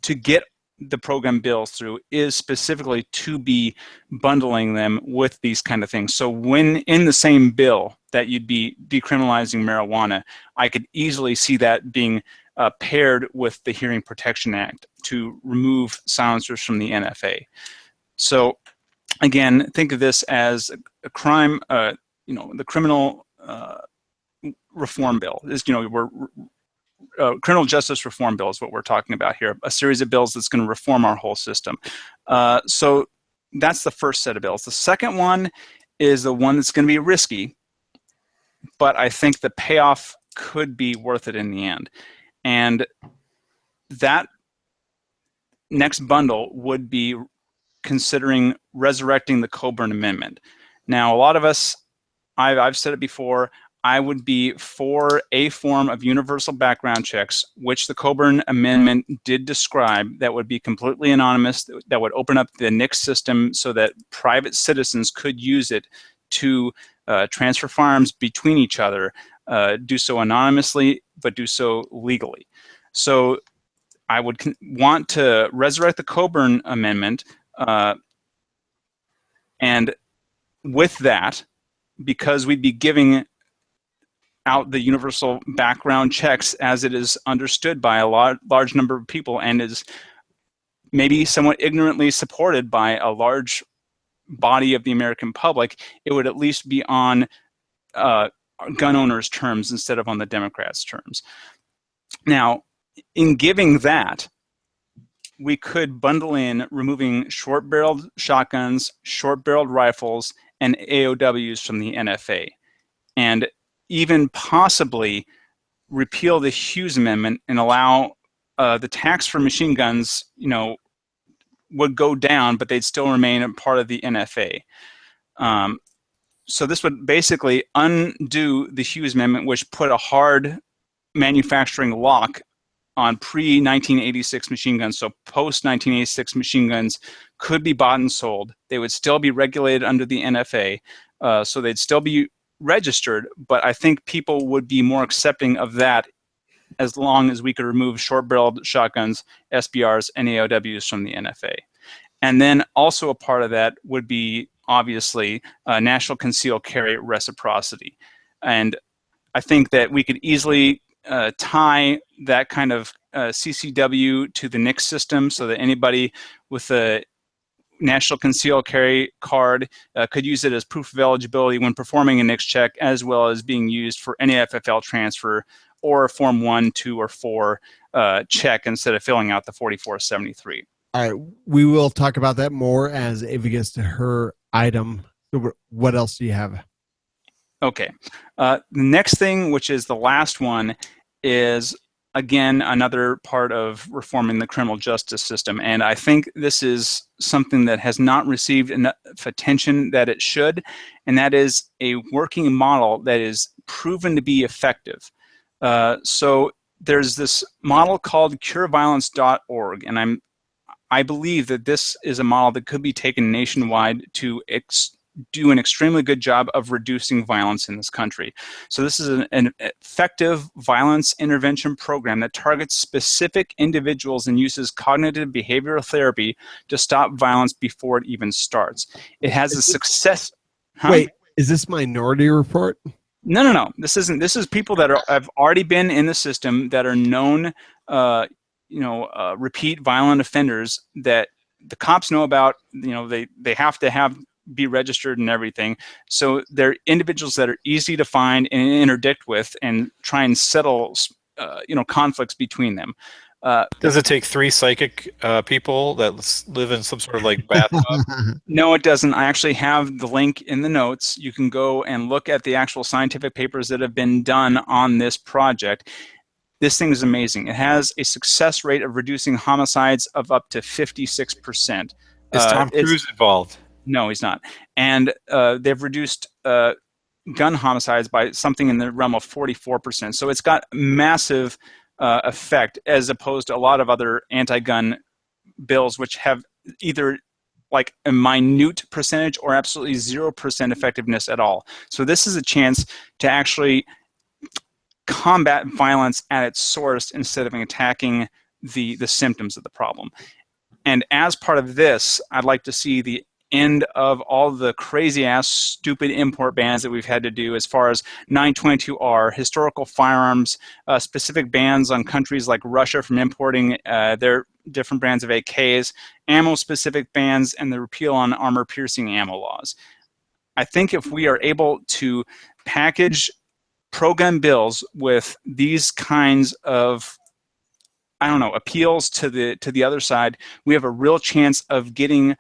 to get the pro-gun bills through is specifically to be bundling them with these kind of things. So when in the same bill that you'd be decriminalizing marijuana, I could easily see that being paired with the Hearing Protection Act to remove silencers from the NFA. So again, think of this as a crime, the criminal reform bill is, criminal justice reform bill is what we're talking about here, a series of bills that's going to reform our whole system. So that's the first set of bills. The second one is the one that's going to be risky, but I think the payoff could be worth it in the end. And that next bundle would be considering resurrecting the Coburn Amendment. Now, a lot of us, I've said it before, I would be for a form of universal background checks, which the Coburn Amendment did describe, that would be completely anonymous, that would open up the NICS system so that private citizens could use it to transfer firearms between each other, do so anonymously, but do so legally. So I would want to resurrect the Coburn Amendment, and with that, because we'd be giving out the universal background checks as it is understood by a large number of people and is maybe somewhat ignorantly supported by a large body of the American public, it would at least be on gun owners' terms instead of on the Democrats' terms. Now, in giving that, we could bundle in removing short-barreled shotguns, short-barreled rifles, and AOWs from the NFA, and even possibly repeal the Hughes Amendment and allow the tax for machine guns, would go down, but they'd still remain a part of the NFA. So this would basically undo the Hughes Amendment, which put a hard manufacturing lock on pre-1986 machine guns, so post-1986 machine guns could be bought and sold. They would still be regulated under the NFA, so they'd still be registered, but I think people would be more accepting of that as long as we could remove short-barreled shotguns, SBRs, and AOWs from the NFA. And then also a part of that would be, obviously, national concealed carry reciprocity. And I think that we could easily tie that kind of CCW to the NICS system so that anybody with a national concealed carry card could use it as proof of eligibility when performing a NICS check, as well as being used for any FFL transfer or a Form 1, 2, or 4 check instead of filling out the 4473. All right, we will talk about that more as Ava gets to her item. What else do you have? Okay. The next thing, which is the last one, is, again, another part of reforming the criminal justice system. And I think this is something that has not received enough attention that it should, and that is a working model that is proven to be effective. So there's this model called cureviolence.org, and I believe that this is a model that could be taken nationwide to do an extremely good job of reducing violence in this country. So this is an effective violence intervention program that targets specific individuals and uses cognitive behavioral therapy to stop violence before it even starts. It has a success. Huh? Wait, is this Minority Report? No. This isn't. This is people that have already been in the system that are known, repeat violent offenders that the cops know about. They have to be registered and everything. So they're individuals that are easy to find and interdict with and try and settle, conflicts between them. Does it take 3 psychic people that live in some sort of like bathtub? No, it doesn't. I actually have the link in the notes. You can go and look at the actual scientific papers that have been done on this project. This thing is amazing. It has a success rate of reducing homicides of up to 56%. Is Tom Cruise involved? No, he's not. And they've reduced gun homicides by something in the realm of 44%. So it's got massive effect, as opposed to a lot of other anti-gun bills, which have either like a minute percentage or absolutely 0% effectiveness at all. So this is a chance to actually combat violence at its source instead of attacking the symptoms of the problem. And as part of this, I'd like to see the end of all the crazy ass stupid import bans that we've had to do as far as 922R, historical firearms, specific bans on countries like Russia from importing their different brands of AKs, ammo specific bans, and the repeal on armor piercing ammo laws. I think if we are able to package pro-gun bills with these kinds of appeals to the other side, we have a real chance of getting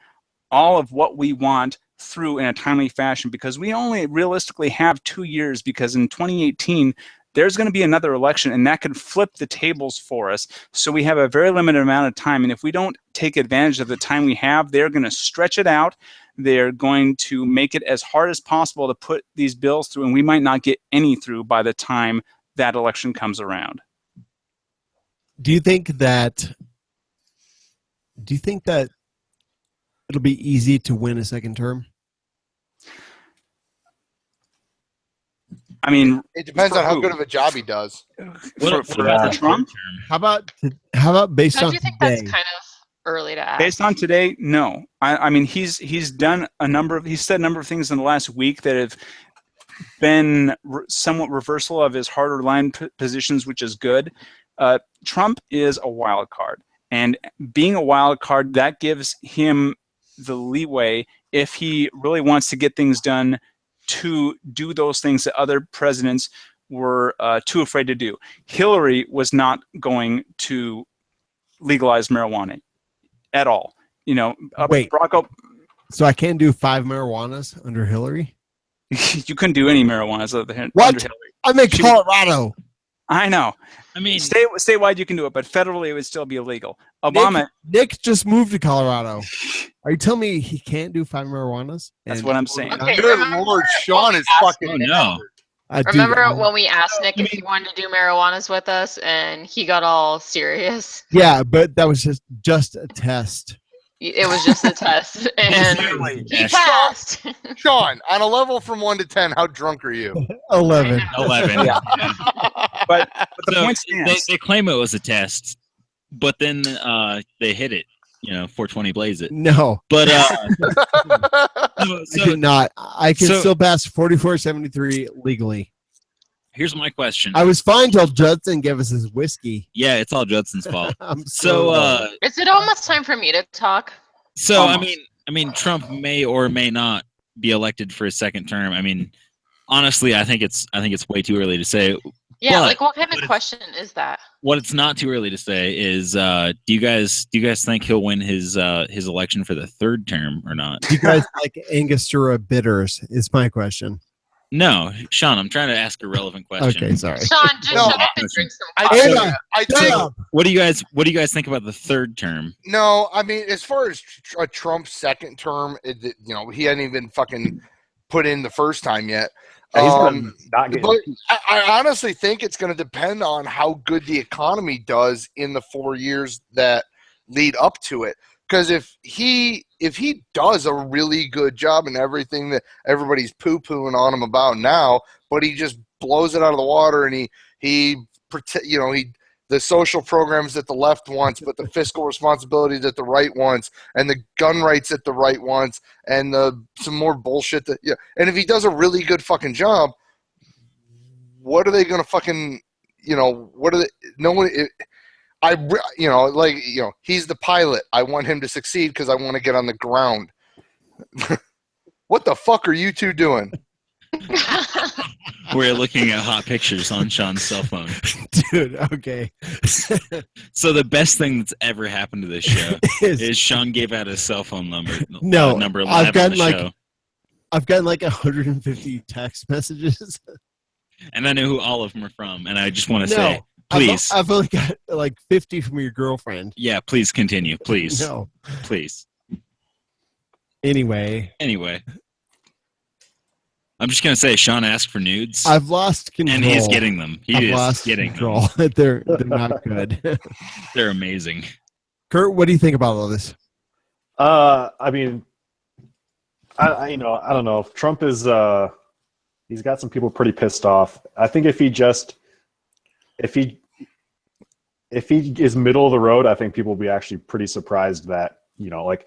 all of what we want through in a timely fashion, because we only realistically have 2 years, because in 2018 there's going to be another election, and that could flip the tables for us. So we have a very limited amount of time, and if we don't take advantage of the time we have, they're going to stretch it out. They're going to make it as hard as possible to put these bills through, and we might not get any through by the time that election comes around. Do you think that it'll be easy to win a second term? I mean, it depends on how good of a job he does. For Trump? How about based on do you think today? that's kind of early to ask? Based on today, no. I mean, he's done he's said a number of things in the last week that have been somewhat reversal of his harder line positions, which is good. Trump is a wild card, and being a wild card, that gives him the leeway, if he really wants to get things done, to do those things that other presidents were too afraid to do. Hillary was not going to legalize marijuana at all. Wait. So I can't do 5 marijuanas under Hillary? You couldn't do any marijuanas under Hillary. I'm in Colorado. I know. I mean, statewide you can do it, but federally it would still be illegal. Obama. Nick just moved to Colorado. Are you telling me he can't do 5 marijuanas? That's what I'm saying. Okay, good Lord, Shawn is fucking. Oh, no. Remember when we asked Nick if he wanted to do marijuanas with us, and he got all serious? Yeah, but that was just a test. It was just a test, and he passed. Shawn, on a level from 1 to 10, how drunk are you? 11. 11. Yeah. But the So point stands. they claim it was a test, but then they hit it. 420 blaze it. No, But I did not. I can still pass 4473 legally. Here's my question. I was fine till Judson gave us his whiskey. Yeah, it's all Judson's fault. So is it almost time for me to talk? So Almost. I mean, Trump may or may not be elected for a second term. I mean, honestly, I think it's way too early to say. Yeah, But like what kind of question is that? what it's not too early to say is, do you guys think he'll win his election for the third term or not? do you guys like Angostura bitters? Is my question. No, Shawn, I'm trying to ask a relevant question. Okay, sorry. Shawn, just No. shut up and drink some I coffee. think, I think What do you guys think about the third term? no, I mean, as far as a Trump's second term, he hadn't even fucking put in the first time yet. Yeah, he's gonna not get But I honestly think it's going to depend on how good the economy does in the 4 years that lead up to it. Because if he does a really good job in everything that everybody's poo-pooing on him about now, but he just blows it out of the water and the social programs that the left wants, but the fiscal responsibility that the right wants, and the gun rights that the right wants, and some more bullshit that And if he does a really good fucking job, what are they gonna fucking what are they? No one. He's the pilot. I want him to succeed because I want to get on the ground. What the fuck are you two doing? We're looking at hot pictures on Shawn's cell phone. Dude, okay. So the best thing that's ever happened to this show is Shawn gave out his cell phone number. No, number I've 11 gotten on the show. I've gotten like 150 text messages. And I know who all of them are from. And I just want to say, please. I've only got like 50 from your girlfriend. Yeah, please continue. Please. No. Please. Anyway. I'm just going to say Shawn asked for nudes. I've lost control. And he's getting them. I've lost getting control. them. They're not good. They're amazing. Kurt, what do you think about all this? I mean, I don't know. Trump is he's got some people pretty pissed off. I think if he is middle of the road, I think people will be actually pretty surprised that, like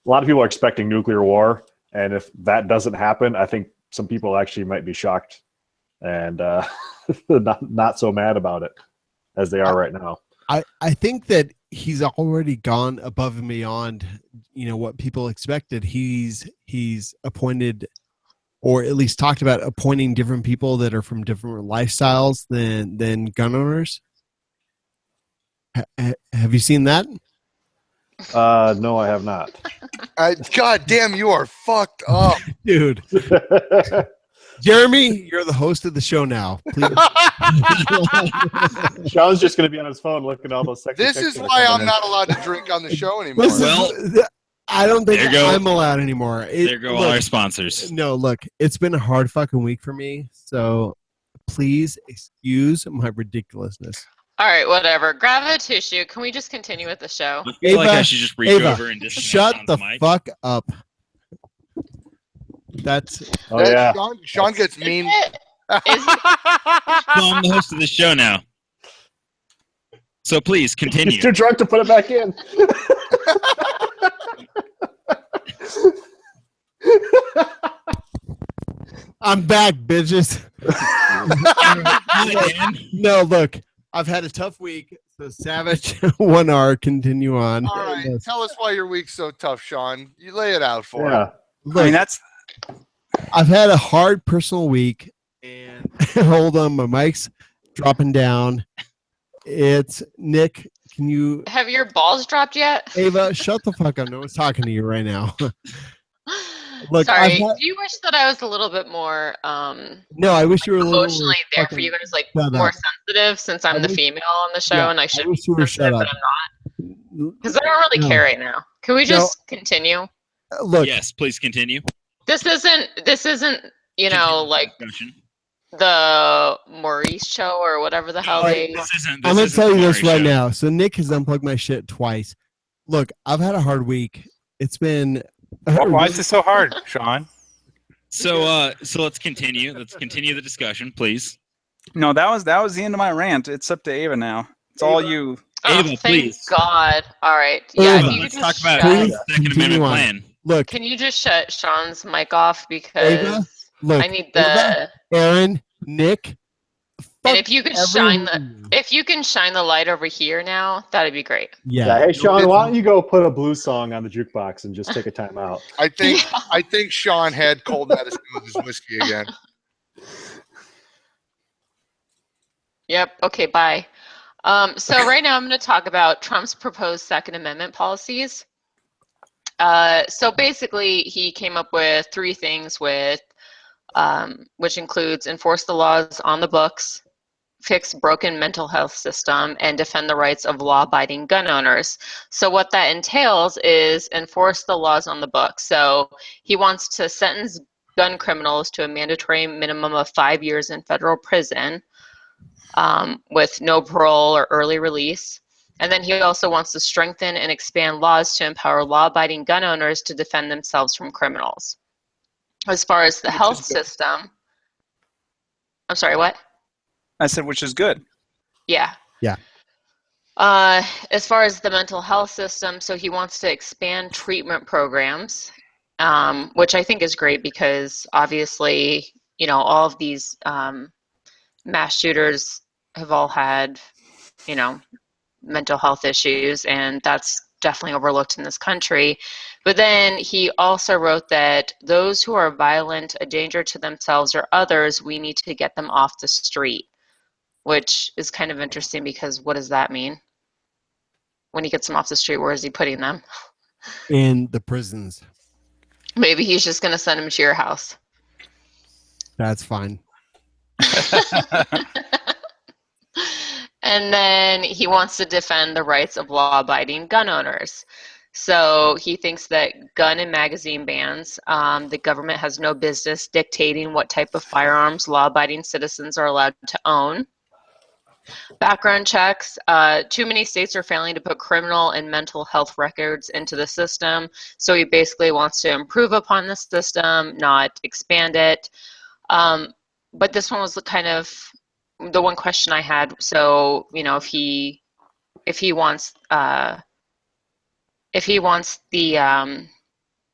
a lot of people are expecting nuclear war. And if that doesn't happen, I think some people actually might be shocked and not so mad about it as they are right now. I think that he's already gone above and beyond, what people expected. He's appointed, or at least talked about appointing different people that are from different lifestyles than gun owners. Have you seen that? No, I have not. God damn, you are fucked up, dude. Jeremy, you're the host of the show now. Please. Shawn's just going to be on his phone looking at all those sexy This is why I'm not allowed to drink on the show anymore. I don't think I'm allowed anymore. There go all our sponsors. No, look, it's been a hard fucking week for me. So please excuse my ridiculousness. All right, whatever. Grab a tissue. Can we just continue with the show? I feel like I should just reach over and just shut the fuck up. That's Shawn gets mean. I'm the host of the show now. So please continue. He's too drunk to put it back in. I'm back, bitches. No, look. I've had a tough week, so Savage 1R, continue on. All right, tell us why your week's so tough, Shawn. You lay it out for us. Look, I've had a hard personal week, and hold on, my mic's dropping down. It's Nick. Can you have your balls dropped yet? Ava, shut the fuck up. No one's talking to you right now. Look, sorry. Do you wish that I was a little bit more no, I wish you were a little emotionally there for you guys, like more sensitive, since I'm the female on the show and I should be sensitive, but I'm not. Because I don't really care right now. Can we just continue? Look. Yes, please continue. This isn't like the Maurice show or whatever the hell they. I'm gonna tell you this right now. So Nick has unplugged my shit twice. Look, I've had a hard week. It's been. Why is this so hard, Shawn? So let's continue. Let's continue the discussion, please. No, that was the end of my rant. It's up to Ava now. It's all you. Oh, Ava, thank please. God. All right. Yeah, Ava, if you Let's could talk just about shut- the Second Amendment plan. Look, Can you just shut Sean's mic off because Ava, look, I need the. Aaron, Nick. And if you could shine the light over here now, that'd be great. Yeah. Hey, Shawn, why don't you go put a blues song on the jukebox and just take a time out? I think Shawn had cold medicine with his whiskey again. Yep. Okay. Bye. So right now I'm going to talk about Trump's proposed Second Amendment policies. So basically, he came up with 3 things which includes enforce the laws on the books, fix broken mental health system, and defend the rights of law-abiding gun owners. So what that entails is enforce the laws on the books. So he wants to sentence gun criminals to a mandatory minimum of 5 years in federal prison with no parole or early release. And then he also wants to strengthen and expand laws to empower law-abiding gun owners to defend themselves from criminals. As far as the health system, I'm sorry, what? I said, which is good. Yeah. Yeah. As far as the mental health system, so he wants to expand treatment programs, which I think is great because obviously, all of these mass shooters have all had, mental health issues, and that's definitely overlooked in this country. But then he also wrote that those who are violent, a danger to themselves or others, we need to get them off the street, which is kind of interesting because what does that mean? When he gets them off the street, where is he putting them? In the prisons. Maybe he's just going to send them to your house. That's fine. And then he wants to defend the rights of law-abiding gun owners. So he thinks that gun and magazine bans, the government has no business dictating what type of firearms law-abiding citizens are allowed to own. Background checks. Too many states are failing to put criminal and mental health records into the system. So he basically wants to improve upon the system, not expand it. But this one was kind of the one question I had. So, if he wants the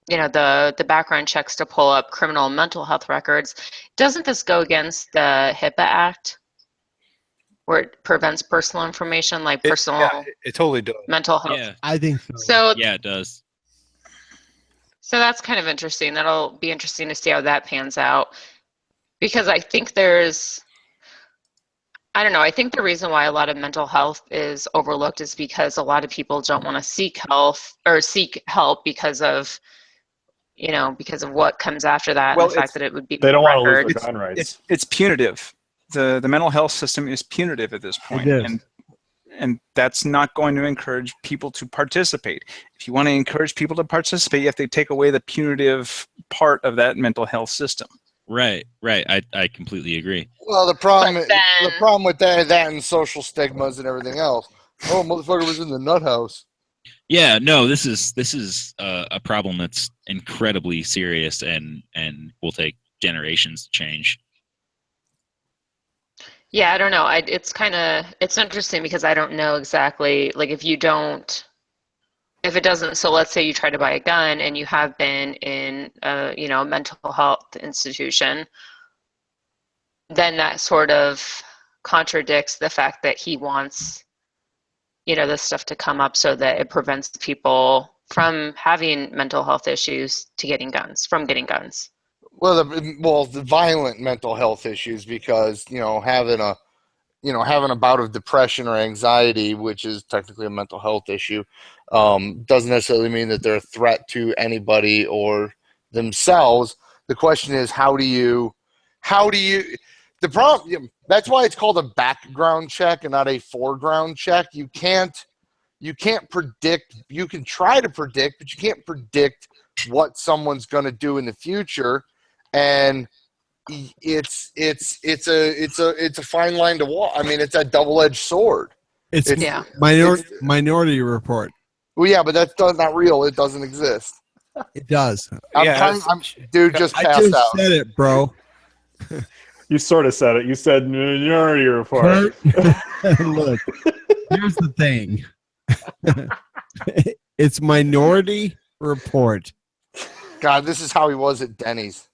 the background checks to pull up criminal and mental health records, doesn't this go against the HIPAA Act, where it prevents personal information like personal? It totally does. Mental health. Yeah, I think so. So yeah, it does. So that's kind of interesting. That'll be interesting to see how that pans out, because I think I think the reason why a lot of mental health is overlooked is because a lot of people don't want to seek help because of what comes after that, and the fact that it would be they don't want to lose record. their gun rights. It's punitive. The mental health system is punitive at this point, and that's not going to encourage people to participate. If you want to encourage people to participate, you have to take away the punitive part of that mental health system. Right. I completely agree. Well, the problem with that and social stigmas and everything else. Oh, motherfucker was in the nut house. Yeah, no, this is a problem that's incredibly serious and will take generations to change. Yeah, I don't know. It's interesting because I don't know exactly, like, if it doesn't, so let's say you try to buy a gun and you have been in a mental health institution, then that sort of contradicts the fact that he wants this stuff to come up so that it prevents people from having mental health issues from getting guns. Well, the violent mental health issues, because having a bout of depression or anxiety, which is technically a mental health issue, doesn't necessarily mean that they're a threat to anybody or themselves. The question is, how do you the problem, that's why it's called a background check and not a foreground check. You can't predict. You can try to predict, but you can't predict what someone's going to do in the future. And it's a fine line to walk. I mean, it's a double-edged sword. It's Yeah. Minority Report. Well, yeah, but that's not real. It doesn't exist. It does. Dude just I passed just out. said it, bro. You sort of said it. You said Minority Report. Look, here's the thing. It's Minority Report. God, this is how he was at Denny's.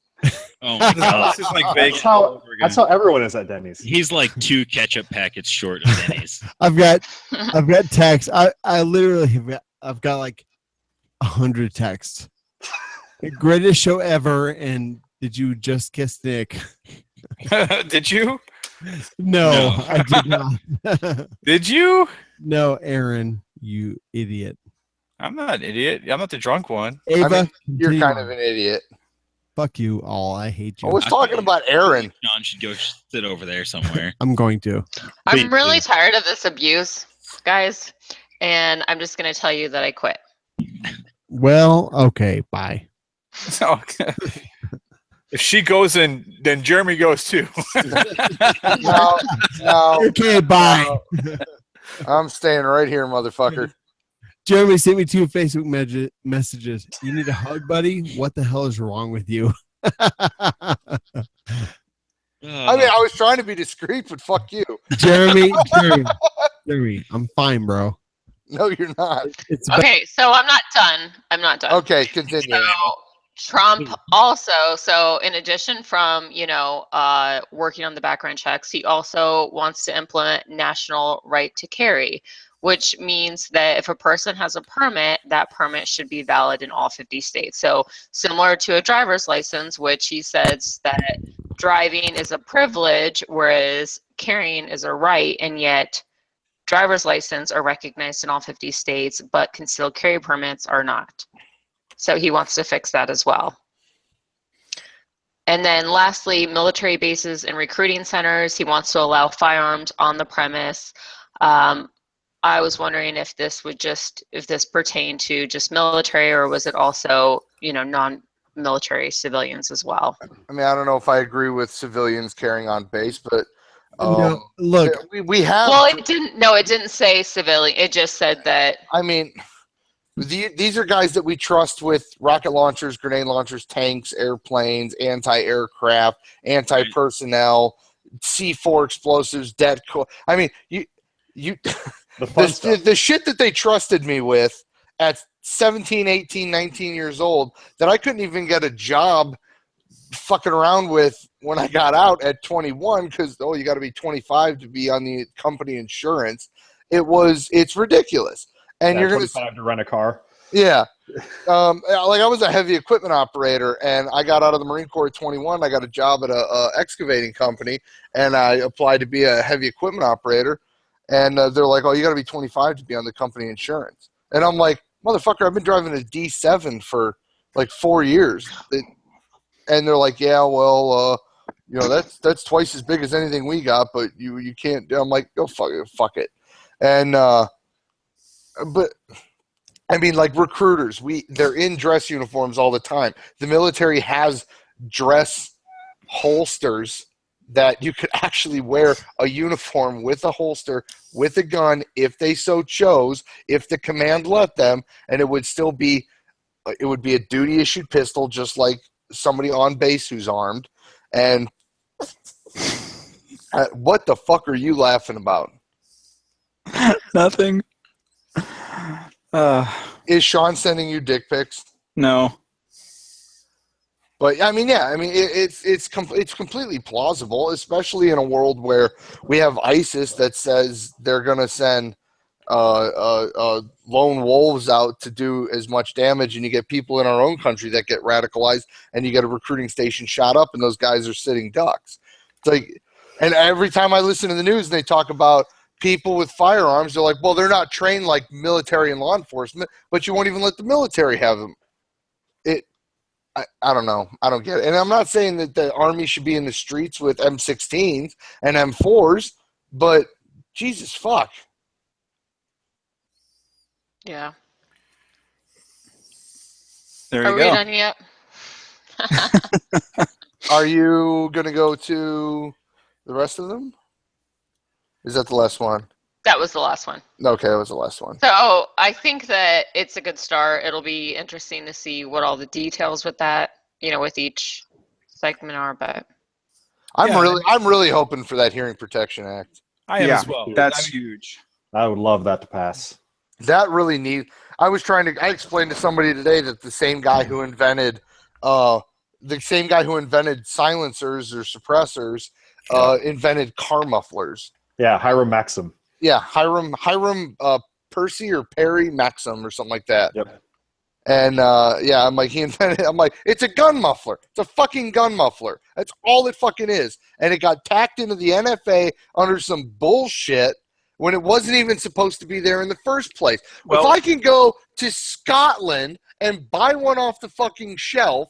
Oh my god. This is like Vegas all over again. That's how everyone is at Denny's. He's like 2 ketchup packets short of Denny's. I've got texts. I literally I've got like 100 texts. The greatest show ever, and did you just kiss Nick? Did you? No, I did not. Did you? No, Aaron, you idiot. I'm not an idiot. I'm not the drunk one. Ava, I mean, you're continue. kind of an idiot. Fuck you all. I hate you. I was talking about Aaron. Shawn should go sit over there somewhere. I'm going to. I'm really tired of this abuse, guys, and I'm just going to tell you that I quit. Well, okay, bye. So, if she goes in, then Jeremy goes too. No. Okay, bye. No. I'm staying right here, motherfucker. Jeremy sent me 2 Facebook messages. You need a hug, buddy? What the hell is wrong with you? I mean, I was trying to be discreet, but fuck you. Jeremy, I'm fine, bro. No, you're not. Okay, so I'm not done. Okay, continue. So Trump also, so in addition from, working on the background checks, he also wants to implement national right to carry, which means that if a person has a permit, that permit should be valid in all 50 states. So similar to a driver's license, which he says that driving is a privilege, whereas carrying is a right, and yet driver's license are recognized in all 50 states, but concealed carry permits are not. So he wants to fix that as well. And then lastly, military bases and recruiting centers. He wants to allow firearms on the premise. I was wondering if this pertained to just military, or was it also, non-military civilians as well? I mean, I don't know if I agree with civilians carrying on base, but No, look, we have. Well, it didn't say civilian. It just said that. I mean, these are guys that we trust with rocket launchers, grenade launchers, tanks, airplanes, anti-aircraft, anti-personnel, C4 explosives, I mean, you the shit that they trusted me with at 17, 18, 19 years old that I couldn't even get a job fucking around with when I got out at 21 because, you got to be 25 to be on the company insurance. It's ridiculous. And you're going to rent a car. Yeah. Like I was a heavy equipment operator and I got out of the Marine Corps at 21. I got a job at a excavating company and I applied to be a heavy equipment operator. And they're like, you got to be 25 to be on the company insurance. And I'm like, motherfucker, I've been driving a D7 for like 4 years. And they're like, yeah, well, that's twice as big as anything we got, but you can't. I'm like, go fuck it. And but I mean, like recruiters, they're in dress uniforms all the time. The military has dress holsters that you could actually wear a uniform with a holster, with a gun, if they so chose, if the command let them, and it would be a duty-issued pistol, just like somebody on base who's armed. And what the fuck are you laughing about? Nothing. Is Shawn sending you dick pics? No. But I mean, yeah, I mean, it's completely plausible, especially in a world where we have ISIS that says they're going to send lone wolves out to do as much damage, and you get people in our own country that get radicalized, and you get a recruiting station shot up, and those guys are sitting ducks. It's like, and every time I listen to the news and they talk about people with firearms, they're like, well, they're not trained like military and law enforcement, but you won't even let the military have them. I don't know. I don't get it. And I'm not saying that the Army should be in the streets with M16s and M4s, but Jesus fuck. Yeah. There you Are go. we done yet? Are you going to go to the rest of them? Is that the last one? That was the last one. Okay, that was the last one. So I think that it's a good start. It'll be interesting to see what all the details with that, with each segment are. But I'm really hoping for that Hearing Protection Act. I am as well. That's huge. I would love that to pass. That really needs. I explained to somebody today that the same guy who invented silencers or suppressors invented car mufflers. Yeah, Hiram Maxim. Yeah, Hiram Percy or Perry Maxim or something like that. Yep. And I'm like, he invented it. I'm like, it's a gun muffler. It's a fucking gun muffler. That's all it fucking is. And it got tacked into the NFA under some bullshit when it wasn't even supposed to be there in the first place. Well, if I can go to Scotland and buy one off the fucking shelf,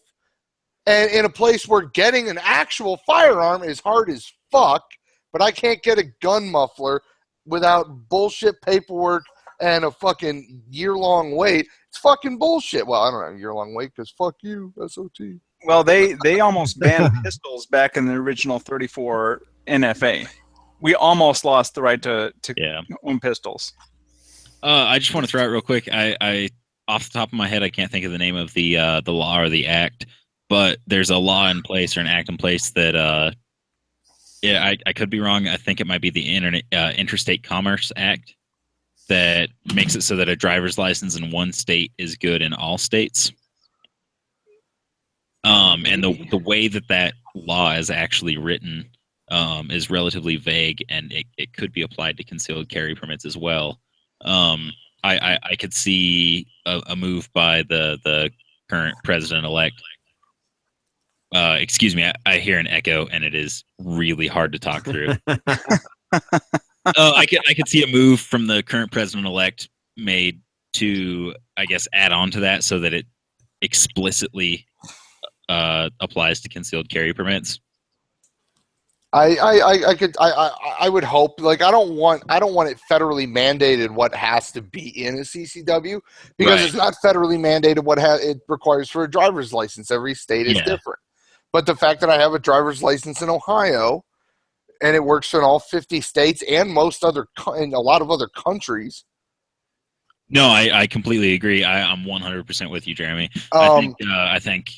and in a place where getting an actual firearm is hard as fuck, but I can't get a gun muffler without bullshit paperwork and a fucking year-long wait. It's fucking bullshit. Well, I don't know, year-long wait, because fuck you, SOT. Well, they almost banned pistols back in the original 34 NFA. We almost lost the right to own pistols. I just want to throw out real quick. I off the top of my head, I can't think of the name of the law or the act, but there's a law in place or an act in place that I could be wrong. I think it might be the Interstate Commerce Act that makes it so that a driver's license in one state is good in all states. And the way that law is actually written is relatively vague, and it could be applied to concealed carry permits as well. I could see a move by the current president-elect. Excuse me, I hear an echo, and it is really hard to talk through. I could see a move from the current president-elect made to, I guess, add on to that so that it explicitly applies to concealed carry permits. I would hope. Like, I don't want it federally mandated what has to be in a CCW, because it's not federally mandated what it requires for a driver's license. Every state is different. But the fact that I have a driver's license in Ohio, and it works in all 50 states and in a lot of other countries. No, I completely agree. I'm 100% with you, Jeremy. I think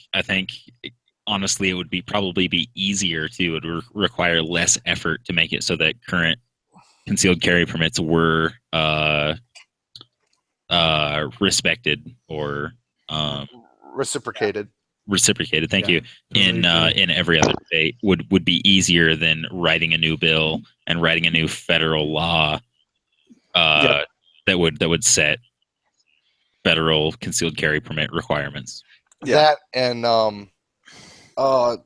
honestly, it would probably be easier to. It would require less effort to make it so that current concealed carry permits were respected or reciprocated. Reciprocated. Thank you. In every other state would be easier than writing a new bill and writing a new federal law that would set federal concealed carry permit requirements. That and I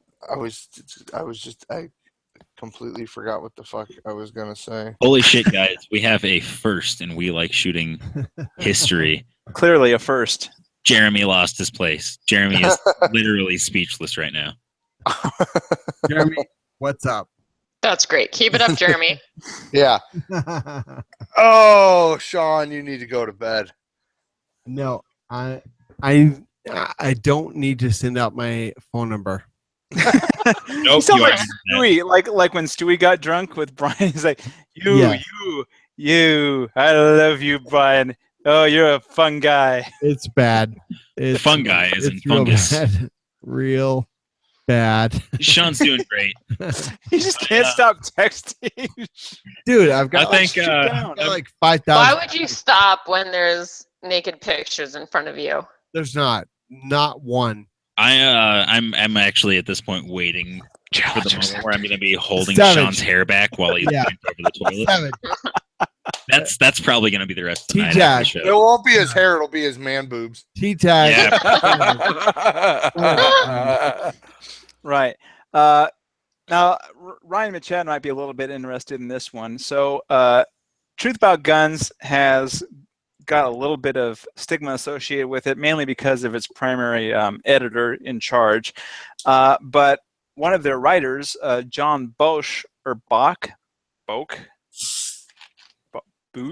completely forgot what the fuck I was gonna say. Holy shit, guys! We have a first, and we like shooting history. Clearly a first. Jeremy lost his place. Jeremy is literally speechless right now. Jeremy, what's up? That's great. Keep it up, Jeremy. Yeah. Oh, Shawn, you need to go to bed. No, I don't need to send out my phone number. Nope, you sound like Stewie, like when Stewie got drunk with Brian. He's like, you, I love you, Brian. Oh, you're a fun guy. It's bad. It's fun guy isn't fungus. Real bad. Shawn's doing great. He just can't stop texting. Dude, I've got I think like 5,000. Why would you stop when there's naked pictures in front of you? There's not one. I'm actually at this point waiting for the moment where I'm going to be holding Shawn's hair back while he's over the toilet. That's probably going to be the rest of the night. It won't be his hair; it'll be his man boobs. T-tag. Yeah. Right. Now, Ryan Machad might be a little bit interested in this one. So, Truth About Guns has got a little bit of stigma associated with it, mainly because of its primary editor in charge. But one of their writers, John Bosch, or Bach,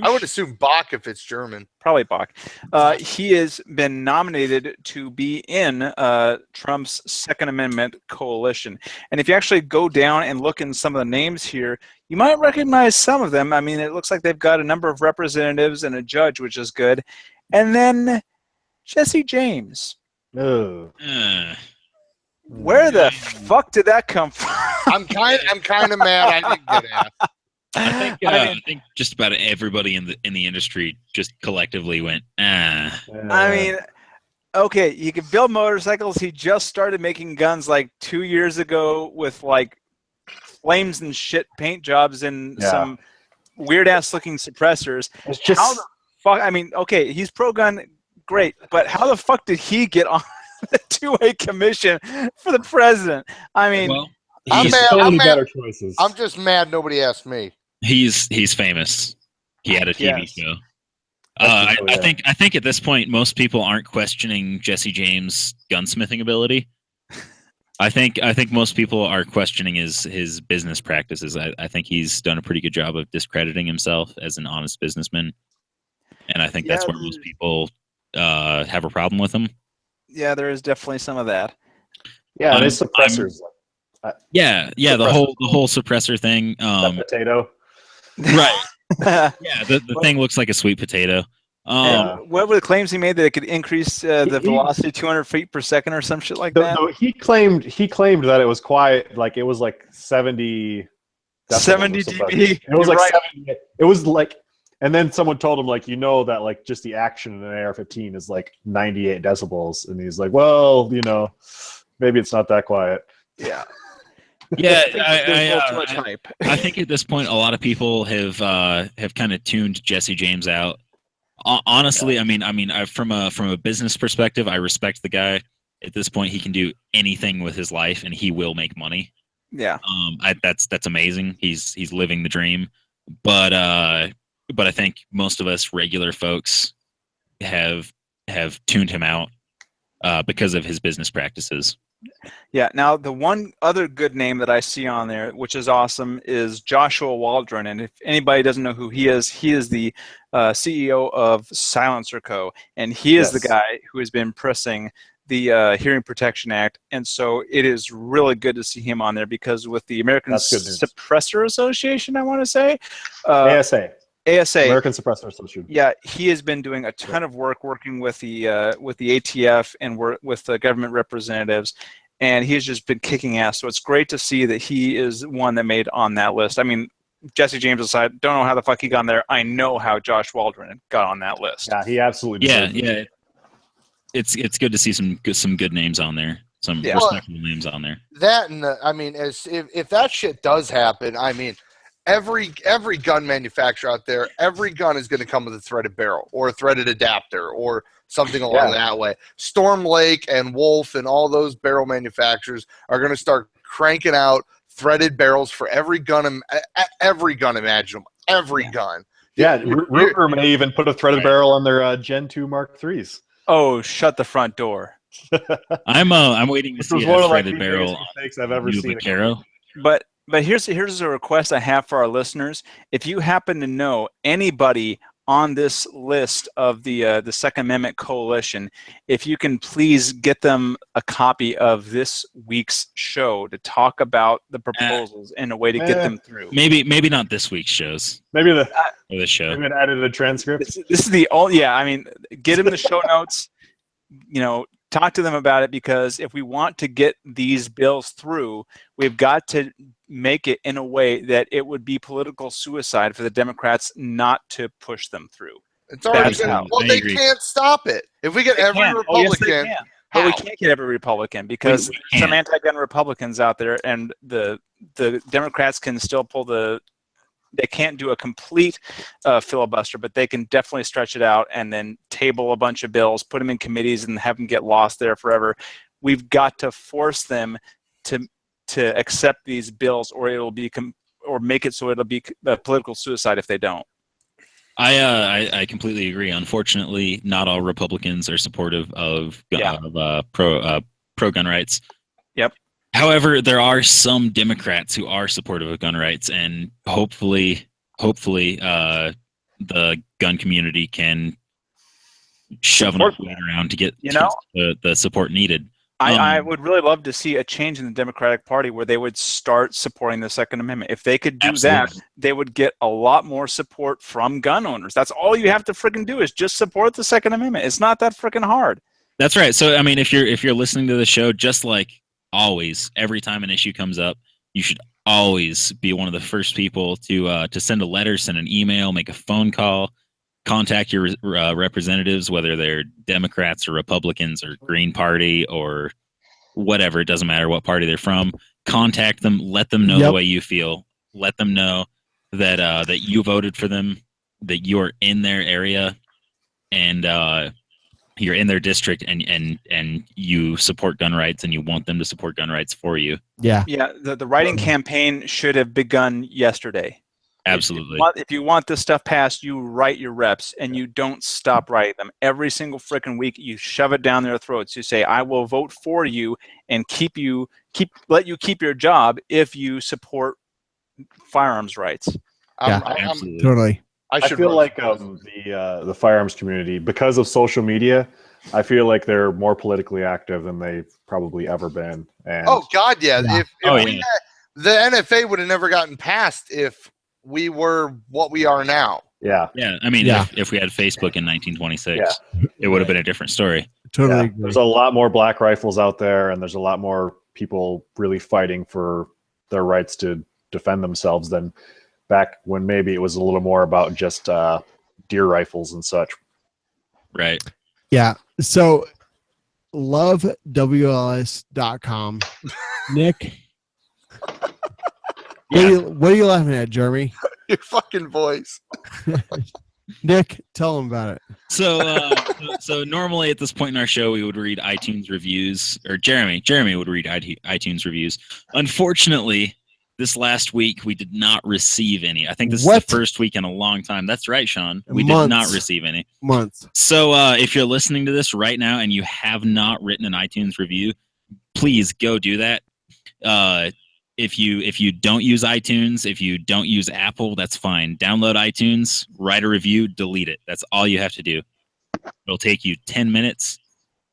I would assume Bach if it's German. Probably Bach. He has been nominated to be in Trump's Second Amendment coalition. And if you actually go down and look in some of the names here, you might recognize some of them. I mean, it looks like they've got a number of representatives and a judge, which is good. And then Jesse James. Oh. Where the fuck did that come from? I'm kind of mad I didn't get asked. I think just about everybody in the industry just collectively went, ah. I mean, okay, you can build motorcycles. He just started making guns like 2 years ago with like flames and shit paint jobs and some weird ass looking suppressors. It's just how the fuck. I mean, okay, he's pro gun, great, but how the fuck did he get on the two-way commission for the president? I mean, well, I'm mad. so many I'm better mad. choices. I'm just mad nobody asked me. He's famous. He had a TV show. I think at this point most people aren't questioning Jesse James' gunsmithing ability. I think most people are questioning his business practices. I think he's done a pretty good job of discrediting himself as an honest businessman, and I think that's where most people have a problem with him. Yeah, there is definitely some of that. Yeah, and his suppressors. The whole suppressor thing. Potato. Right. Yeah, the thing looks like a sweet potato. What were the claims he made that it could increase the velocity 200 feet per second or some shit like that? No, he claimed that it was quiet, like it was like 70 dB. It was like 70. It was like, and then someone told him like, that like just the action in an AR-15 is like 98 decibels, and he's like, well, maybe it's not that quiet. Yeah. Yeah, I think at this point a lot of people have kind of tuned Jesse James out. Honestly, I mean, from a business perspective, I respect the guy. At this point, he can do anything with his life, and he will make money. Yeah. That's amazing. He's living the dream. But I think most of us regular folks have tuned him out because of his business practices. Yeah. Now, the one other good name that I see on there, which is awesome, is Joshua Waldron. And if anybody doesn't know who he is the CEO of Silencer Co. And he is the guy who has been pressing the Hearing Protection Act. And so it is really good to see him on there because with the American Suppressor Association, I want to say. ASA. American Suppressor Association. Yeah, he has been doing a ton of work working with the ATF and with the government representatives, and he's just been kicking ass. So it's great to see that he is one that made on that list. I mean, Jesse James aside, don't know how the fuck he got on there. I know how Josh Waldron got on that list. Yeah, he absolutely deserves it. Yeah. It's good to see some good names on there. Some respectable names on there. That and if that shit does happen, I mean, every gun manufacturer out there, every gun is going to come with a threaded barrel or a threaded adapter or something along that way. Storm Lake and Wolf and all those barrel manufacturers are going to start cranking out threaded barrels for every gun imaginable. Every gun. Yeah, Ruger may even put a threaded barrel on their Gen 2 Mark IIIs. Oh, shut the front door. I'm waiting to see a threaded barrel mistakes I've ever seen. But here's a request I have for our listeners. If you happen to know anybody on this list of the Second Amendment Coalition, if you can please get them a copy of this week's show to talk about the proposals in a way to get them through. Maybe not this week's shows. Maybe the show. Maybe an edited transcript. This is the only. Yeah, I mean, get them the show notes. Talk to them about it, because if we want to get these bills through, we've got to make it in a way that it would be political suicide for the Democrats not to push them through. It's already they can't stop it. If we get every Republican, but we can't get every Republican because some anti-gun Republicans out there, and the Democrats can still pull they can't do a complete filibuster, but they can definitely stretch it out and then table a bunch of bills, put them in committees, and have them get lost there forever. We've got to force them to accept these bills, or it'll be or make it so it'll be political suicide if they don't. I completely agree. Unfortunately, not all Republicans are supportive of pro gun rights. Yep. However, there are some Democrats who are supportive of gun rights, and hopefully, the gun community can shove enough weight around to get the support needed. I would really love to see a change in the Democratic Party where they would start supporting the Second Amendment. If they could do that, they would get a lot more support from gun owners. That's all you have to freaking do is just support the Second Amendment. It's not that freaking hard. That's right. So I mean, if you're listening to the show, just like always, every time an issue comes up, you should always be one of the first people to send a letter, send an email, make a phone call, contact your representatives, whether they're Democrats or Republicans or Green Party or whatever. It doesn't matter what party they're from. Contact them. Let them know the way you feel. Let them know that that you voted for them, that you're in their area, and you're in their district, and you support gun rights, and you want them to support gun rights for you. Yeah. The writing campaign should have begun yesterday. Absolutely. If you want this stuff passed, you write your reps and you don't stop writing them. Every single freaking week, you shove it down their throats. You say, I will vote for you and let you keep your job if you support firearms rights. Absolutely. Totally. I feel like the firearms community, because of social media, I feel like they're more politically active than they've probably ever been. And oh God, yeah. If the NFA would have never gotten passed if we were what we are now. Yeah. Yeah. I mean, if we had Facebook in 1926, it would have been a different story. Totally. There's a lot more black rifles out there, and there's a lot more people really fighting for their rights to defend themselves than back when maybe it was a little more about just deer rifles and such. Right. Yeah. So lovewls.com. Nick. What are you laughing at, Jeremy? Your fucking voice. Nick, tell him about it. So normally at this point in our show, we would read iTunes reviews, or Jeremy would read iTunes reviews. Unfortunately, this last week we did not receive any. I think this is the first week in a long time. That's right, Shawn. We did not receive any. Months. So if you're listening to this right now and you have not written an iTunes review, please go do that. If you don't use iTunes, if you don't use Apple, that's fine. Download iTunes, write a review, delete it. That's all you have to do. It'll take you 10 minutes,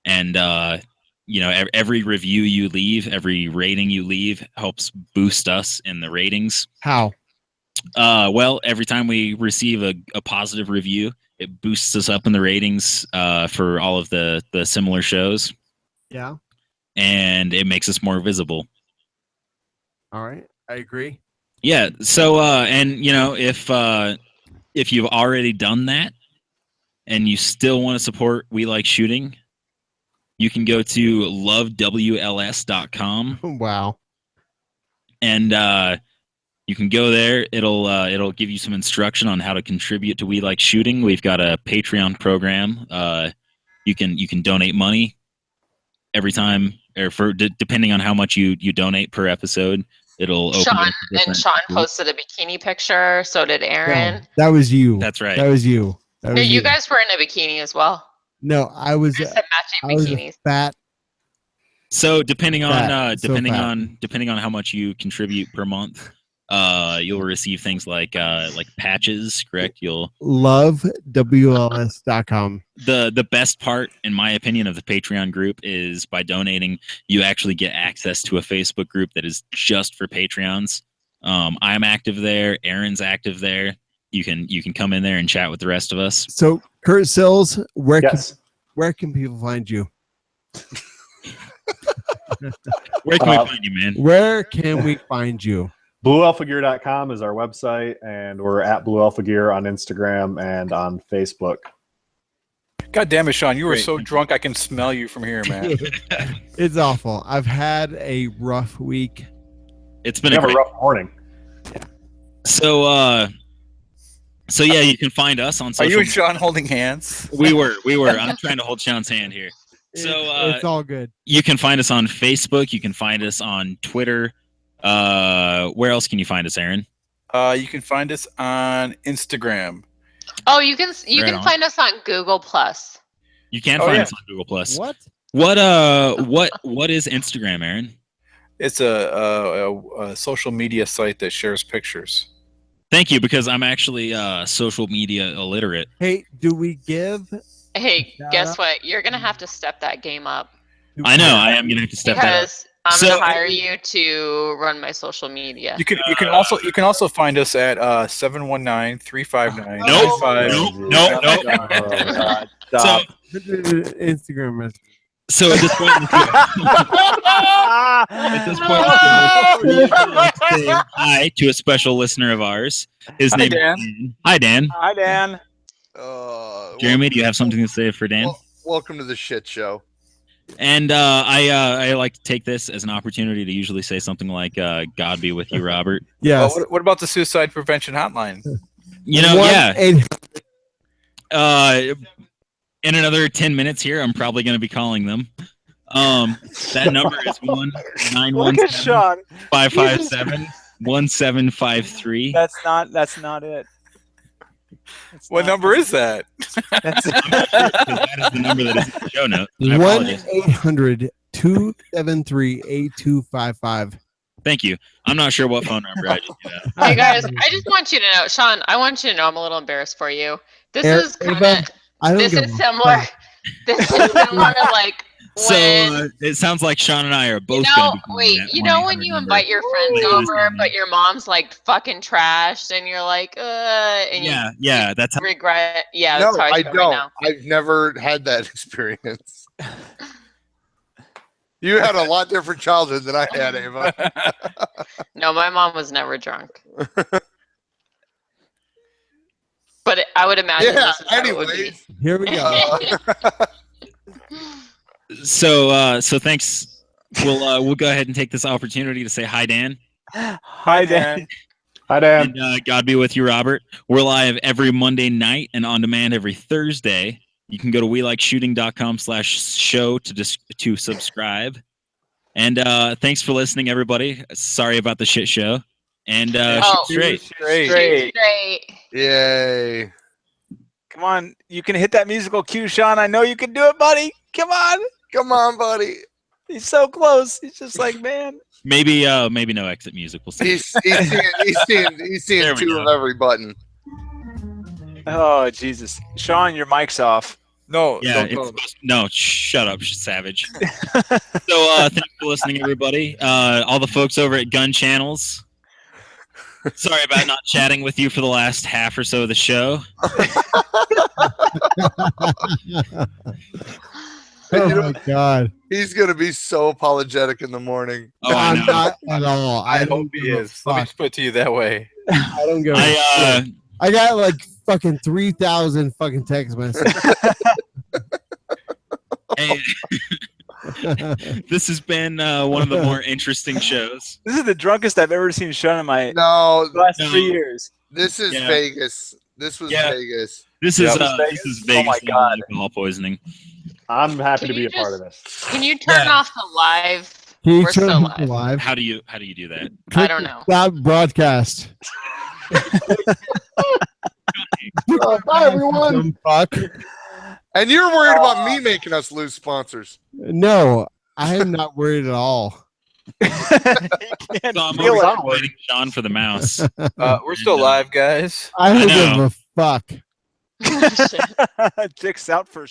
and every review you leave, every rating you leave helps boost us in the ratings. How? Well, every time we receive a positive review, it boosts us up in the ratings for all of the similar shows. Yeah. And it makes us more visible. All right, I agree. Yeah. So, if you've already done that and you still want to support We Like Shooting, you can go to lovewls.com. Wow. And you can go there. It'll give you some instruction on how to contribute to We Like Shooting. We've got a Patreon program. You can donate money every time, or depending on how much you donate per episode. It'll open Shawn posted a bikini picture. So did Aaron. No, that was you. That's right. That was you. No, you guys were in a bikini as well. No, I was. I said matching bikinis. Fat. So depending on how much you contribute per month, you'll receive things like patches. Correct. You'll lovewls.com. The best part, in my opinion, of the Patreon group is by donating, you actually get access to a Facebook group that is just for Patreons. I'm active there. Aaron's active there. You can come in there and chat with the rest of us. So, Kurt Sills, where can people find you? Where can we find you, man? Where can we find you? BlueAlphaGear.com is our website, and we're at Blue Alpha Gear on Instagram and on Facebook. God damn it, Shawn. You were so drunk I can smell you from here, man. It's awful. I've had a rough week. It's been a rough morning. So yeah, you can find us on social. Are you and Shawn holding hands? We were. I'm trying to hold Shawn's hand here. So it's all good. You can find us on Facebook. You can find us on Twitter. Where else can you find us, Aaron? You can find us on Instagram. Oh, you can find us on Google Plus. You can find us on Google Plus. What is Instagram, Aaron? It's a social media site that shares pictures. Thank you, because I'm actually social media illiterate. Hey, do we give? Hey, guess what? You're gonna have to step that game up. I know. I am gonna have to step that up. Because I'm gonna hire you to run my social media. You can also find us at 719-359. Nope. Stop. Instagram message. So at this point, say hi to a special listener of ours. His name is Dan. Hi, Dan. Hi, Dan. Jeremy, do you have something to say for Dan? Welcome to the shit show. And I like to take this as an opportunity to usually say something like "God be with you, Robert." Yeah. What about the suicide prevention hotline? You know, yeah. In another 10 minutes here, I'm probably going to be calling them. That number is 1-917-557-1753. That's not it. What number is that? That's that is the number that is in the show note. 1-800-273-8255. Thank you. I'm not sure what phone number I just did that. Hey guys, I just want you to know, Shawn, I want you to know I'm a little embarrassed for you. This is kind of similar. This is similar to like when. So it sounds like Shawn and I are both. When you invite your friends over, but your mom's like fucking trashed, and you're like, and yeah, that's how. Regret. Yeah, No, that's how I don't. feel right now. I've never had that experience. You had a lot different childhood than I had, Ava. No, my mom was never drunk. But I would imagine. Yeah. This is how it would be. Here we go. So thanks. We'll go ahead and take this opportunity to say hi, Dan. Hi, Dan. Hi, Dan. And God be with you, Robert. We're live every Monday night and on demand every Thursday. You can go to welikeshooting.com/show to subscribe. And thanks for listening, everybody. Sorry about the shit show. And shoot straight. Yay. Come on. You can hit that musical cue, Shawn. I know you can do it, buddy. Come on. Come on, buddy. He's so close. He's just like, man. Maybe no exit music. We'll see. He's seeing two of every button. Oh, Jesus. Shawn, your mic's off. No, yeah, no, shut up, savage. So thanks for listening, everybody. All the folks over at Gun Channels. Sorry about not chatting with you for the last half or so of the show. Oh my God. He's gonna be so apologetic in the morning. Oh, I know. Not at all. I hope he is. Let me just put it to you that way. I don't go. I got like fucking 3,000 fucking text messages. Hey, this has been one of the more interesting shows. This is the drunkest I've ever seen Shawn in my last 3 years. This is Vegas. This was Vegas. This is Vegas. Oh my God. Alcohol poisoning. I'm happy to be a part of this. Can you turn off the live? Can you We're turn still off the live? How do you do that? I don't know. Stop broadcast. Bye, everyone. Fuck. And you're worried about me making us lose sponsors. No, I am not worried at all. So I'm waiting Shawn for the mouse. We're still live, guys. I don't give a fuck. Dick's out for